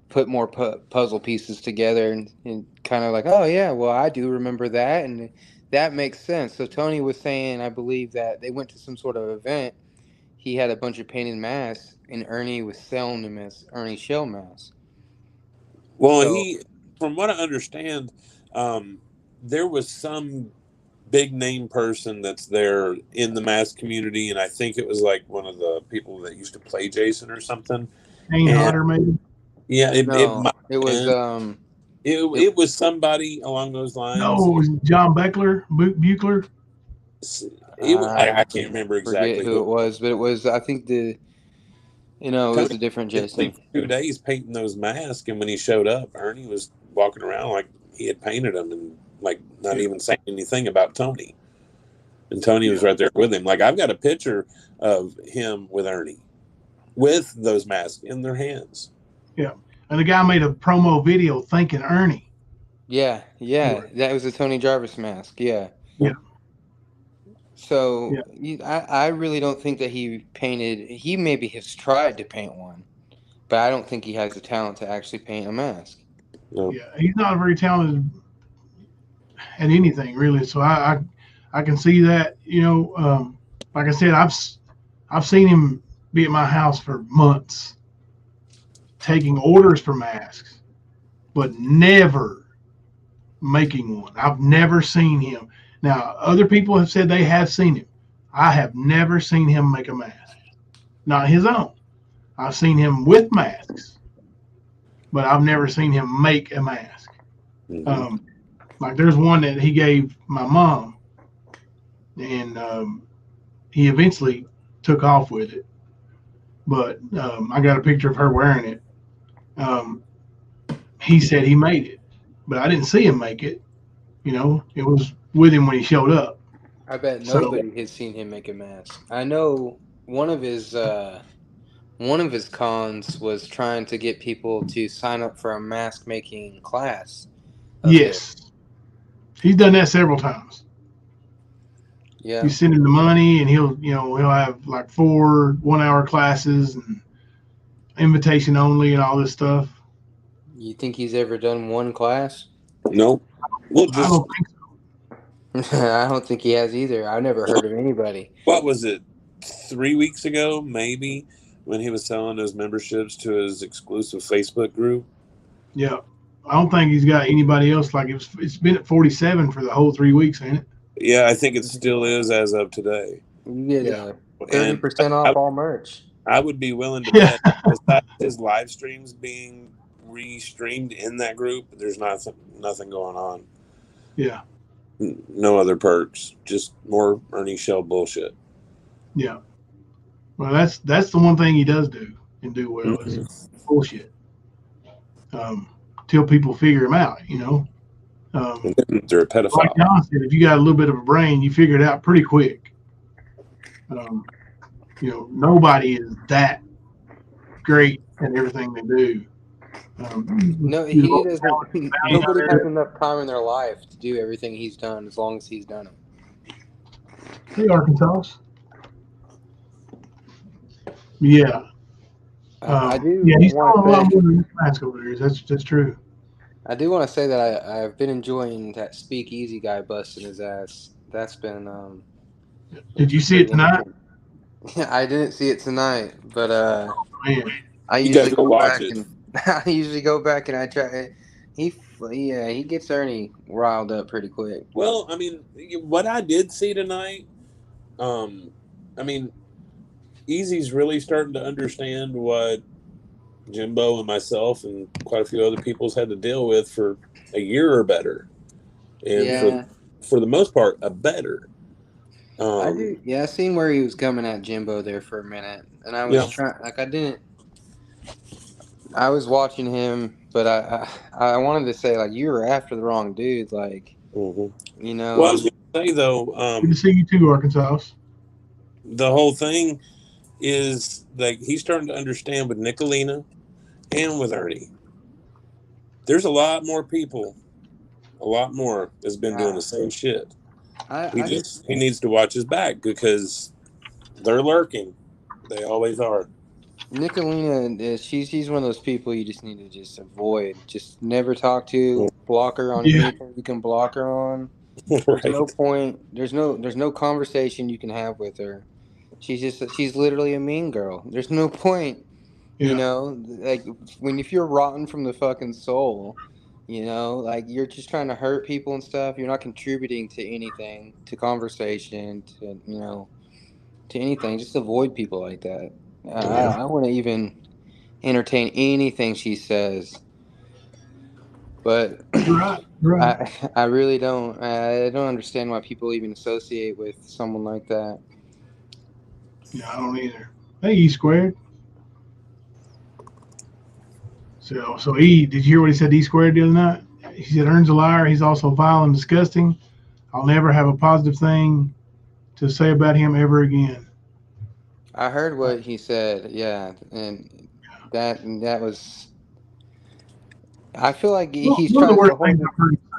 put more puzzle pieces together, and kind of like, oh yeah, well, I do remember that, and that makes sense. So Tony was saying, I believe, that they went to some sort of event. He had a bunch of painted masks, and Ernie was selling them as Ernie Shell masks. Well, from what I understand, there was some big name person that's there in the mask community, and I think it was like one of the people that used to play Jason or something. Hodder, maybe. Yeah, it was somebody along those lines. No, it was John Buechler. I can't remember exactly who it was, but it was, I think it was a different Jason. 2 days painting those masks, and when he showed up, Ernie was walking around like he had painted them, and like not even saying anything about Tony. And Tony was right there with him. Like, I've got a picture of him with Ernie with those masks in their hands. Yeah. And the guy made a promo video thanking Ernie. Yeah. That was a Tony Jarvis mask. Yeah. So I really don't think that he painted. He maybe has tried to paint one, but I don't think he has the talent to actually paint a mask. No. Yeah, he's not very talented at anything, really. So I can see that. Like I said, I've seen him be at my house for months, taking orders for masks, but never making one. I've never seen him. Now, other people have said they have seen him. I have never seen him make a mask, not his own. I've seen him with masks, but I've never seen him make a mask. Mm-hmm. Like, there's one that he gave my mom, and he eventually took off with it. But I got a picture of her wearing it. He said he made it, but I didn't see him make it. It was with him when he showed up. I bet nobody has seen him make a mask. I know one of his cons was trying to get people to sign up for a mask making class. Yes. He's done that several times. Yeah. You send him the money, and he'll have like 4 1-hour classes and invitation only and all this stuff. You think he's ever done one class? Nope. Well, I just don't think so. I don't think he has either. I've never heard of anybody. what was it? 3 weeks ago, maybe, when he was selling his memberships to his exclusive Facebook group. Yeah, I don't think he's got anybody else. Like it's been at 47 for the whole 3 weeks, ain't it? Yeah, I think it still is as of today. You get 30% off all merch. I would be willing to bet, besides his live streams being re-streamed in that group, there's nothing going on. Yeah. No other perks, just more Ernie Shell bullshit. Yeah. Well, that's the one thing he does do and do well is bullshit. Till people figure him out, They're a pedophile. Like John said, if you got a little bit of a brain, you figure it out pretty quick. Nobody is that great at everything they do. No, he doesn't. Nobody has enough time in their life to do everything he's done as long as he's done it. Hey, Arkansas. Yeah. I do. Yeah, he's doing a lot more than high school years. That's true. I do want to say that I've been enjoying that Speakeasy guy busting his ass. That's been. Did you see it tonight? I didn't see it tonight, but Man. I usually go back and I usually go back and I try. He gets Ernie riled up pretty quick. Well, I mean, what I did see tonight, I mean, Easy's really starting to understand what Jimbo and myself and quite a few other people's had to deal with for a year or better, and for the most part, a better. I do. Yeah, I seen where he was coming at Jimbo there for a minute, and I was trying. Like I was watching him, but I wanted to say like you were after the wrong dude. Like Well, I was gonna say though. Good to see you too, Arkansas. The whole thing is like he's starting to understand with Nicolina and with Ernie. There's a lot more people, that's been doing the same shit. He needs to watch his back because they're lurking. They always are. Nicolina, she's one of those people you just need to just avoid. Just never talk to. Block her on anything you can block her on. There's no point. There's no conversation you can have with her. She's literally a mean girl. There's no point. Like if you're rotten from the fucking soul, like you're just trying to hurt people and stuff. You're not contributing to anything, to conversation, to anything. Just avoid people like that. I don't want to even entertain anything she says. But right. I really don't. I don't understand why people even associate with someone like that. Yeah, I don't either. Hey, E squared. So E, did you hear what he said to E squared the other night? He said, Ern's a liar. He's also vile and disgusting. I'll never have a positive thing to say about him ever again. I heard what he said, and that was. I feel like he's trying to hold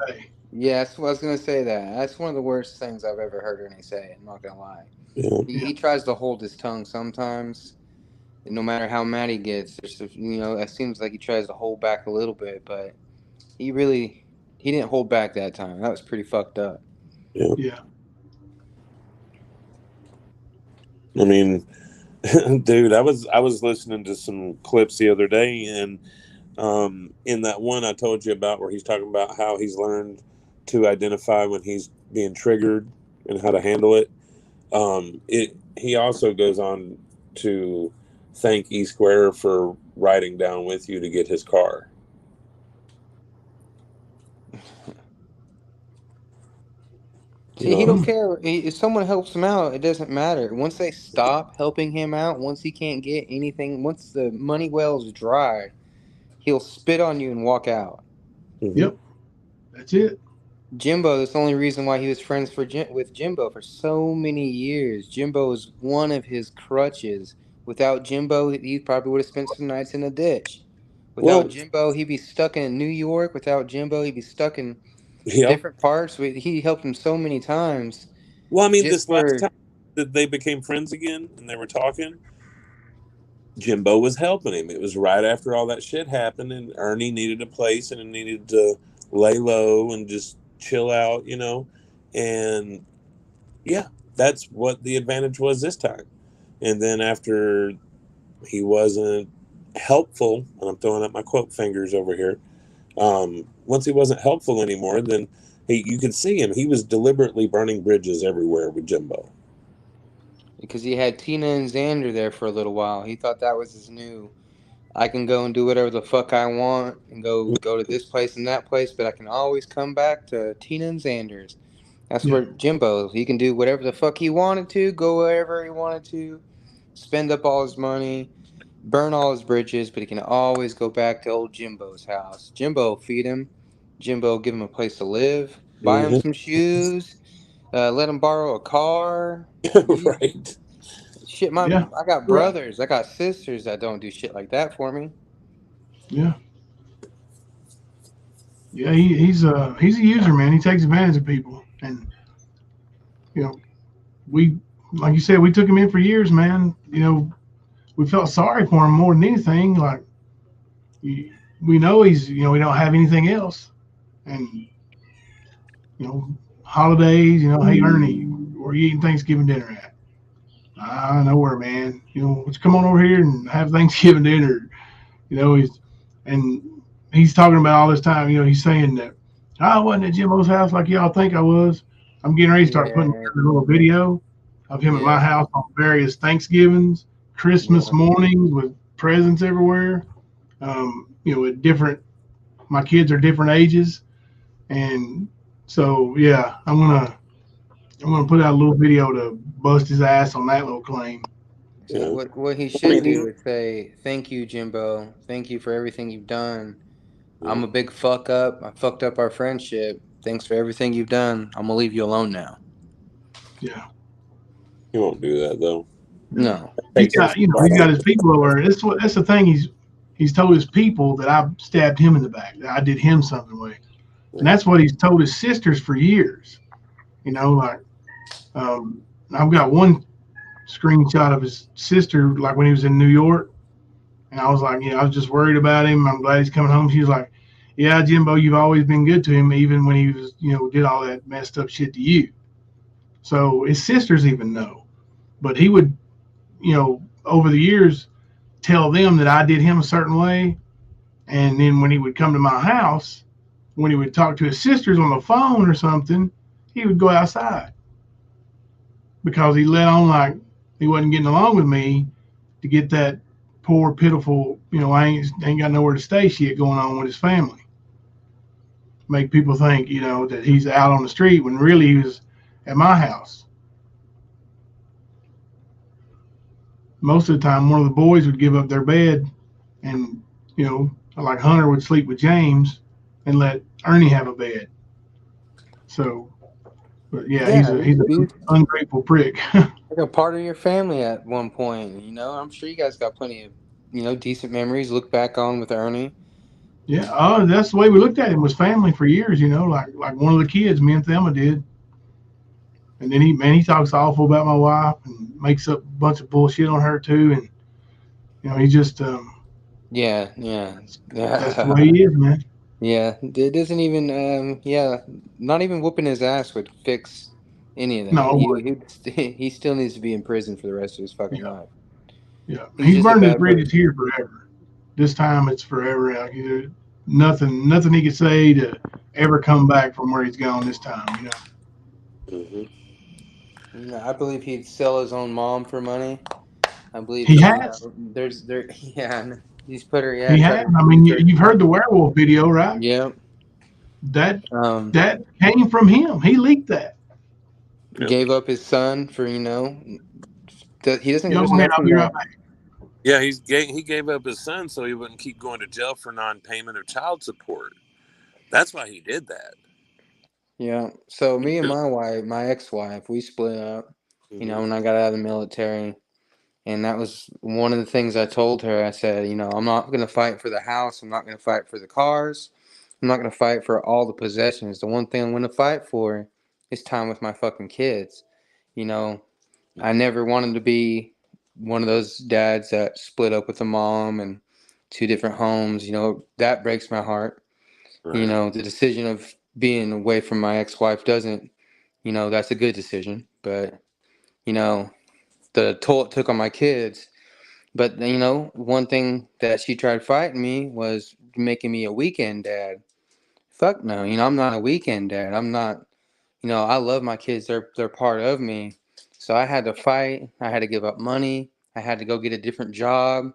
it. Yes, I was gonna say that. That's one of the worst things I've ever heard Ernie say. I'm not gonna lie. Yeah. He tries to hold his tongue sometimes. No matter how mad he gets, it seems like he tries to hold back a little bit, but he didn't hold back that time. That was pretty fucked up. Yeah. I mean, dude, I was listening to some clips the other day, and in that one I told you about where he's talking about how he's learned to identify when he's being triggered and how to handle it. He also goes on to thank E Square for riding down with you to get his car. See, he don't care. If someone helps him out, it doesn't matter. Once they stop helping him out, once he can't get anything, once the money well's dry, he'll spit on you and walk out. Yep, that's it. Jimbo, that's the only reason why he was friends with Jimbo for so many years. Jimbo is one of his crutches. Without Jimbo, he probably would have spent some nights in the ditch. Without Jimbo, he'd be stuck in New York. Without Jimbo, he'd be stuck in different parts. He helped him so many times. Well, I mean, Just this last for time that they became friends again and they were talking, Jimbo was helping him. It was right after all that shit happened, and Ernie needed a place and needed to lay low and just chill out, you know. And yeah, that's what the advantage was this time. And then after he wasn't helpful, and I'm throwing up my quote fingers over here. Once he wasn't helpful anymore, then you could see him. He was deliberately burning bridges everywhere with Jimbo. because he had Tina and Xander there for a little while. He thought that was his new. I can go and do whatever the fuck I want and go to this place and that place, but I can always come back to Tina and Xander's. That's Yeah. where Jimbo, he can do whatever the fuck he wanted to, go wherever he wanted to, spend up all his money, burn all his bridges, but he can always go back to old Jimbo's house. Jimbo feed him. Jimbo give him a place to live, buy him some shoes, let him borrow a car. Right. Shit, Yeah. I got Right. brothers, I got sisters that don't do shit like that for me. Yeah. Yeah. He's a user, man. He takes advantage of people, and you know, we like you said, we took him in for years, man. You know, we felt sorry for him more than anything. Like, we know he's, you know, we don't have anything else, and you know, holidays. You know, hey Ernie, where you eating Thanksgiving dinner at? Nowhere, man. You know, let's come on over here and have Thanksgiving dinner. You know, he's talking about all this time. You know, he's saying that I wasn't at Jimbo's house like y'all think I was. I'm getting ready to start putting Yeah, a little video of him at my yeah, house on various Thanksgivings, Christmas yeah. mornings with presents everywhere. You know, at different, my kids are different ages, and so yeah, I'm gonna put out a little video to bust his ass on that little claim. Yeah, Yeah. what he should do is say, "Thank you, Jimbo. Thank you for everything you've done. I'm a big fuck up. I fucked up our friendship. Thanks for everything you've done. I'm gonna leave you alone now." Yeah, He won't do that though. No. he Takes him got, too you know, far. he's got his people over. That's the thing. He's told his people that I stabbed him in the back. That I did him something with, and that's what he's told his sisters for years. You know, like um, I've got one screenshot of his sister, like when he was in New York, and I was like, you know, I was just worried about him. I'm glad he's coming home. She was like, yeah, Jimbo, you've always been good to him, even when he was, you know, did all that messed up shit to you. So his sisters even know. But he would, you know, over the years, tell them that I did him a certain way. And then when he would come to my house, when he would talk to his sisters on the phone or something, he would go outside because he let on like he wasn't getting along with me to get that poor, pitiful, you know, I ain't got nowhere to stay shit going on with his family. Make people think, you know, that he's out on the street when really he was at my house. Most of the time, one of the boys would give up their bed, and you know, like Hunter would sleep with James, and let Ernie have a bed. So, but yeah, Yeah, he's an he's ungrateful prick. like a part of your family at one point. You know, I'm sure you guys got plenty of, you know, decent memories. Look back on with Ernie. Yeah, that's the way we looked at him, was family for years. You know, like one of the kids, me and Thelma did. And then he talks awful about my wife and makes up a bunch of bullshit on her too. And you know, he just Yeah, yeah, that's the way he is, man. yeah. It doesn't even, yeah, not even whooping his ass would fix any of that. No, He still needs to be in prison for the rest of his fucking yeah, life. yeah. He's He's just a burned his bad bridges person. here forever. This time it's forever out here. Nothing he could say to ever come back from where he's gone this time. You know. No, I believe he'd sell his own mom for money. I believe He that, you know, has. yeah, he's put her, yeah, He tried has. to I mean, use her. you've heard the werewolf video, right? Yeah. That Um, that came from him. He leaked that. Yep. Gave up his son for, you know, he doesn't, Y'all there's go ahead. I'll nothing be right that, back. Yeah, he gave up his son so he wouldn't keep going to jail for non-payment of child support. That's why he did that. yeah. So me and my ex-wife, we split up, you know, when I got out of the military. And that was one of the things I told her. I said, you know, I'm not going to fight for the house. I'm not going to fight for the cars. I'm not going to fight for all the possessions. The one thing I'm going to fight for is time with my fucking kids. You know, I never wanted to be one of those dads that split up with a mom and 2 different homes. You know, that breaks my heart. Right. You know, the decision of being away from my ex-wife doesn't, you know, that's a good decision. But, you know, the toll it took on my kids. But, you know, one thing that she tried fighting me was making me a weekend dad. Fuck no, you know, I'm not a weekend dad. I'm not, you know, I love my kids. They're part of me. So I had to fight. I had to give up money. I had to go get a different job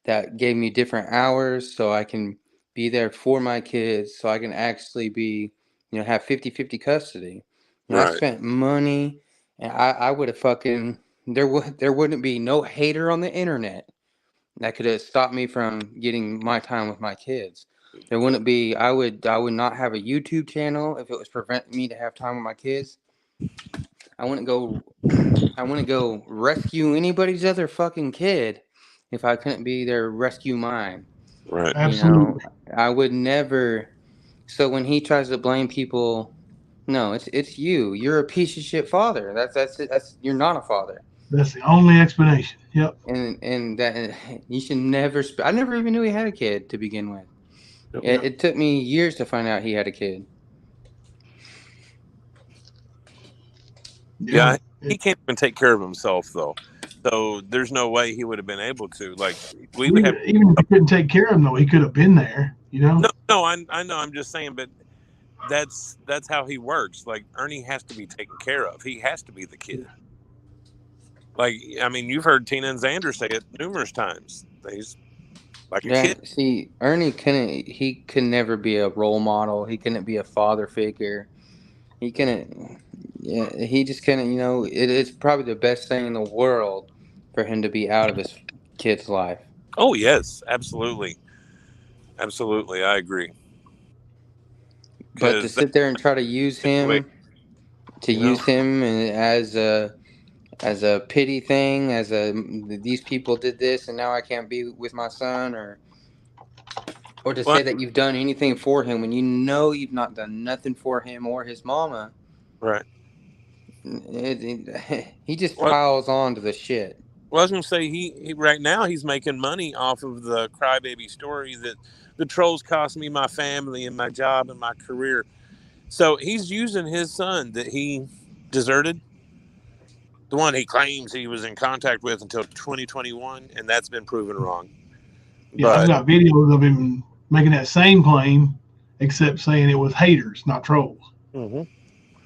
that gave me different hours so I can be there for my kids, so I can actually be, you know, have 50-50 custody. You know, I Right. spent money, and I would have fucking, there wouldn't be no hater on the internet that could have stopped me from getting my time with my kids. There wouldn't be. I would not have a YouTube channel if it was preventing me to have time with my kids. I wouldn't go. I wouldn't go rescue anybody's other fucking kid if I couldn't be there to rescue mine. Right. You know, Absolutely. I would never. So when he tries to blame people, no, it's you. You're a piece of shit father. That's it. That's you're not a father. That's the only explanation. Yep. And that you should never. I never even knew he had a kid to begin with. Yep. It took me years to find out he had a kid. Yeah, he can't even take care of himself though. So there's no way he would have been able to. Like we would have. Even if he couldn't take care of him, though, he could have been there. You know. No, I know. I'm just saying, but that's how he works. Like Ernie has to be taken care of. He has to be the kid. Like I mean, you've heard Tina and Xander say it numerous times. He's like a Yeah, kid. see, Ernie couldn't. He could never be a role model. He couldn't be a father figure. He couldn't. Yeah, he just couldn't. You know, it's probably the best thing in the world for him to be out of his kid's life. Oh yes, absolutely, absolutely. I agree. But to Because that sit there and try to use situation, him, you know, as a pity thing, as a these people did this and now I can't be with my son, or to well, say that you've done anything for him when you know you've not done nothing for him or his mama. right. He just Well, piles on to the shit. I was gonna say he right now he's making money off of the crybaby story that the trolls cost me my family and my job and my career. So he's using his son that he deserted, the one he claims he was in contact with until 2021, and that's been proven wrong. Yeah, I've But got videos of him making that same claim, except saying it was haters, not trolls. mm-hmm.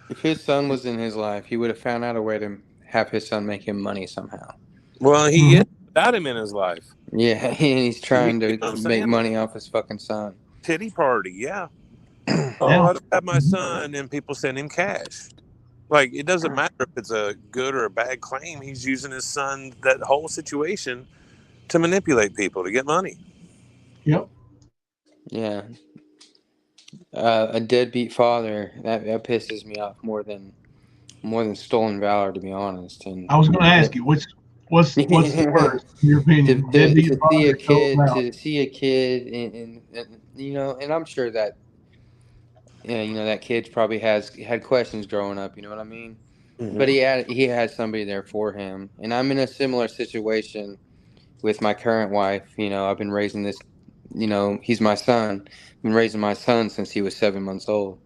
If his son was in his life, he would have found out a way to have his son make him money somehow. Well, he is without him in his life. Yeah, he's trying You to know what I'm make saying? money off his fucking son. Pity party, yeah. Yeah. Oh, I don't have my son, and people send him cash. Like it doesn't matter if it's a good or a bad claim. He's using his son, that whole situation, to manipulate people to get money. Yep. Yeah, a deadbeat father that pisses me off more than stolen valor, to be honest. And I was going to ask you, what's the worst, in your opinion? Deadbeat to see a father, kid and you know, and I'm sure that you know that kid probably had questions growing up. You know what I mean? But he had somebody there for him, and I'm in a similar situation with my current wife. You know, I've been raising this. You know, he's my son. I've been raising my son since he was 7 months old,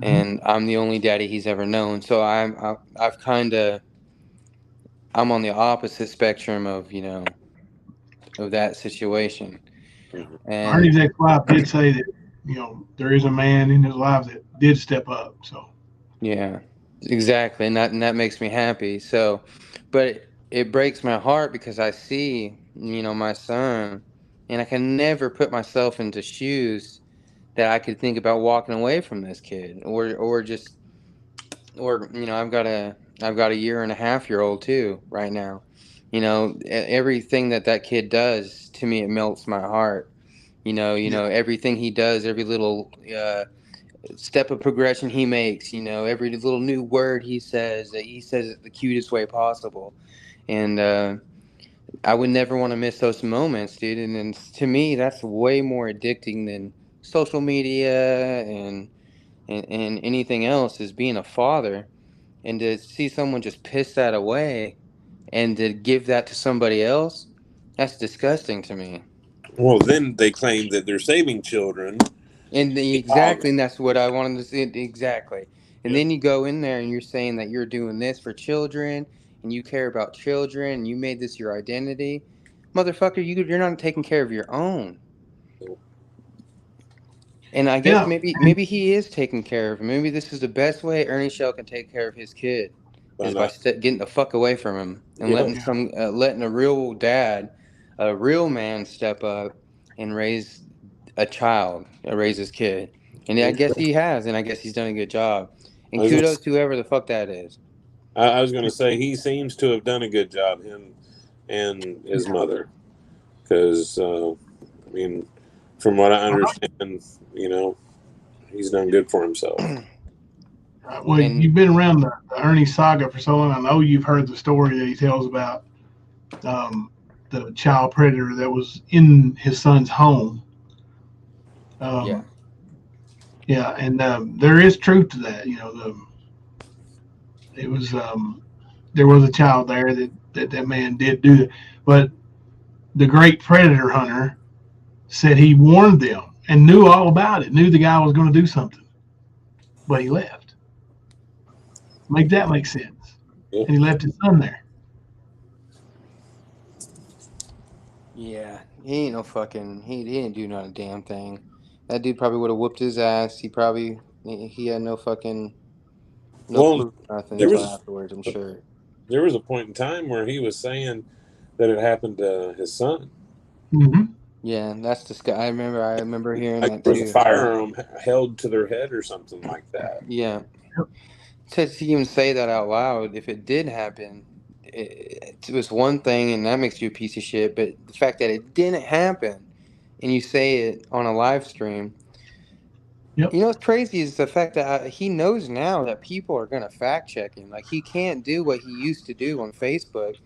and I'm the only daddy he's ever known. So I've kind of I'm on the opposite spectrum of of that situation. And Ernie's ex-wife did say that, there is a man in his life that did step up. So yeah, exactly, and that makes me happy. So, but it breaks my heart because I see my son, and I can never put myself into shoes that I could think about walking away from this kid, or just I've got a year and a half year old too right now. Everything that kid does to me, it melts my heart. Everything he does, every little step of progression he makes, every little new word he says it the cutest way possible. And I would never want to miss those moments, dude. And to me, that's way more addicting than social media and anything else, is being a father. and to see someone just piss that away and to give that to somebody else, that's disgusting to me. Well, then they claim that they're saving children. And exactly, and that's what I wanted to see. Exactly. And then you go in there and you're saying that you're doing this for children and you care about children and you made this your identity. Motherfucker, you're not taking care of your own. And I guess maybe he is taking care of him. Maybe this is the best way Ernie Shell can take care of his kid is by getting the fuck away from him and letting a real dad, a real man step up and raise a child, raise his kid. And I guess he has, and I guess he's done a good job. And kudos to whoever the fuck that is. I was going to say he seems to have done a good job, him and his mother, because I mean, from what I understand, he's done good for himself. Well, you've been around the Ernie saga for so long. I know you've heard the story that he tells about the child predator that was in his son's home. Yeah, and there is truth to that. It was there was a child there that man did do that, but the great predator hunter said he warned them and knew all about it, knew the guy was going to do something, but he left. Make that make sense? And he left his son there. Yeah, he ain't no fucking. He didn't do not a damn thing. That dude probably would have whooped his ass. He had no fucking proof, nothing until afterwards. I'm sure. There was a point in time where he was saying that it happened to his son. Mm-hmm. Yeah, that's the guy. I remember hearing that too. There was a firearm held to their head or something like that. Yeah. To even say that out loud, if it did happen, it was one thing, and that makes you a piece of shit. But the fact that it didn't happen, and you say it on a live stream, what's crazy is the fact that he knows now that people are going to fact check him. Like, he can't do what he used to do on Facebook.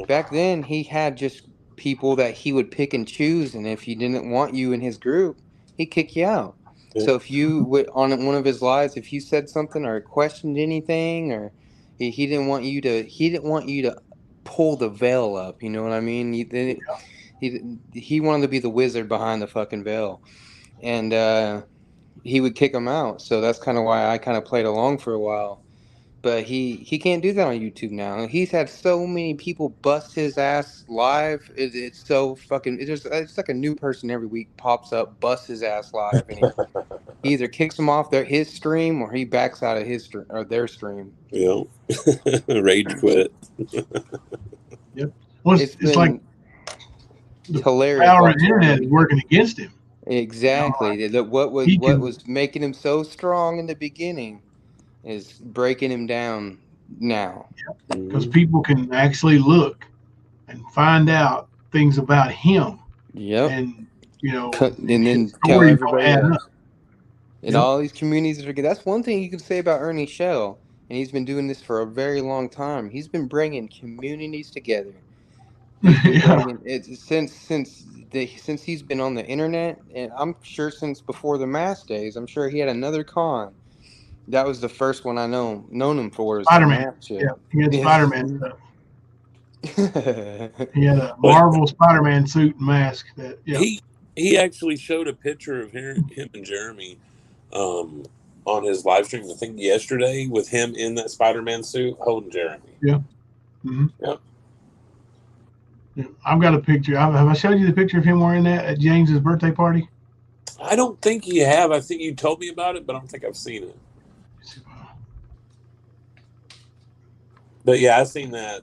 Back then, he had just people that he would pick and choose, and if he didn't want you in his group, he'd kick you out. So if you on one of his lives, if you said something or questioned anything, or he didn't want you to pull the veil up, you know what I mean? He wanted to be the wizard behind the fucking veil, and he would kick him out. So that's kind of why I kind of played along for a while. But he can't do that on YouTube now. He's had so many people bust his ass live. It's so fucking. It's like a new person every week pops up, busts his ass live, and he either kicks them off his stream or he backs out of his stream or their stream. Yeah, rage quit. Yep. Well, it's like hilarious. The power of the internet is working against him. Exactly. What was making him so strong in the beginning is breaking him down now. Because people can actually look and find out things about him. Yep. And and then tell everybody else. And all these communities that's one thing you can say about Ernie Shell, and he's been doing this for a very long time. He's been bringing communities together. Since he's been on the internet, and I'm sure since before the mask days, I'm sure he had another con. That was the first one I known him for. Spider-Man. Yeah, he had Spider-Man stuff. He had a Marvel Spider-Man suit and mask. He actually showed a picture of him and Jeremy on his live stream, I think yesterday, with him in that Spider-Man suit holding Jeremy. Yeah. Mm-hmm. Yep. Yeah. I've got a picture. Have I showed you the picture of him wearing that at James's birthday party? I don't think you have. I think you told me about it, but I don't think I've seen it. But yeah, I seen that,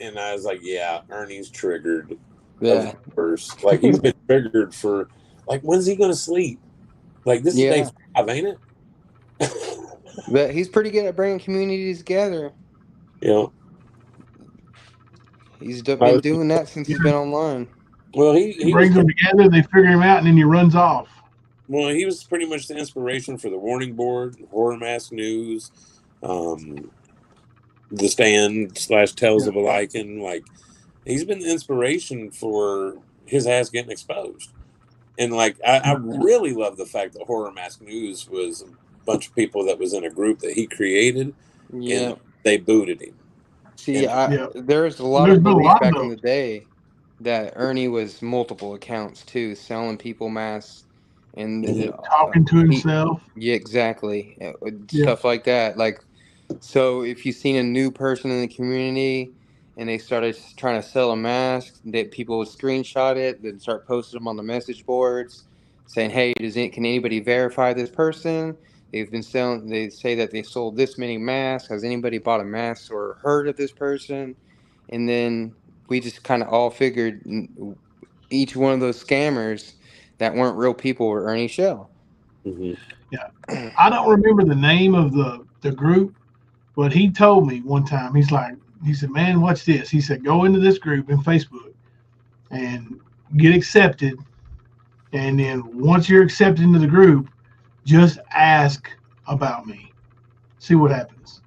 and I was like, "Yeah, Ernie's triggered." Yeah, first, like he's been triggered for, like, when's he gonna sleep? Like this is day 5, ain't it? But he's pretty good at bringing communities together. Yeah, he's been doing that since he's been online. Well, he brings them together. They figure him out, and then he runs off. Well, he was pretty much the inspiration for the Warning Board, Horror Mask News, The Stand / Tales of a Lycan. Like, he's been the inspiration for his ass getting exposed. And like, I really love the fact that Horror Mask News was a bunch of people that was in a group that he created. Yeah. they booted him. See, And there's a lot There's of been a belief lot of back in those. the day that Ernie was multiple accounts too, selling people masks and Talking to himself. yeah, exactly, Yeah. stuff like that. Like, so if you seen a new person in the community and they started trying to sell a mask, that people would screenshot it, then start posting them on the message boards, saying, "Hey, can anybody verify this person? They've been selling. They say that they sold this many masks. Has anybody bought a mask or heard of this person?" And then we just kind of all figured each one of those scammers that weren't real people were Ernie Shell. Mm-hmm. Yeah. I don't remember the name of the group, but he told me one time, he said, "Man, watch this." He said, "Go into this group in Facebook and get accepted. And then once you're accepted into the group, just ask about me. See what happens."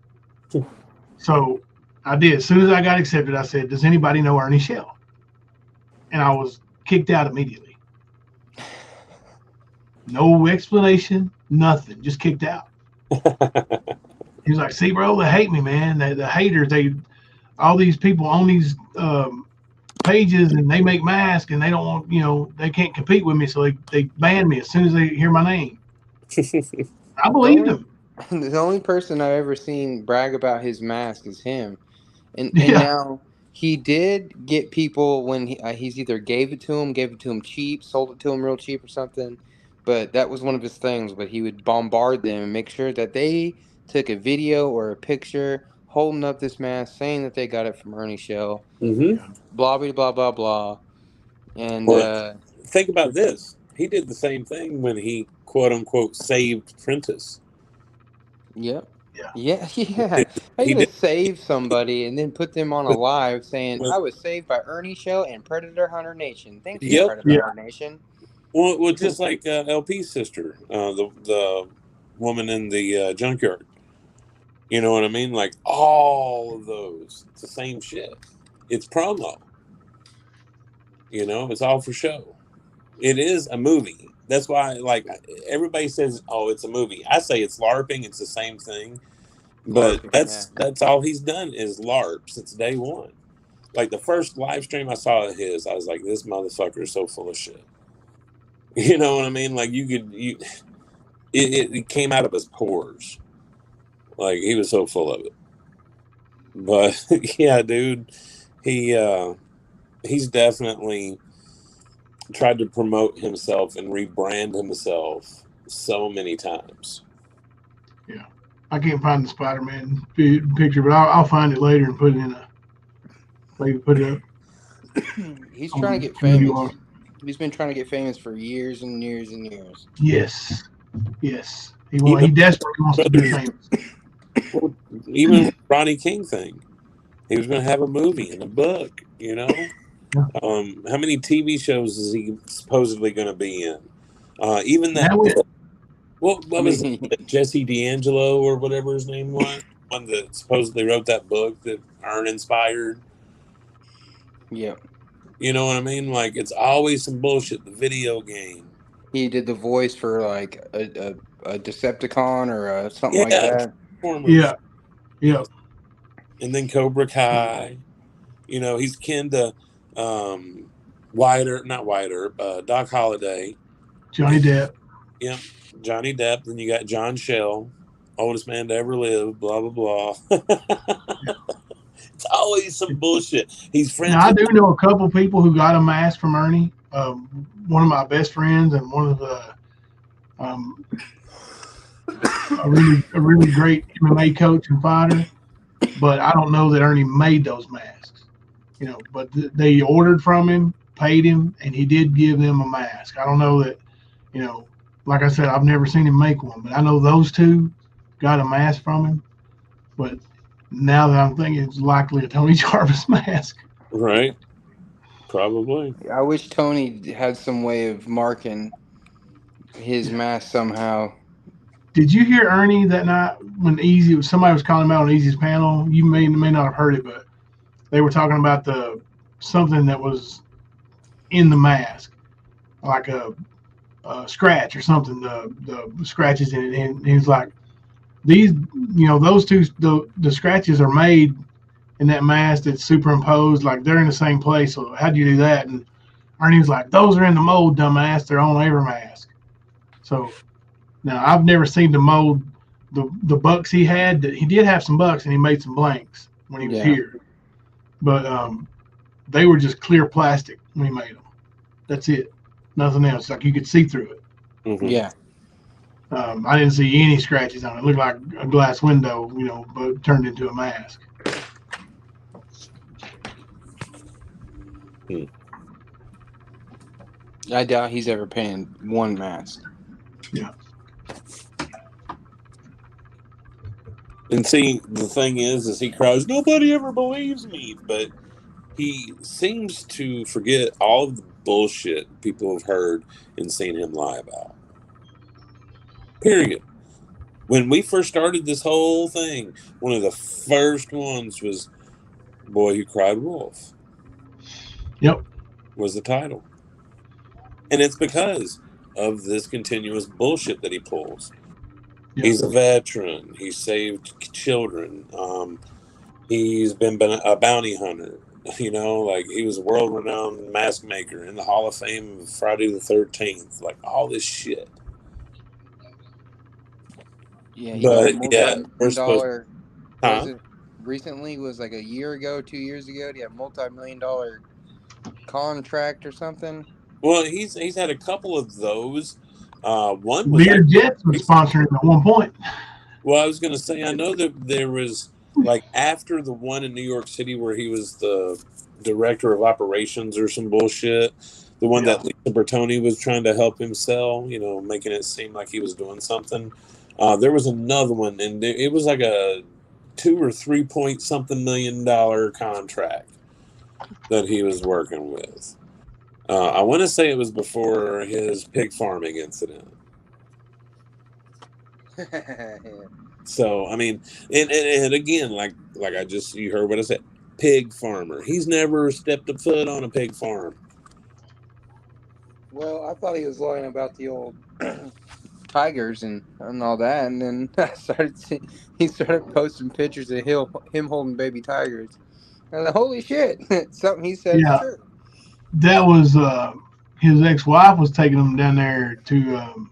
So I did. As soon as I got accepted, I said, "Does anybody know Ernie Shell?" And I was kicked out immediately. No explanation, nothing, just kicked out. He was like, "See, bro, they hate me, man. The haters, all these people on these pages, and they make masks, and they don't want, they can't compete with me, so they ban me as soon as they hear my name." I believed him. The only person I've ever seen brag about his mask is him, and Yeah. now he did get people when he's either gave it to him cheap, sold it to him real cheap or something. But that was one of his things. But he would bombard them and make sure that they took a video or a picture holding up this mask, saying that they got it from Ernie Shell. Mm-hmm. Blah blah blah blah blah. And think about this. He did the same thing when he quote unquote saved Prentice. Yep. Yeah. Yeah. How He you gonna did. save somebody and then put them on a live saying, Well, "I was saved by Ernie Shell and Predator Hunter Nation. Thank you, Yep. Predator Hunter Nation." Well, just like LP's sister, the woman in the junkyard. You know what I mean? Like all of those, it's the same shit. It's promo. It's all for show. It is a movie. That's why, like, everybody says, "Oh, it's a movie." I say it's LARPing. It's the same thing, but LARPing, that's all he's done is LARP since day one. Like the first live stream I saw of his, I was like, "This motherfucker is so full of shit." You know what I mean? Like it came out of his pores. Like he was so full of it. But yeah, dude, he's definitely tried to promote himself and rebrand himself so many times. Yeah. I can't find the Spider-Man picture, but I'll find it later and put it in maybe put it up. He's trying to get famous. He's been trying to get famous for years and years and years. Yes. Yes. He desperately wants to be famous. Well, even with Ronnie King thing, he was going to have a movie and a book. Yeah. How many TV shows is he supposedly going to be in? Even that. What was it? Jesse D'Angelo or whatever his name was, one that supposedly wrote that book that Ern inspired. Yep. You know what I mean? Like it's always some bullshit. The video game. He did the voice for like a Decepticon or something like that. Yeah. Yeah. And then Cobra Kai. He's kin to Doc Holliday. Johnny Depp. Yep. Johnny Depp. Then you got John Shell, oldest man to ever live, blah, blah, blah. It's always some bullshit. He's friends. Now, I do know a couple people who got a mask from Ernie. One of my best friends and one of the a really great MMA coach and fighter. But I don't know that Ernie made those masks. But they ordered from him, paid him, and he did give them a mask. I don't know that, like I said, I've never seen him make one, but I know those two got a mask from him. But now that I'm thinking, it's likely a Tony Jarvis mask. Right. Probably. I wish Tony had some way of marking his mask somehow. Did you hear Ernie that night when somebody was calling him out on Easy's panel? You may not have heard it, but they were talking about something that was in the mask, like a scratch or something. The scratches in it, and he's like, these, those two, the scratches are made in that mask that's superimposed, like they're in the same place. So how'd you do that? And Ernie was like, those are in the mold, dumbass. They're on every mask. So now I've never seen the mold, the bucks he had. He did have some bucks, and he made some blanks when he was here, but they were just clear plastic when he made them. That's it, nothing else. Like you could see through it. Mm-hmm. Yeah. I didn't see any scratches on it. It looked like a glass window, but turned into a mask. I doubt he's ever painted one mask. Yeah. And see, the thing is he cries, nobody ever believes me. But he seems to forget all of the bullshit people have heard and seen him lie about. Period. When we first started this whole thing, one of the first ones was Boy Who Cried Wolf. Yep. Was the title. And it's because of this continuous bullshit that he pulls. Yep. He's a veteran. He saved children. He's been a bounty hunter. Like he was a world-renowned mask maker in the Hall of Fame of Friday the 13th. Like all this shit. Yeah, he got a multi-million-dollar. Was it recently? Was like a year ago, 2 years ago? He had a multi-million-dollar contract or something. Well, he's had a couple of those. One was Lear Jets was sponsoring at one point. Well, I was going to say, I know that there was like after the one in New York City where he was the director of operations or some bullshit. The one that Lisa Bertoni was trying to help him sell, making it seem like he was doing something. There was another one, and it was like a 2 or 3 point something $million contract that he was working with. I want to say it was before his pig farming incident. So, I mean, and again, like you heard what I said, pig farmer. He's never stepped a foot on a pig farm. Well, I thought he was lying about the old tigers and all that, and then he started posting pictures of him holding baby tigers. And holy shit, something he said is true. That was his ex-wife was taking him down there to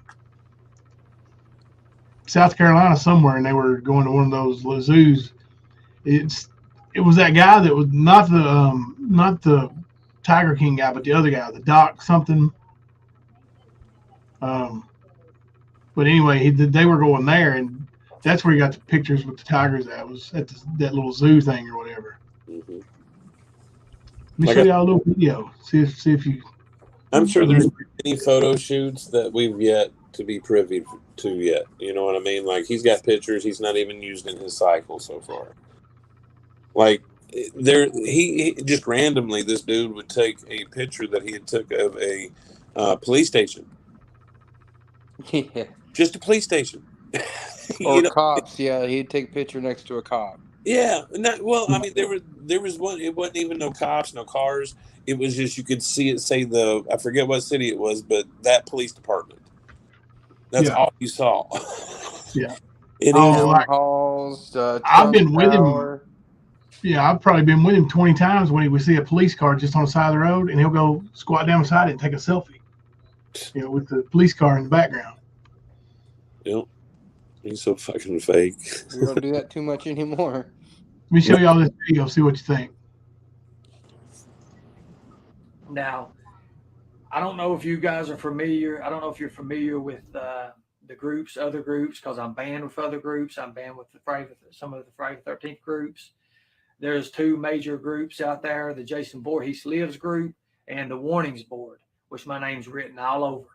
South Carolina somewhere, and they were going to one of those zoos. It was that guy that was not the Tiger King guy, but the other guy, the Doc something. But anyway, they were going there, and that's where he got the pictures with the tigers. That was at that little zoo thing or whatever. Mm-hmm. Let me show y'all a little video. See if you. I'm sure there's many photo shoots that we've yet to be privy to yet. You know what I mean? Like he's got pictures he's not even used in his cycle so far. Like he just randomly, this dude would take a picture that he had took of a police station. Yeah. Just a police station. Or cops, yeah. He'd take a picture next to a cop. Yeah. Well, I mean, there was one. It wasn't even no cops, no cars. It was just you could see it say I forget what city it was, but that police department. That's all you saw. Yeah. Halls. I've been with him. Yeah, I've probably been with him 20 times when he would see a police car just on the side of the road, and he'll go squat down beside it and take a selfie. With the police car in the background. Yep. He's so fucking fake. We don't do that too much anymore. Let me show y'all this video, see what you think. Now, I don't know if you guys are familiar. I don't know if you're familiar with the groups, other groups, because I'm banned with other groups. I'm banned with some of the Friday the 13th groups. There's 2 major groups out there, the Jason Voorhees Lives group and the Warnings Board, which my name's written all over.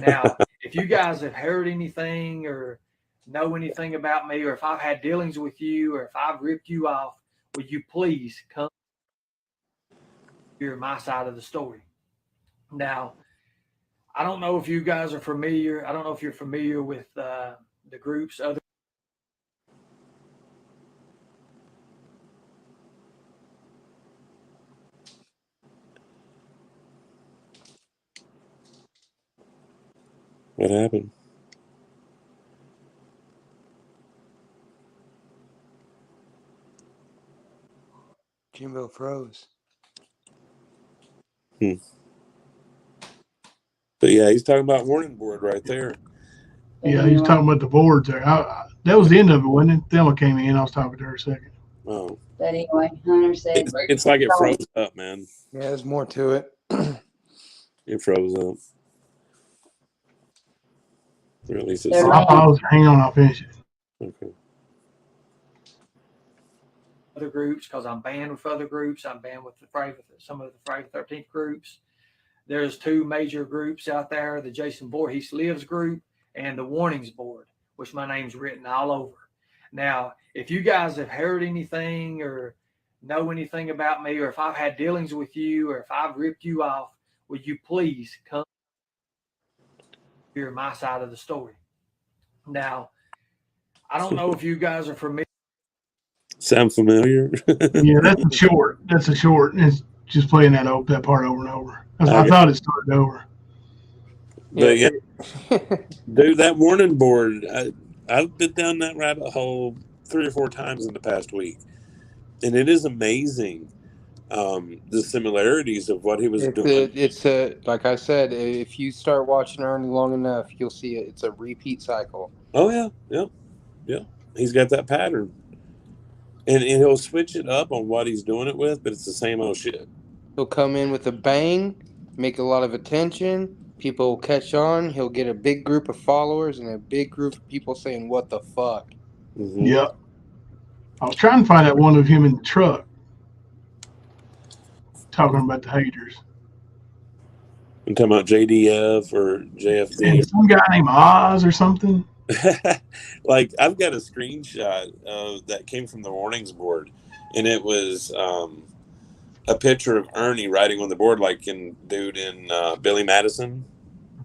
Now, if you guys have heard anything or know anything about me, or if I've had dealings with you, or if I've ripped you off, would you please come hear my side of the story? Now, I don't know if you guys are familiar. I don't know if you're familiar with the groups, other. What happened? Jimbo froze. But yeah, he's talking about warning board right there. Yeah, he's talking about the boards there. That was the end of it, wasn't it? Thelma came in. I was talking to her a second. Oh, But anyway, Hunter said it's like it froze up, man. Yeah, there's more to it. It froze up. Or at least it's hang on, I'll finish it. okay. Other groups, because I'm banned with other groups. I'm banned with some of the Friday the 13th groups. There's two major groups out there: the Jason Voorhees Lives group and the Warnings board, which my name's written all over. Now, if you guys have heard anything or know anything about me, or if I've had dealings with you, or if I've ripped you off, would you please come hear my side of the story? Now, I don't know if you guys are familiar. Sound familiar? Yeah, that's a short. That's a short. It's just playing that part over and over. I thought it started over. But yeah, dude, that warning board, I've been down that rabbit hole 3 or 4 times in the past week. And it is amazing the similarities of what he was doing. It's like I said, if you start watching Ernie long enough, you'll see it. It's a repeat cycle. Oh, yeah. Yeah. He's got that pattern. And he'll switch it up on what he's doing it with, but it's the same old shit. He'll come in with a bang, make a lot of attention. People will catch on. He'll get a big group of followers and a big group of people saying, "What the fuck?" Mm-hmm. Yep. I was trying to find that one of him in the truck talking about the haters. I'm talking about JDF or JFD. And some guy named Oz or something. Like, I've got a screenshot that came from the warnings board, and it was a picture of Ernie writing on the board, like in Billy Madison.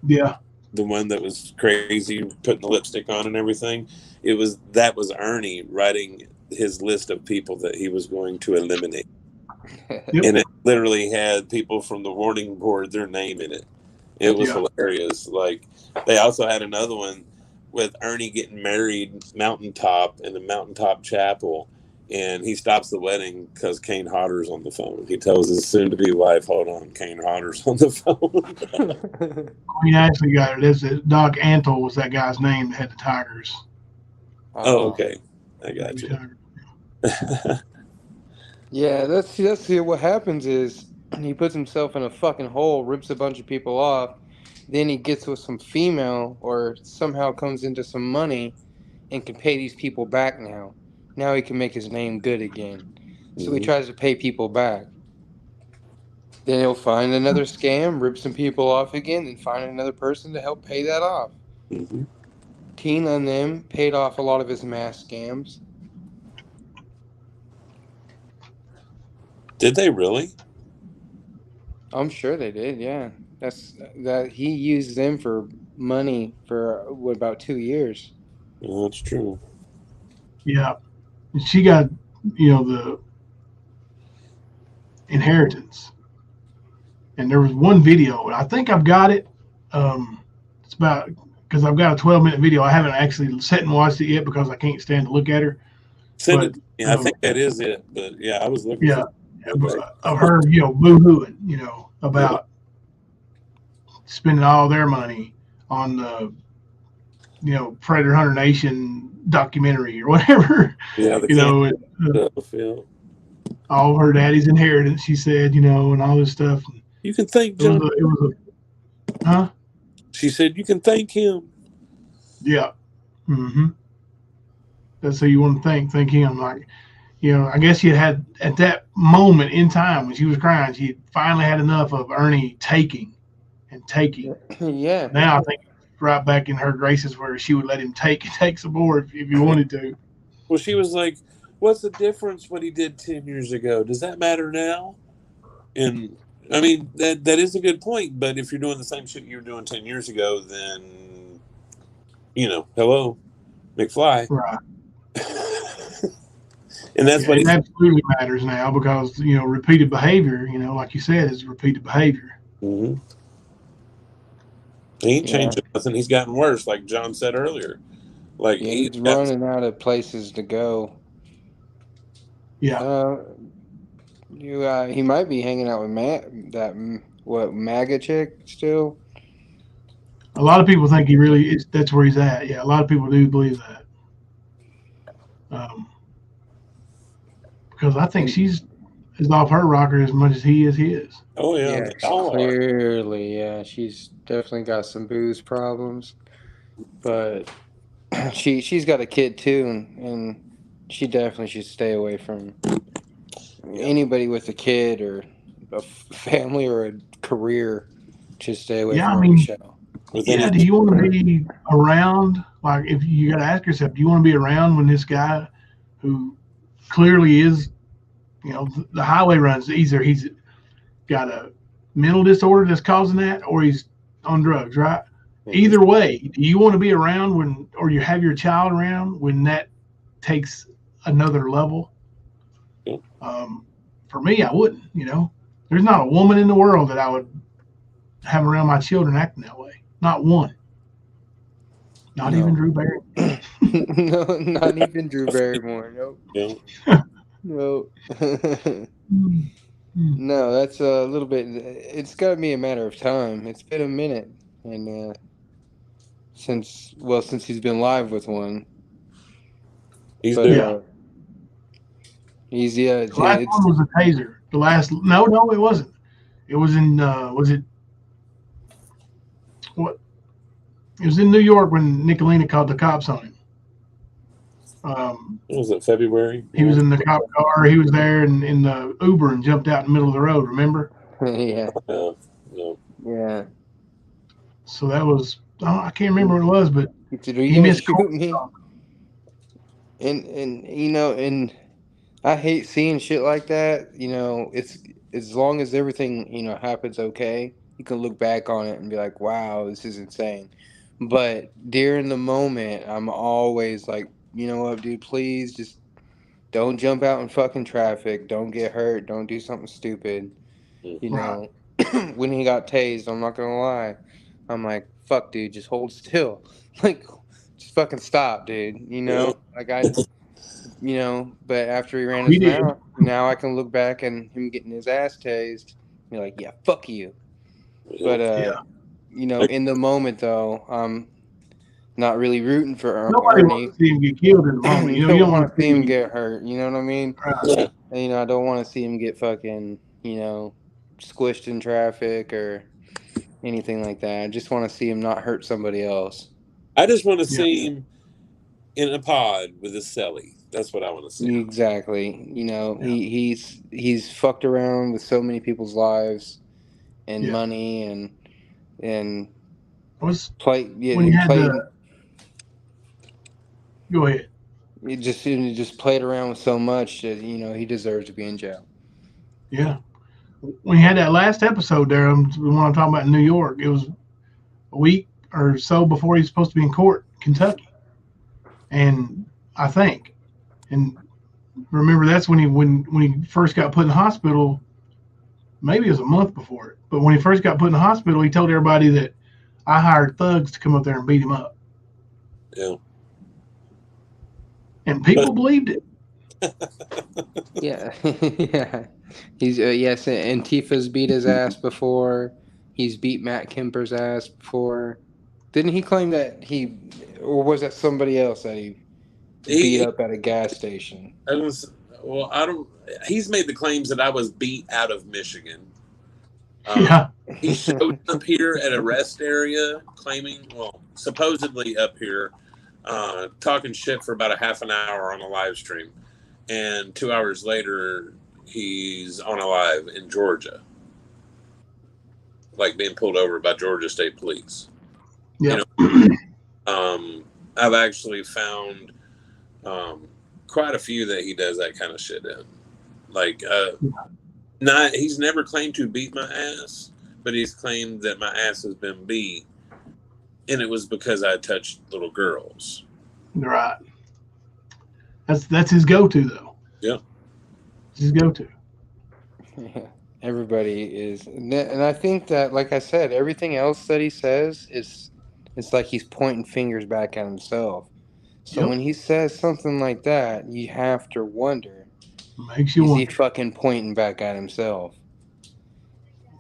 Yeah. The one that was crazy, putting the lipstick on and everything. That was Ernie writing his list of people that he was going to eliminate. Yep. And it literally had people from the warning board, their name in it. It was hilarious. Like, they also had another one with Ernie getting married mountaintop in the Mountaintop Chapel, and he stops the wedding because Kane Hodder's on the phone. He tells his soon-to-be wife, "Hold on, Kane Hodder's on the phone." Queen Ashley got it. Doc Antle was that guy's name that had the Tigers. Oh, okay. I got you. Yeah, that's what happens is he puts himself in a fucking hole, rips a bunch of people off, then he gets with some female or somehow comes into some money and can pay these people back now. Now he can make his name good again. So he tries to pay people back. Then he'll find another scam, rip some people off again, then find another person to help pay that off. Mm-hmm. Tina and them paid off a lot of his mass scams. Did they really? I'm sure they did, yeah. That he used them for money for about 2 years. Well, that's true. Yeah. And she got, the inheritance. And there was one video, I think I've got it. It's about, because I've got a 12-minute video. I haven't actually sat and watched it yet because I can't stand to look at her. Send it. Yeah, I think that is it. But yeah, I was looking for of her, boo-hooing, about spending all their money on the, Predator Hunter Nation documentary or whatever. Yeah, all her daddy's inheritance, she said, and all this stuff. You can thank John. Huh? She said you can thank him. Yeah. Mm-hmm. That's who you want to thank him. Like, I guess she had at that moment in time when she was crying, she finally had enough of Ernie taking. Yeah. Now I think right back in her graces where she would let him take some more if he wanted to. Well, she was like, "What's the difference what he did 10 years ago? Does that matter now?" And I mean, that is a good point. But if you're doing the same shit you were doing 10 years ago, then, hello, McFly. Right. And that's what it absolutely matters now because, repeated behavior, like you said, is repeated behavior. Mm-hmm. He ain't changing nothing. He's gotten worse, like John said earlier. Like he's running out of places to go. Yeah. He might be hanging out with MAGA chick still. A lot of people think he really is. That's where he's at. Yeah, a lot of people do believe that. Because I think she's is off her rocker as much as he is his. Oh yeah, Yeah, clearly, yeah, she's definitely got some booze problems, but she's got a kid too, and she definitely should stay away from anybody with a kid or a family or a career. Should stay away Yeah, from I mean, Michelle. yeah. Do you want to be around? Like, if you got to ask yourself, do you want to be around when this guy, who clearly is, the highway runs, either he's got a mental disorder that's causing that, or he's on drugs, right? Either way, do you want to be around when, or you have your child around when that takes another level? For me, I wouldn't. There's not a woman in the world that I would have around my children acting that way. Not one. Not even Drew Barrymore. No, not even Drew Barrymore. Nope. Nope. No, that's a little bit. It's got to be a matter of time. It's been a minute, and since he's been live with one. He's The last one was a taser. No, it wasn't. It was in was it what? It was in New York when Nicolina called the cops on him. Was it February? He was in the cop car. He was there in the Uber and jumped out in the middle of the road. Remember? Yeah. Yeah. So that was. I can't remember what it was, but he missed me. And and I hate seeing shit like that. It's as long as everything happens okay, you can look back on it and be like, wow, this is insane. But during the moment, I'm always like, you know what, dude, please just don't jump out in fucking traffic. Don't get hurt. Don't do something stupid. When he got tased, I'm not going to lie. I'm like, fuck, dude, just hold still. Like, just fucking stop, dude. But after he ran his mouth, now I can look back and him getting his ass tased. And be like, yeah, fuck you. But, in the moment, though, I'm not really rooting for Ernie. Nobody wants to see him get killed in the moment. You don't want to see him get hurt. You know what I mean? Right. And, I don't want to see him get fucking, squished in traffic or anything like that. I just want to see him not hurt somebody else. I just want to see him in a pod with a celly. That's what I want to see. Exactly. He's fucked around with so many people's lives and money and play. Go ahead. He just played around with so much that he deserves to be in jail. Yeah. When he had that last episode there, the one I'm talking about in New York, it was a week or so before he was supposed to be in court, Kentucky. And I think, and remember, that's when he first got put in the hospital. Maybe it was a month before it, but when he first got put in the hospital, he told everybody that I hired thugs to come up there and beat him up. Yeah. And people believed it. Yeah. Yeah. He's yes, Antifa's beat his ass before. He's beat Matt Kemper's ass before. Didn't he claim that or was that somebody else that he beat up at a gas station? He's made the claims that I was beat out of Michigan. He showed up here at a rest area supposedly up here, talking shit for about a half an hour on a live stream. And 2 hours later, he's on a live in Georgia, like being pulled over by Georgia State Police. Yeah. I've actually found quite a few that he does that kind of shit in. Like, he's never claimed to beat my ass, but he's claimed that my ass has been beat, and it was because I touched little girls. Right. That's his go-to, though. Yeah. It's his go-to. Yeah, everybody is, and I think that, like I said, everything else that he says it's like he's pointing fingers back at himself. So when he says something like that, you have to wonder, Makes you Is he wonder. fucking pointing back at himself?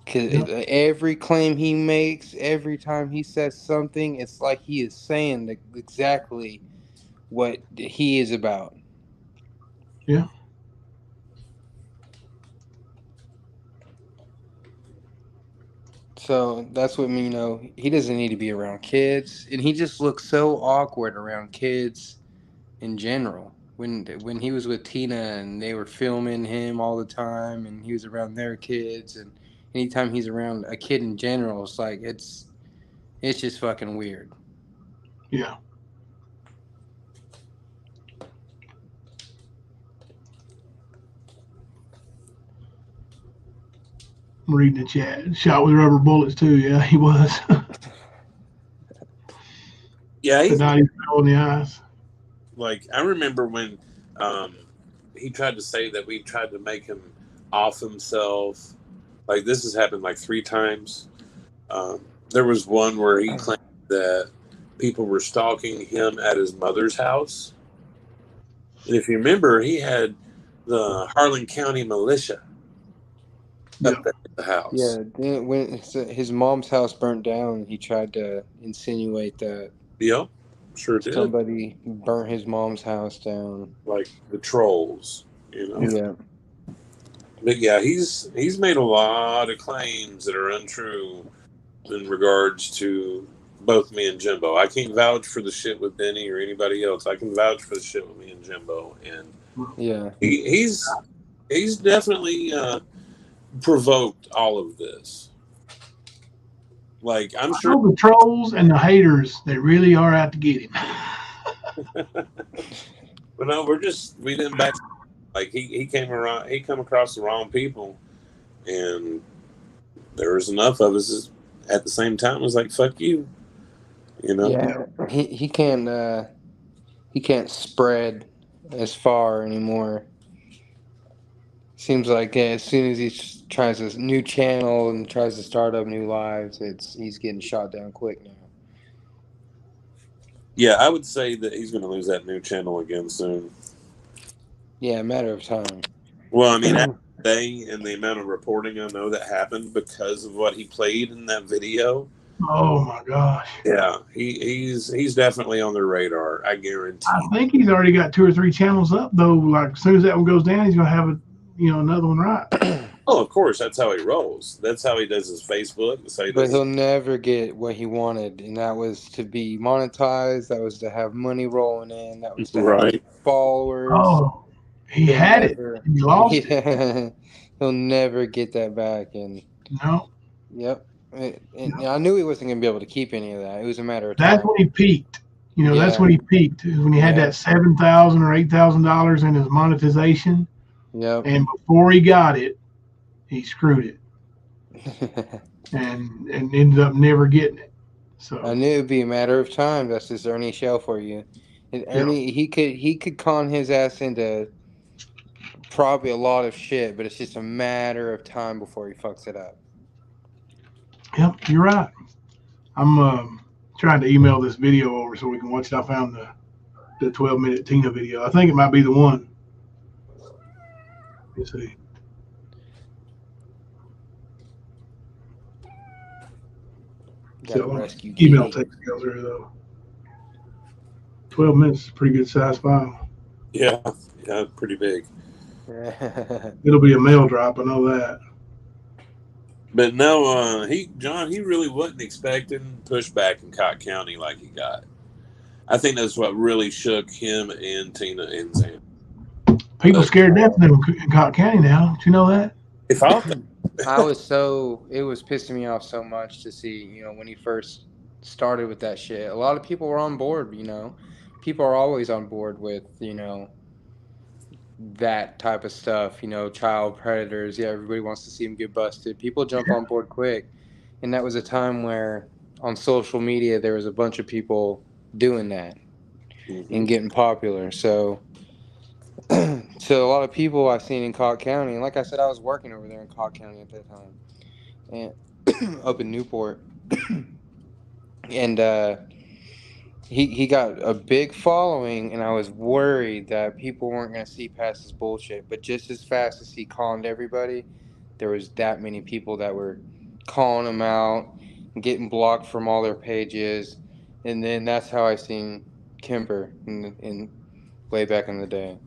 Because Yep. every claim he makes, every time he says something, it's like he is saying exactly what he is about. Yeah. So that's what he doesn't need to be around kids, and he just looks so awkward around kids in general. When he was with Tina and they were filming him all the time, and he was around their kids, and anytime he's around a kid in general, it's like it's just fucking weird. Yeah. I'm reading the chat. Shot with rubber bullets too. Yeah, he was. Yeah, The he's night he fell in the eyes. like, I remember when he tried to say that we tried to make him off himself. Like, this has happened like 3 times. There was one where he claimed that people were stalking him at his mother's house. And if you remember, he had the Harlan County militia up at the house. Yeah, when his mom's house burnt down, he tried to insinuate that. Yep, sure did. Somebody burnt his mom's house down. Like the trolls, you know. Yeah. But yeah, he's made a lot of claims that are untrue in regards to both me and Jimbo. I can't vouch for the shit with Benny or anybody else. I can vouch for the shit with me and Jimbo, and yeah, he's definitely provoked all of this. Like, I'm sure the trolls and the haters, they really are out to get him. But no, we didn't back. Like, he came across the wrong people, and there was enough of us at the same time. It was like, fuck you, you know. Yeah, he can't spread as far anymore. Seems like as soon as he tries a new channel and tries to start up new lives, he's getting shot down quick now. Yeah, I would say that he's going to lose that new channel again soon. Yeah, a matter of time. Well, I mean, and the amount of reporting I know that happened because of what he played in that video. Oh my gosh. Yeah, he's definitely on their radar. I guarantee. I think he's already got 2 or 3 channels up though. Like as soon as that one goes down, he's gonna have another one right. Oh, of course, that's how he rolls. That's how he does his Facebook. That's how he does. But he'll never get what he wanted, and that was to be monetized. That was to have money rolling in. That was to have followers. Oh, he had it. He lost it. He'll never get that back. And no. Yep. And I knew he wasn't going to be able to keep any of that. It was a matter of time. That's when he peaked. That's when he peaked. When he had that $7,000 or $8,000 in his monetization. Yep. And before he got it, he screwed it. and ended up never getting it. So I knew it'd be a matter of time. That's just Ernie Shell for you. And Ernie, he could con his ass into probably a lot of shit, but it's just a matter of time before he fucks it up. Yep, you're right. I'm trying to email this video over so we can watch it. I found the 12-minute Tina video. I think it might be the one. Let's see. So, email takes goes there though. 12 minutes is a pretty good size file. Yeah, pretty big. It'll be a mail drop, I know that. But no, he really wasn't expecting pushback in Cott County like he got. I think that's what really shook him and Tina and Sam. People scared to death of them in Cott County now. Don't you know that? If it was pissing me off so much to see, when he first started with that shit. A lot of people were on board, People are always on board with, that type of stuff, child predators. Yeah, everybody wants to see him get busted. People jump on board quick. And that was a time where on social media there was a bunch of people doing that and getting popular. So a lot of people I've seen in Cott County, and like I said, I was working over there in Cott County at that time, and up in Newport, and he got a big following, and I was worried that people weren't going to see past his bullshit. But just as fast as he conned everybody, there was that many people that were calling him out, getting blocked from all their pages, and then that's how I seen Kemper in way back in the day.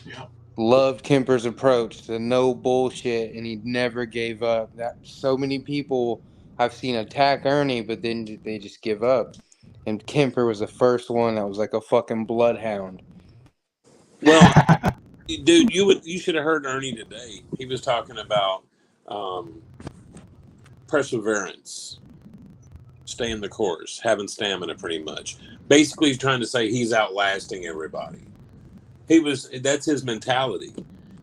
Yeah. Loved Kemper's approach to no bullshit, and he never gave up. That so many people I've seen attack Ernie, but then they just give up. And Kemper was the first one that was like a fucking bloodhound. Well, dude, you should have heard Ernie today. He was talking about perseverance, staying the course, having stamina, pretty much. Basically, he's trying to say he's outlasting everybody. That's his mentality.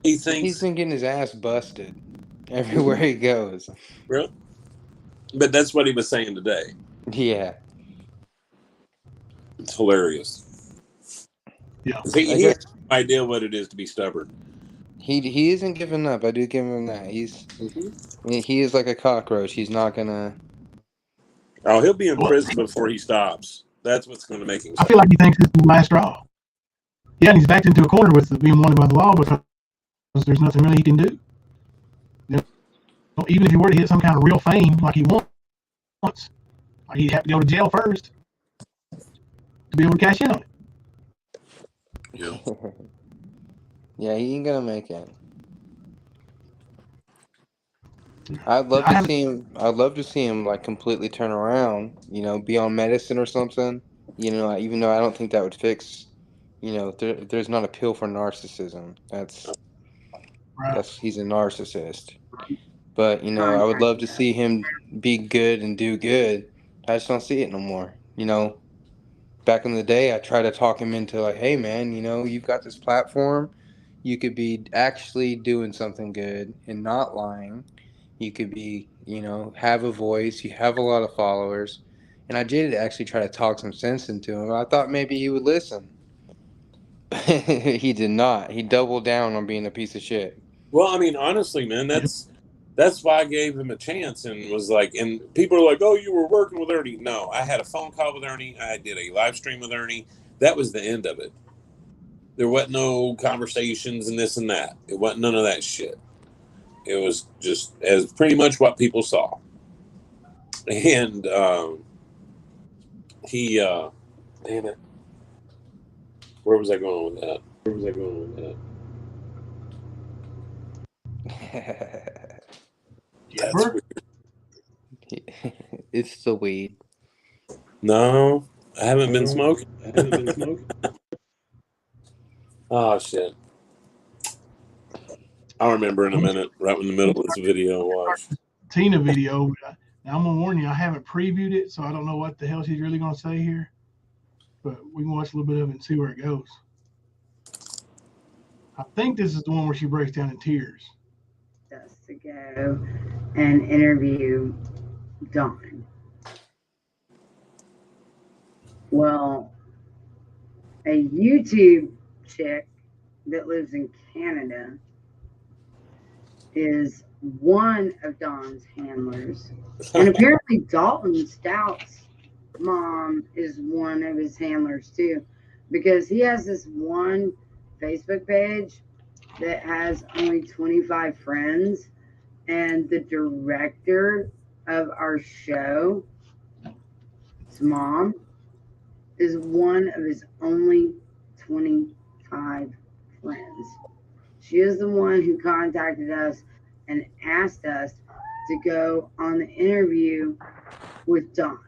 He thinks he's been getting his ass busted everywhere he goes. Really? But that's what he was saying today. Yeah. It's hilarious. Yeah. He has no idea what it is to be stubborn. He isn't giving up. I do give him that. He is like a cockroach. He's not gonna. Oh, he'll be in prison before he stops. That's what's going to make him stop. I feel like he thinks this is the last straw. Yeah, and he's backed into a corner with being wanted by the law because there's nothing really he can do. You know, even if he were to hit some kind of real fame like he wants, he'd have to go to jail first to be able to cash in on it. Yeah. Yeah, he ain't gonna make it. I'd love to see him. I'd love to see him like completely turn around. You know, be on medicine or something. You know, even though I don't think that would fix. You know, there's not a pill for narcissism. That's he's a narcissist. But you know, I would love to see him be good and do good. I just don't see it no more. You know, back in the day, I tried to talk him into like, hey man, you know, you've got this platform. You could be actually doing something good and not lying. You could be, you know, have a voice. You have a lot of followers. And I did actually try to talk some sense into him. I thought maybe he would listen. He did not. He doubled down on being a piece of shit. Well, I mean, honestly, man, that's why I gave him a chance and was like, and people are like, oh, you were working with Ernie. No, I had a phone call with Ernie. I did a live stream with Ernie. That was the end of it. There wasn't no conversations and this and that. It wasn't none of that shit. It was just as pretty much what people saw. And he, damn it. Where was I going with that? That's weird. It's the weed. No, I haven't been smoking. Oh, shit. I'll remember in a minute, right in the middle of this video. Watch. Tina video. Now I'm gonna warn you, I haven't previewed it, so I don't know what the hell she's really gonna say here. But we can watch a little bit of it and see where it goes. I think this is the one where she breaks down in tears. Just to go and interview Dawn. Well, a YouTube chick that lives in Canada is one of Dawn's handlers. And apparently Dalton Stout's mom is one of his handlers too, because he has this one Facebook page that has only 25 friends, and the director of our show, his mom, is one of his only 25 friends. She is the one who contacted us and asked us to go on the interview with Dawn.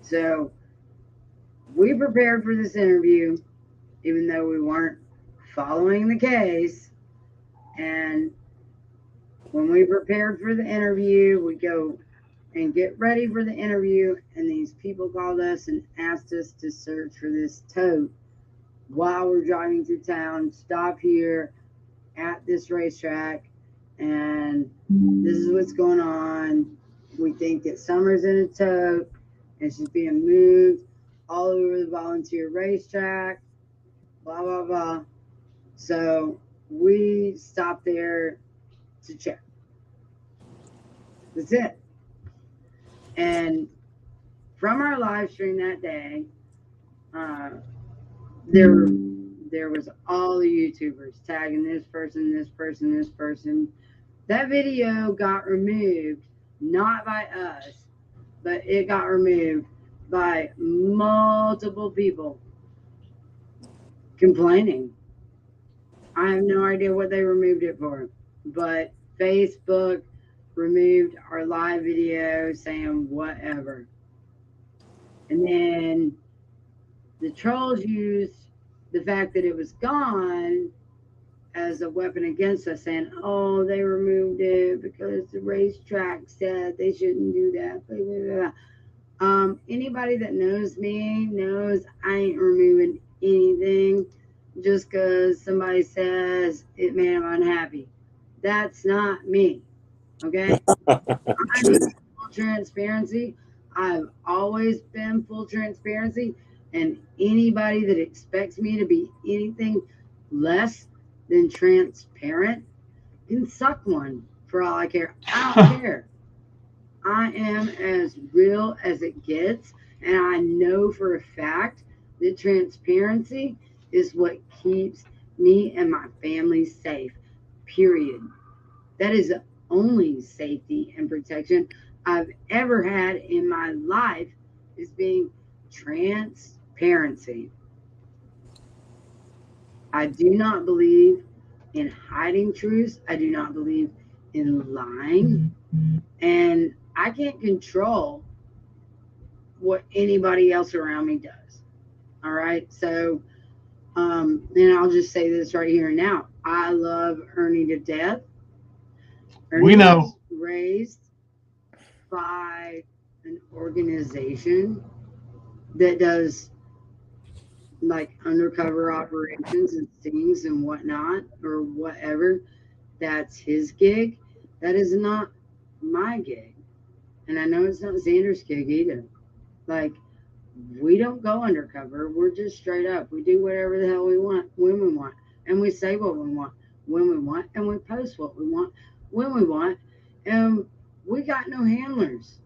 So we prepared for this interview, even though we weren't following the case. And when we prepared for the interview, we go and get ready for the interview, and these people called us and asked us to search for this tote while we're driving through town. Stop here at this racetrack, and this is what's going on. We think that Summer's in a tote, and she's being moved all over the volunteer racetrack, blah, blah, blah. So we stopped there to check. That's it. And from our live stream that day, there was all the YouTubers tagging this person, this person, this person. That video got removed, not by us, but it got removed by multiple people complaining. I have no idea what they removed it for, but Facebook removed our live video saying whatever. And then the trolls used the fact that it was gone as a weapon against us, saying, oh, they removed it because the racetrack said they shouldn't do that. Blah, blah, blah. Anybody that knows me knows I ain't removing anything just because somebody says it made them unhappy. That's not me. Okay? I'm full transparency. I've always been full transparency. And anybody that expects me to be anything less than transparent can suck one for all I care. I don't care. I am as real as it gets. And I know for a fact that transparency is what keeps me and my family safe. Period. That is the only safety and protection I've ever had in my life, is being transparency. I do not believe in hiding truths. I do not believe in lying. And I can't control what anybody else around me does. All right. So, and I'll just say this right here and now. I love Ernie to death. Ernie We know. was raised by an organization that does like undercover operations and things and whatnot or whatever. That's his gig. That is not my gig. And I know it's not Xander's gig either. Like, we don't go undercover. We're just straight up. We do whatever the hell we want when we want. And we say what we want when we want. And we post what we want when we want. And we got no handlers.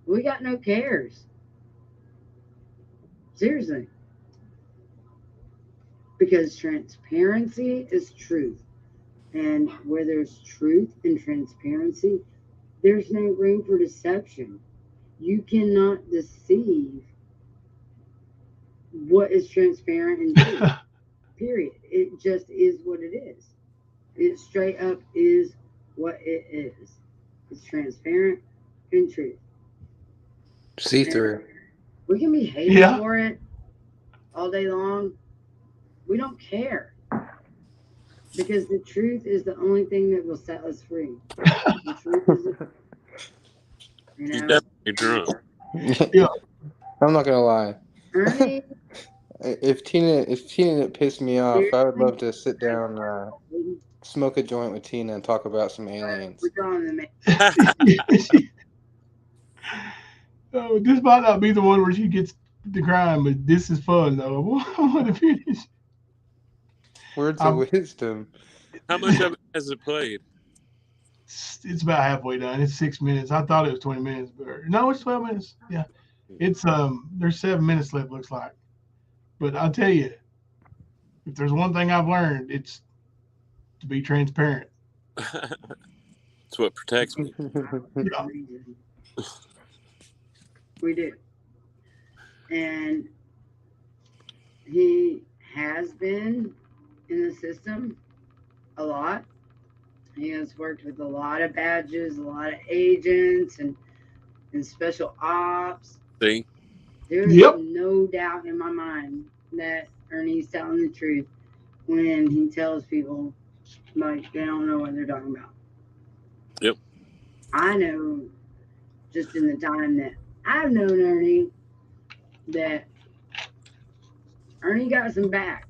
We got no cares. Seriously. Because transparency is truth. And where there's truth and transparency, there's no room for deception. You cannot deceive what is transparent and true. Period. It just is what it is. It straight up is what it is. It's transparent and truth. See through. We can be hated for it all day long. We don't care. Because the truth is the only thing that will set us free. The truth is He's definitely drunk. Yeah. I'm not gonna lie. Ernie, If Tina pissed me off, I would love to sit down, smoke a joint with Tina, and talk about some aliens. we're drawing the man. Oh, this might not be the one where she gets the crime, but this is fun though. I want to finish. Words of wisdom. How much of it has it played? It's about halfway done. It's 6 minutes. I thought it was 20 minutes, but no, it's 12 minutes. Yeah, it's there's 7 minutes left, looks like. But I'll tell you, if there's one thing I've learned, it's to be transparent. It's what protects me. Yeah. We do. And he has been in the system a lot. He has worked with a lot of badges, a lot of agents, and special ops. See? There's no doubt in my mind that Ernie's telling the truth when he tells people like they don't know what they're talking about. Yep. I know just in the time that I've known Ernie that Ernie got some back.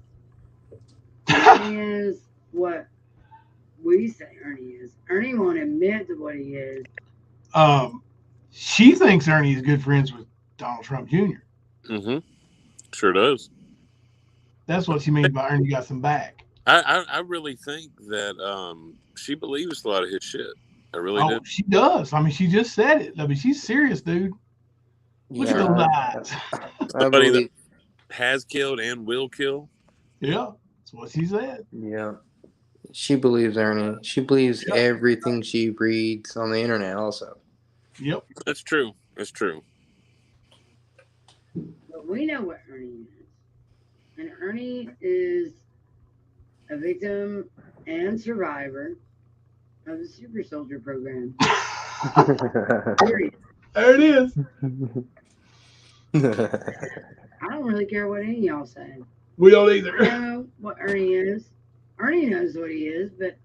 Ernie is what we say Ernie is. Ernie won't admit to what he is. She thinks Ernie is good friends with Donald Trump Jr. Mm-hmm. Sure does. That's what she means by Ernie got some back. I really think that she believes a lot of his shit. I really do. She does. I mean, she just said it. I mean, she's serious, dude. Look at those eyes. I Somebody believe. that has killed and will kill. Yeah, that's what she said. Yeah. She believes Ernie. She believes everything she reads on the internet also. Yep. That's true. That's true. But we know what Ernie is. And Ernie is a victim and survivor of the Super Soldier program. Period. There it is. I don't really care what any of y'all say. We don't either. I know what Ernie is. Ernie knows what he is, but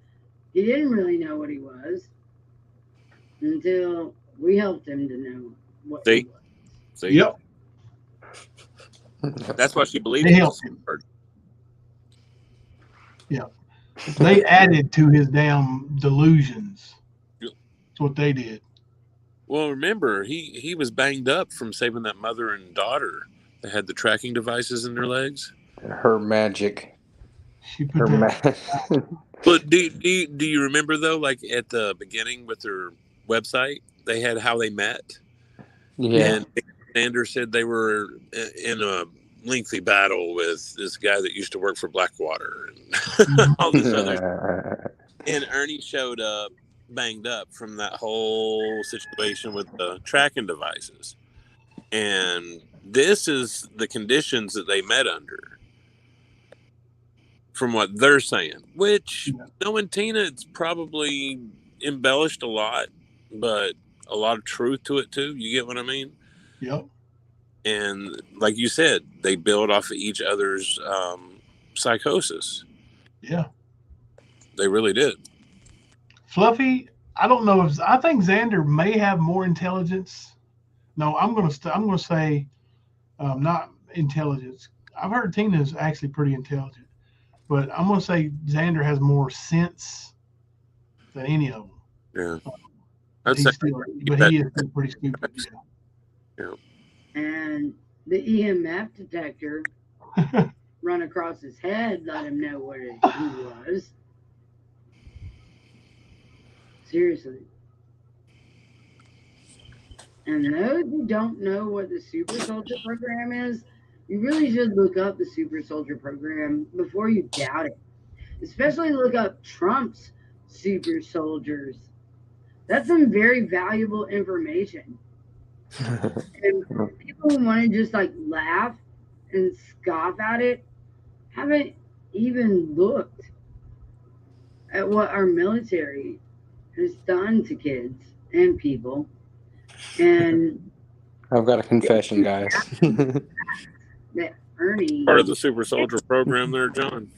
he didn't really know what he was until we helped him to know what he was. See? Yep. That's why she believes They it. helped him. Yeah. They added to his damn delusions. Yep. That's what they did. Well, remember, he was banged up from saving that mother and daughter that had the tracking devices in their legs. Her magic. She put Her that. But do you remember, though, like at the beginning with their website, they had how they met? Yeah. And Sanders said they were in a lengthy battle with this guy that used to work for Blackwater and all this other. And Ernie showed up banged up from that whole situation with the tracking devices. And this is the conditions that they met under, from what they're saying, which knowing Tina, it's probably embellished a lot, but a lot of truth to it too. You get what I mean? Yep. And like you said, they build off of each other's psychosis. Yeah. They really did. Fluffy, I don't know if I think Xander may have more intelligence. No, I'm gonna say not intelligence. I've heard Tina's actually pretty intelligent, but I'm gonna say Xander has more sense than any of them. Yeah. But he is still pretty stupid. Yeah. And the EMF detector run across his head, let him know what he was. Seriously. And those who don't know what the Super Soldier program is, you really should look up the Super Soldier program before you doubt it. Especially look up Trump's Super Soldiers. That's some very valuable information. And people who want to just like laugh and scoff at it haven't even looked at what our military has done to kids and people. And I've got a confession, guys. That Ernie part of the Super Soldier program there, John.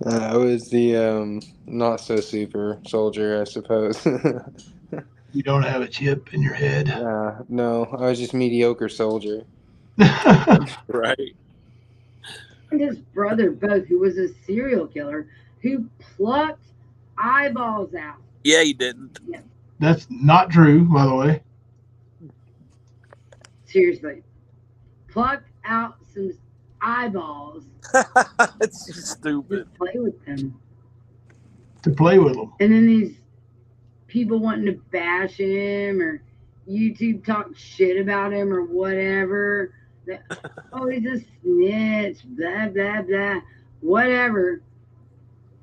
I was the not so super soldier, I suppose. You don't have a chip in your head. No, I was just mediocre soldier. Right. And his brother both, who was a serial killer, who plucked eyeballs out. Yeah, he didn't. Yeah. That's not true, by the way. Seriously. Plucked out some eyeballs. That's just stupid. To play with them. To play with them. And then these people wanting to bash him or YouTube talk shit about him or whatever. Oh, he's a snitch, blah, blah, blah. Whatever.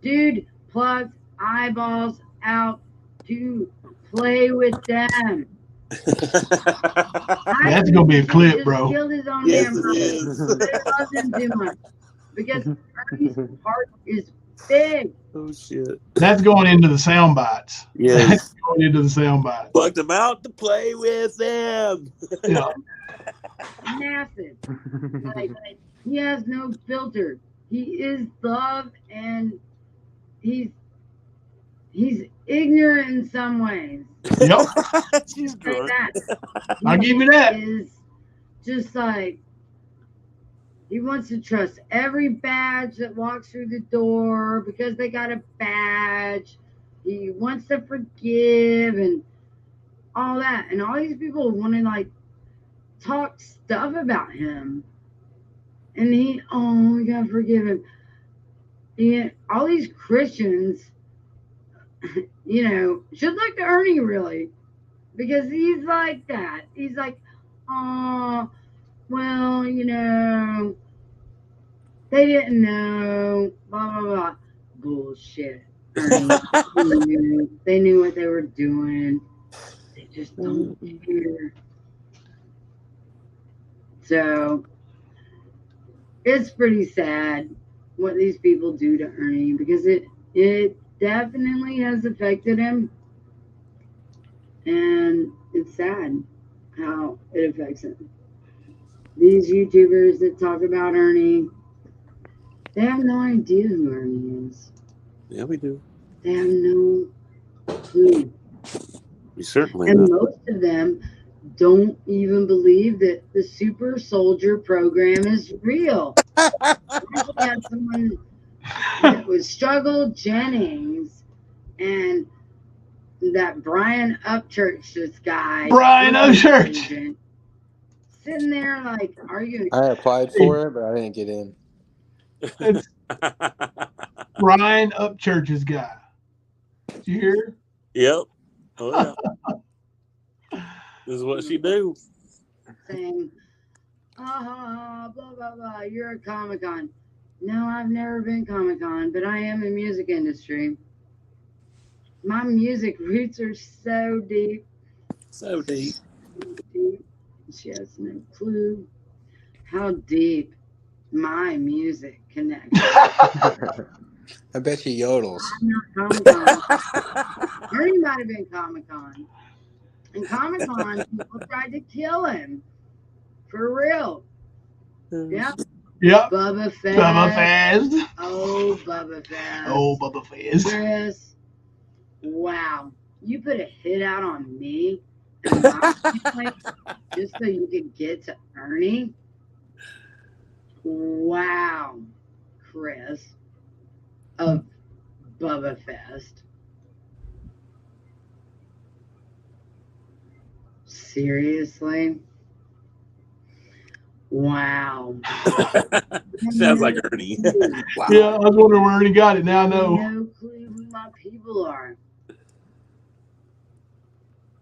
Dude plucked eyeballs out to play with them. That's gonna be a clip, bro. He killed his own damn brother, but he loves him too much because Ernie's heart is big. Oh shit! That's going into the sound bites. Yes. That's going into the sound bites. Plucked them out to play with them. Yeah. Massive. Like, he has no filter. He is love, and he's ignorant in some ways. Yep. She's drunk. I'll give you that. Is just like he wants to trust every badge that walks through the door because they got a badge. He wants to forgive and all that, and all these people want to like talk stuff about him, and we gotta forgive him. And all these Christians, should look to Ernie really, because he's like that. He's like, oh, well, you know, they didn't know, blah, blah, blah. Bullshit. Ernie. They knew what they were doing. They just don't care. So it's pretty sad what these people do to Ernie because it definitely has affected him, and it's sad how it affects him. These YouTubers that talk about Ernie, they have no idea who Ernie is. Yeah, we do. They have no clue. We certainly And do. most of them don't even believe that the super soldier program is real. I actually had someone that was Struggle Jennings and that Brian Upchurch, this guy. Brian Upchurch. Agent, sitting there like arguing. I applied for it, but I didn't get in. It's Brian Upchurch's guy. Did you hear? Yep. Oh, yeah. This is what she do. Saying, blah, blah, blah, you're a Comic-Con. No, I've never been Comic-Con, but I am in the music industry. My music roots are so deep. So deep. Deep. She has no clue how deep my music connects. I bet she yodels. I'm not Comic-Con. Ernie might have been Comic-Con. And Comic-Con, people tried to kill him. For real. Yeah. Yep. Bubba Fest. Bubba Fest. Oh, Bubba Fest. Oh, Bubba Fest. Chris, wow. You put a hit out on me and my family just so you could get to Ernie? Wow, Chris of Bubba Fest. Seriously? Wow. Sounds like Ernie. Wow. Yeah, I was wondering where Ernie got it. Now I know. No clue who my people are.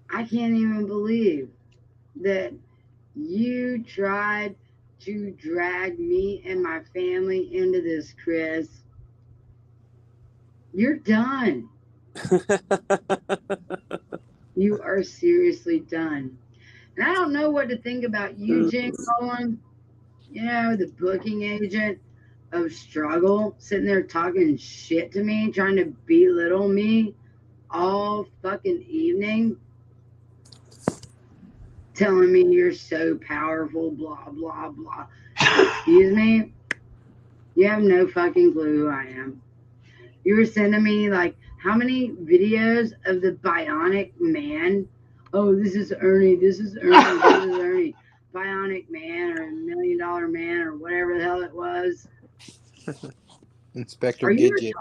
I can't even believe that you tried to drag me and my family into this, Chris. You're done. You are seriously done. And I don't know what to think about you, Jim Cullen, you know, the booking agent of Struggle, sitting there talking shit to me, trying to belittle me all fucking evening, telling me you're so powerful, blah, blah, blah. Excuse me? You have no fucking clue who I am. You were sending me, like, how many videos of the Bionic Man? Oh, this is Ernie, this is Ernie, this is Ernie. Bionic Man or $1 Million Man or whatever the hell it was. Inspector Are you Gadget.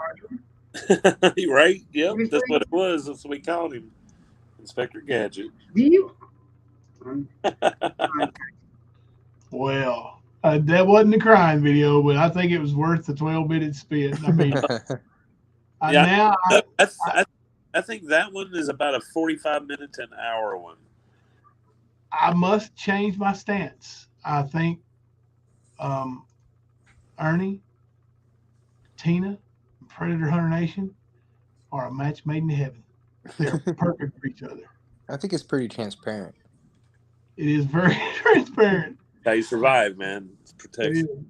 Right? Yep. That's what it was. That's what we called him. Inspector Gadget. Do you? Well, that wasn't a crying video, but I think it was worth the 12 minutes spent. I mean, yeah, I think that one is about a 45-minute to an hour one. I must change my stance. I think Ernie, Tina, Predator Hunter Nation are a match made in heaven. They're perfect for each other. I think it's pretty transparent. It is very transparent. How you survive, man. It's protection.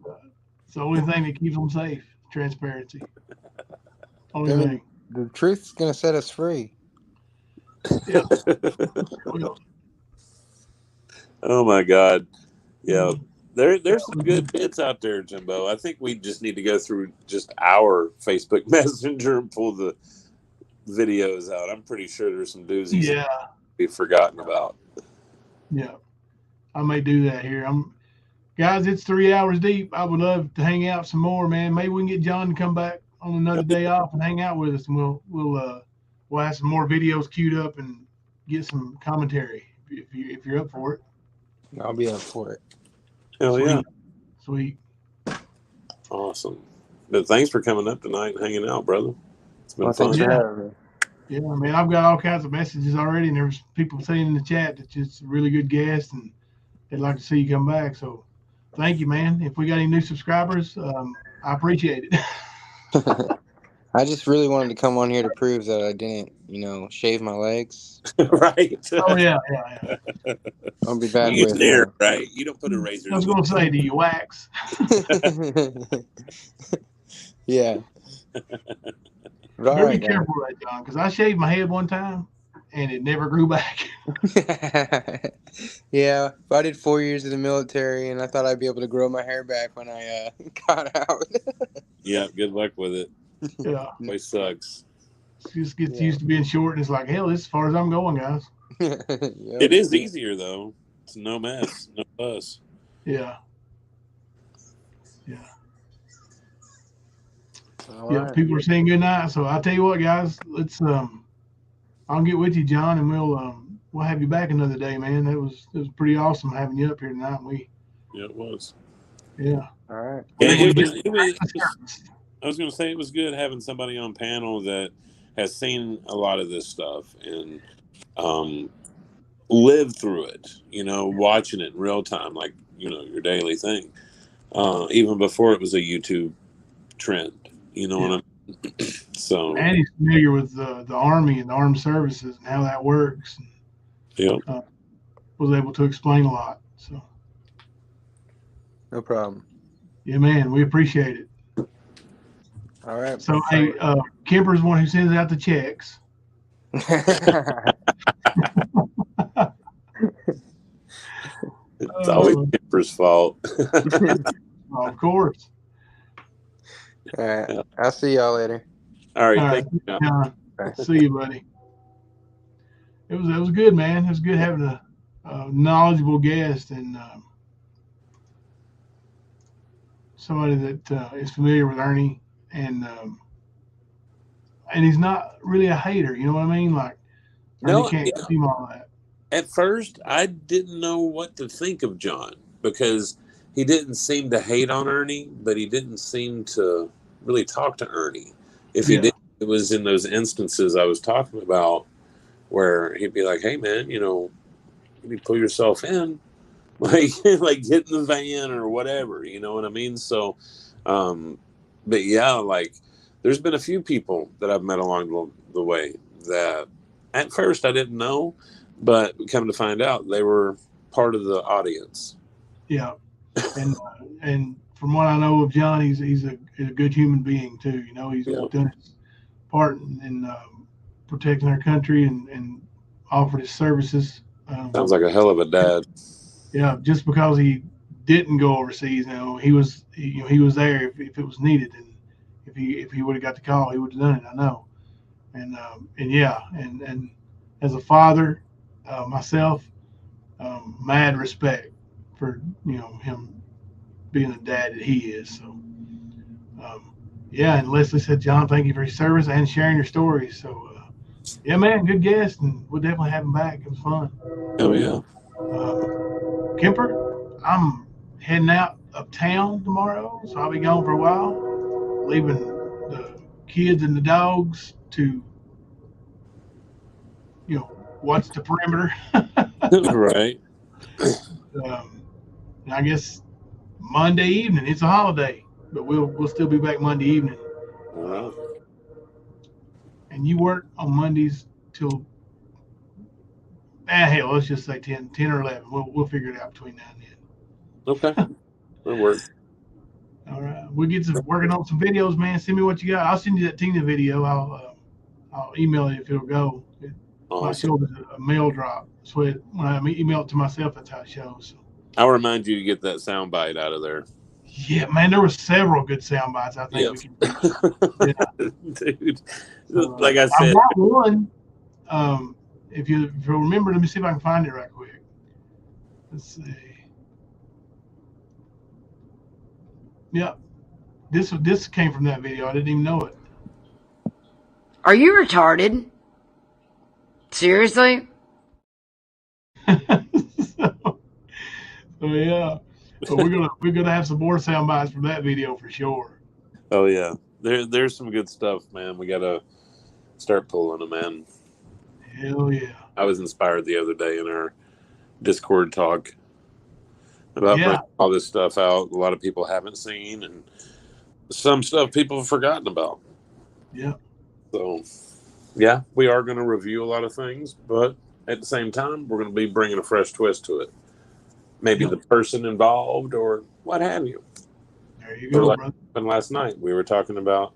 It's the only thing that keeps them safe. Transparency. Only I mean, thing. the truth's going to set us free. Yeah. Oh my God. Yeah. There's some good bits out there, Jimbo. I think we just need to go through just our Facebook Messenger and pull the videos out. I'm pretty sure there's some doozies we've forgotten about. Yeah. I may do that here. Guys, it's 3 hours deep. I would love to hang out some more, man. Maybe we can get John to come back on another day off and hang out with us, and we'll have some more videos queued up and get some commentary if you're up for it. I'll be up for it. Hell yeah. Sweet. Awesome. But thanks for coming up tonight and hanging out, brother. It's been fun. Thanks for having me. Yeah, I mean, I've got all kinds of messages already, and there's people saying in the chat that it's a really good guest, and they'd like to see you come back. So, thank you, man. If we got any new subscribers, I appreciate it. I just really wanted to come on here to prove that I didn't, shave my legs. Right. Oh yeah. I'll be back You with there, right? You don't put a razor. I was going to say, do you wax? Yeah. Better be careful with that, John, because I shaved my head one time and it never grew back. Yeah, I did 4 years in the military, and I thought I'd be able to grow my hair back when I got out. Yeah, good luck with it. Yeah. It sucks. Just gets used to being short, and it's like, hell, this is as far as I'm going, guys. It is easier, though. It's no mess, no fuss. Yeah. All Yeah, right. people are saying good night. So I'll tell you what, guys, let's I'll get with you, John, and we'll have you back another day, man. It was pretty awesome having you up here tonight. Yeah, it was. Yeah. All right. I was going to say it was good having somebody on panel that has seen a lot of this stuff and lived through it, watching it in real time, like, your daily thing, even before it was a YouTube trend, what I mean? So, and he's familiar with the Army and the armed services and how that works. Yeah. Was able to explain a lot. So, no problem. Yeah, man, we appreciate it. All right. So, hey, Kemper's one who sends out the checks. It's always Kemper's fault. Of course. All right. I'll see y'all later. All right. All Thank you, John. See you, buddy. It was good, man. It was good having a knowledgeable guest and somebody that is familiar with Ernie, and he's not really a hater. You know what I mean? Like, Ernie can't seem all that. At first, I didn't know what to think of John because he didn't seem to hate on Ernie, but he didn't seem to really talk to Ernie. If he did, it was in those instances I was talking about where he'd be like, "Hey, man, you need to pull yourself in, like get in the van or whatever." You know what I mean? So, but yeah, like there's been a few people that I've met along the way that at first I didn't know, but come to find out they were part of the audience. Yeah, and from what I know of John, he's a good human being too. He's done his part in protecting our country and offered his services. Sounds like a hell of a dad. Yeah, just because he didn't go overseas, he was there if it was needed, and if he would have got the call, he would have done it. I know, and as a father myself, mad respect for him being the dad that he is. So and Leslie said, John, thank you for your service and sharing your stories. So yeah, man, good guest, and we'll definitely have him back. It was fun. Oh yeah. Kemper, I'm heading out of town tomorrow, so I'll be gone for a while, leaving the kids and the dogs to watch the perimeter. Right. And I guess Monday evening, it's a holiday, but we'll still be back Monday evening. Wow. And you work on Mondays till hell, let's just say 10 or 11. We'll figure it out between now and then. Okay. That'll work. All right. We'll get to working on some videos, man. Send me what you got. I'll send you that Tina video. I'll email it if it'll go. I show a mail drop. So when I email it to myself, that's how it shows. So. I'll remind you to get that sound bite out of there. Yeah, man, there were several good sound bites. I think we can. Dude, like I said, I've got one. If you'll remember, let me see if I can find it right quick. Let's see. Yeah, this came from that video. I didn't even know it. Are you retarded? Seriously? So yeah, but we're gonna have some more sound bites from that video for sure. Oh yeah, there's some good stuff, man. We gotta Start pulling them in. Hell yeah. I was inspired the other day in our Discord talk about bringing all this stuff out. A lot of people haven't seen, and some stuff people have forgotten about. Yeah. So, yeah, we are going to review a lot of things, but at the same time, we're going to be bringing a fresh twist to it. Maybe the person involved or what have you. There you go, brother. Last night, we were talking about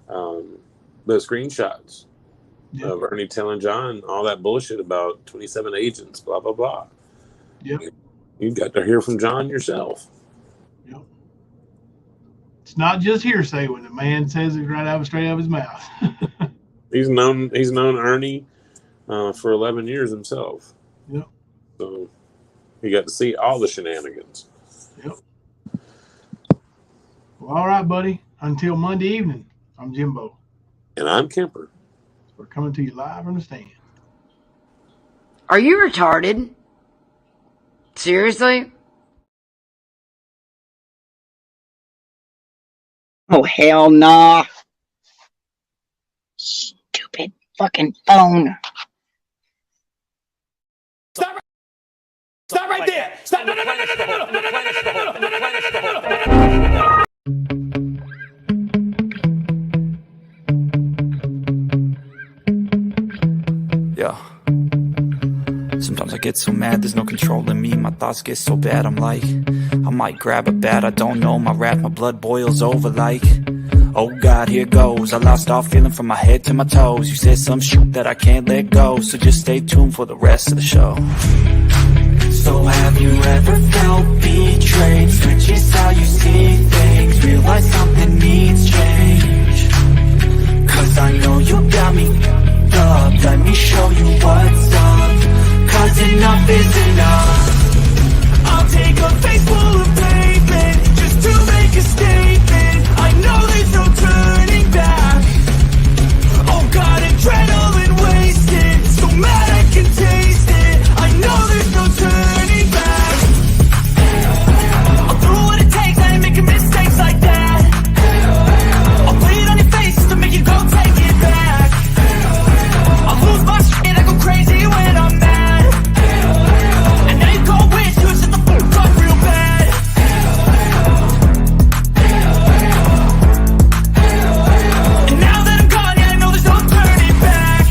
the screenshots of Ernie telling John all that bullshit about 27 agents, blah, blah, blah. Yep. You got to hear from John yourself. Yep. It's not just hearsay when the man says it right out straight out of his mouth. He's known Ernie for 11 years himself. Yep. So he got to see all the shenanigans. Yep. Well, all right, buddy. Until Monday evening, I'm Jimbo. And I'm Kemper. We're coming to you live from the stand. Are you retarded? Seriously? Oh, hell nah. Stupid fucking phone. Stop right there. Stop. No. Yeah. Sometimes I get so mad, there's no controlling me. My thoughts get so bad, I'm like, I might grab a bat, I don't know. My wrath, my blood boils over like, oh God, here goes. I lost all feeling from my head to my toes. You said some shit that I can't let go, so just stay tuned for the rest of the show. So have you ever felt betrayed? Switches how you see things, realize something needs change. Cause I know you got me up, let me show you what's up. Cause enough is enough. I'll take a face full of pavement just to make a statement. I know there's no turning back. Oh God, adrenaline wasted, so mad I can taste it. I know there's no turning back. I'll do what it takes, I ain't making mistakes like that. I'll put it on your face to make you go take it back. I'll lose my shit, I go crazy when I'm mad. And now you go wish you shut the fuck up real bad. And now that I'm gone, yeah, I know there's no turning back.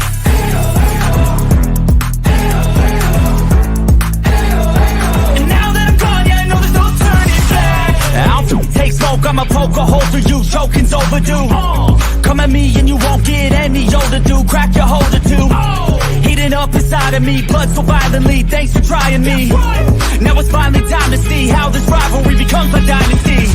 And now that I'm gone, yeah, I know there's no turning back. I'll take smoke, I'ma poke a hole through you. Choking's overdue. Come at me and you won't get any older, dude. Crack your holder too. Heating up inside of me, blood so violently. Thanks for trying me. Now it's finally time to see how this rivalry becomes a dynasty.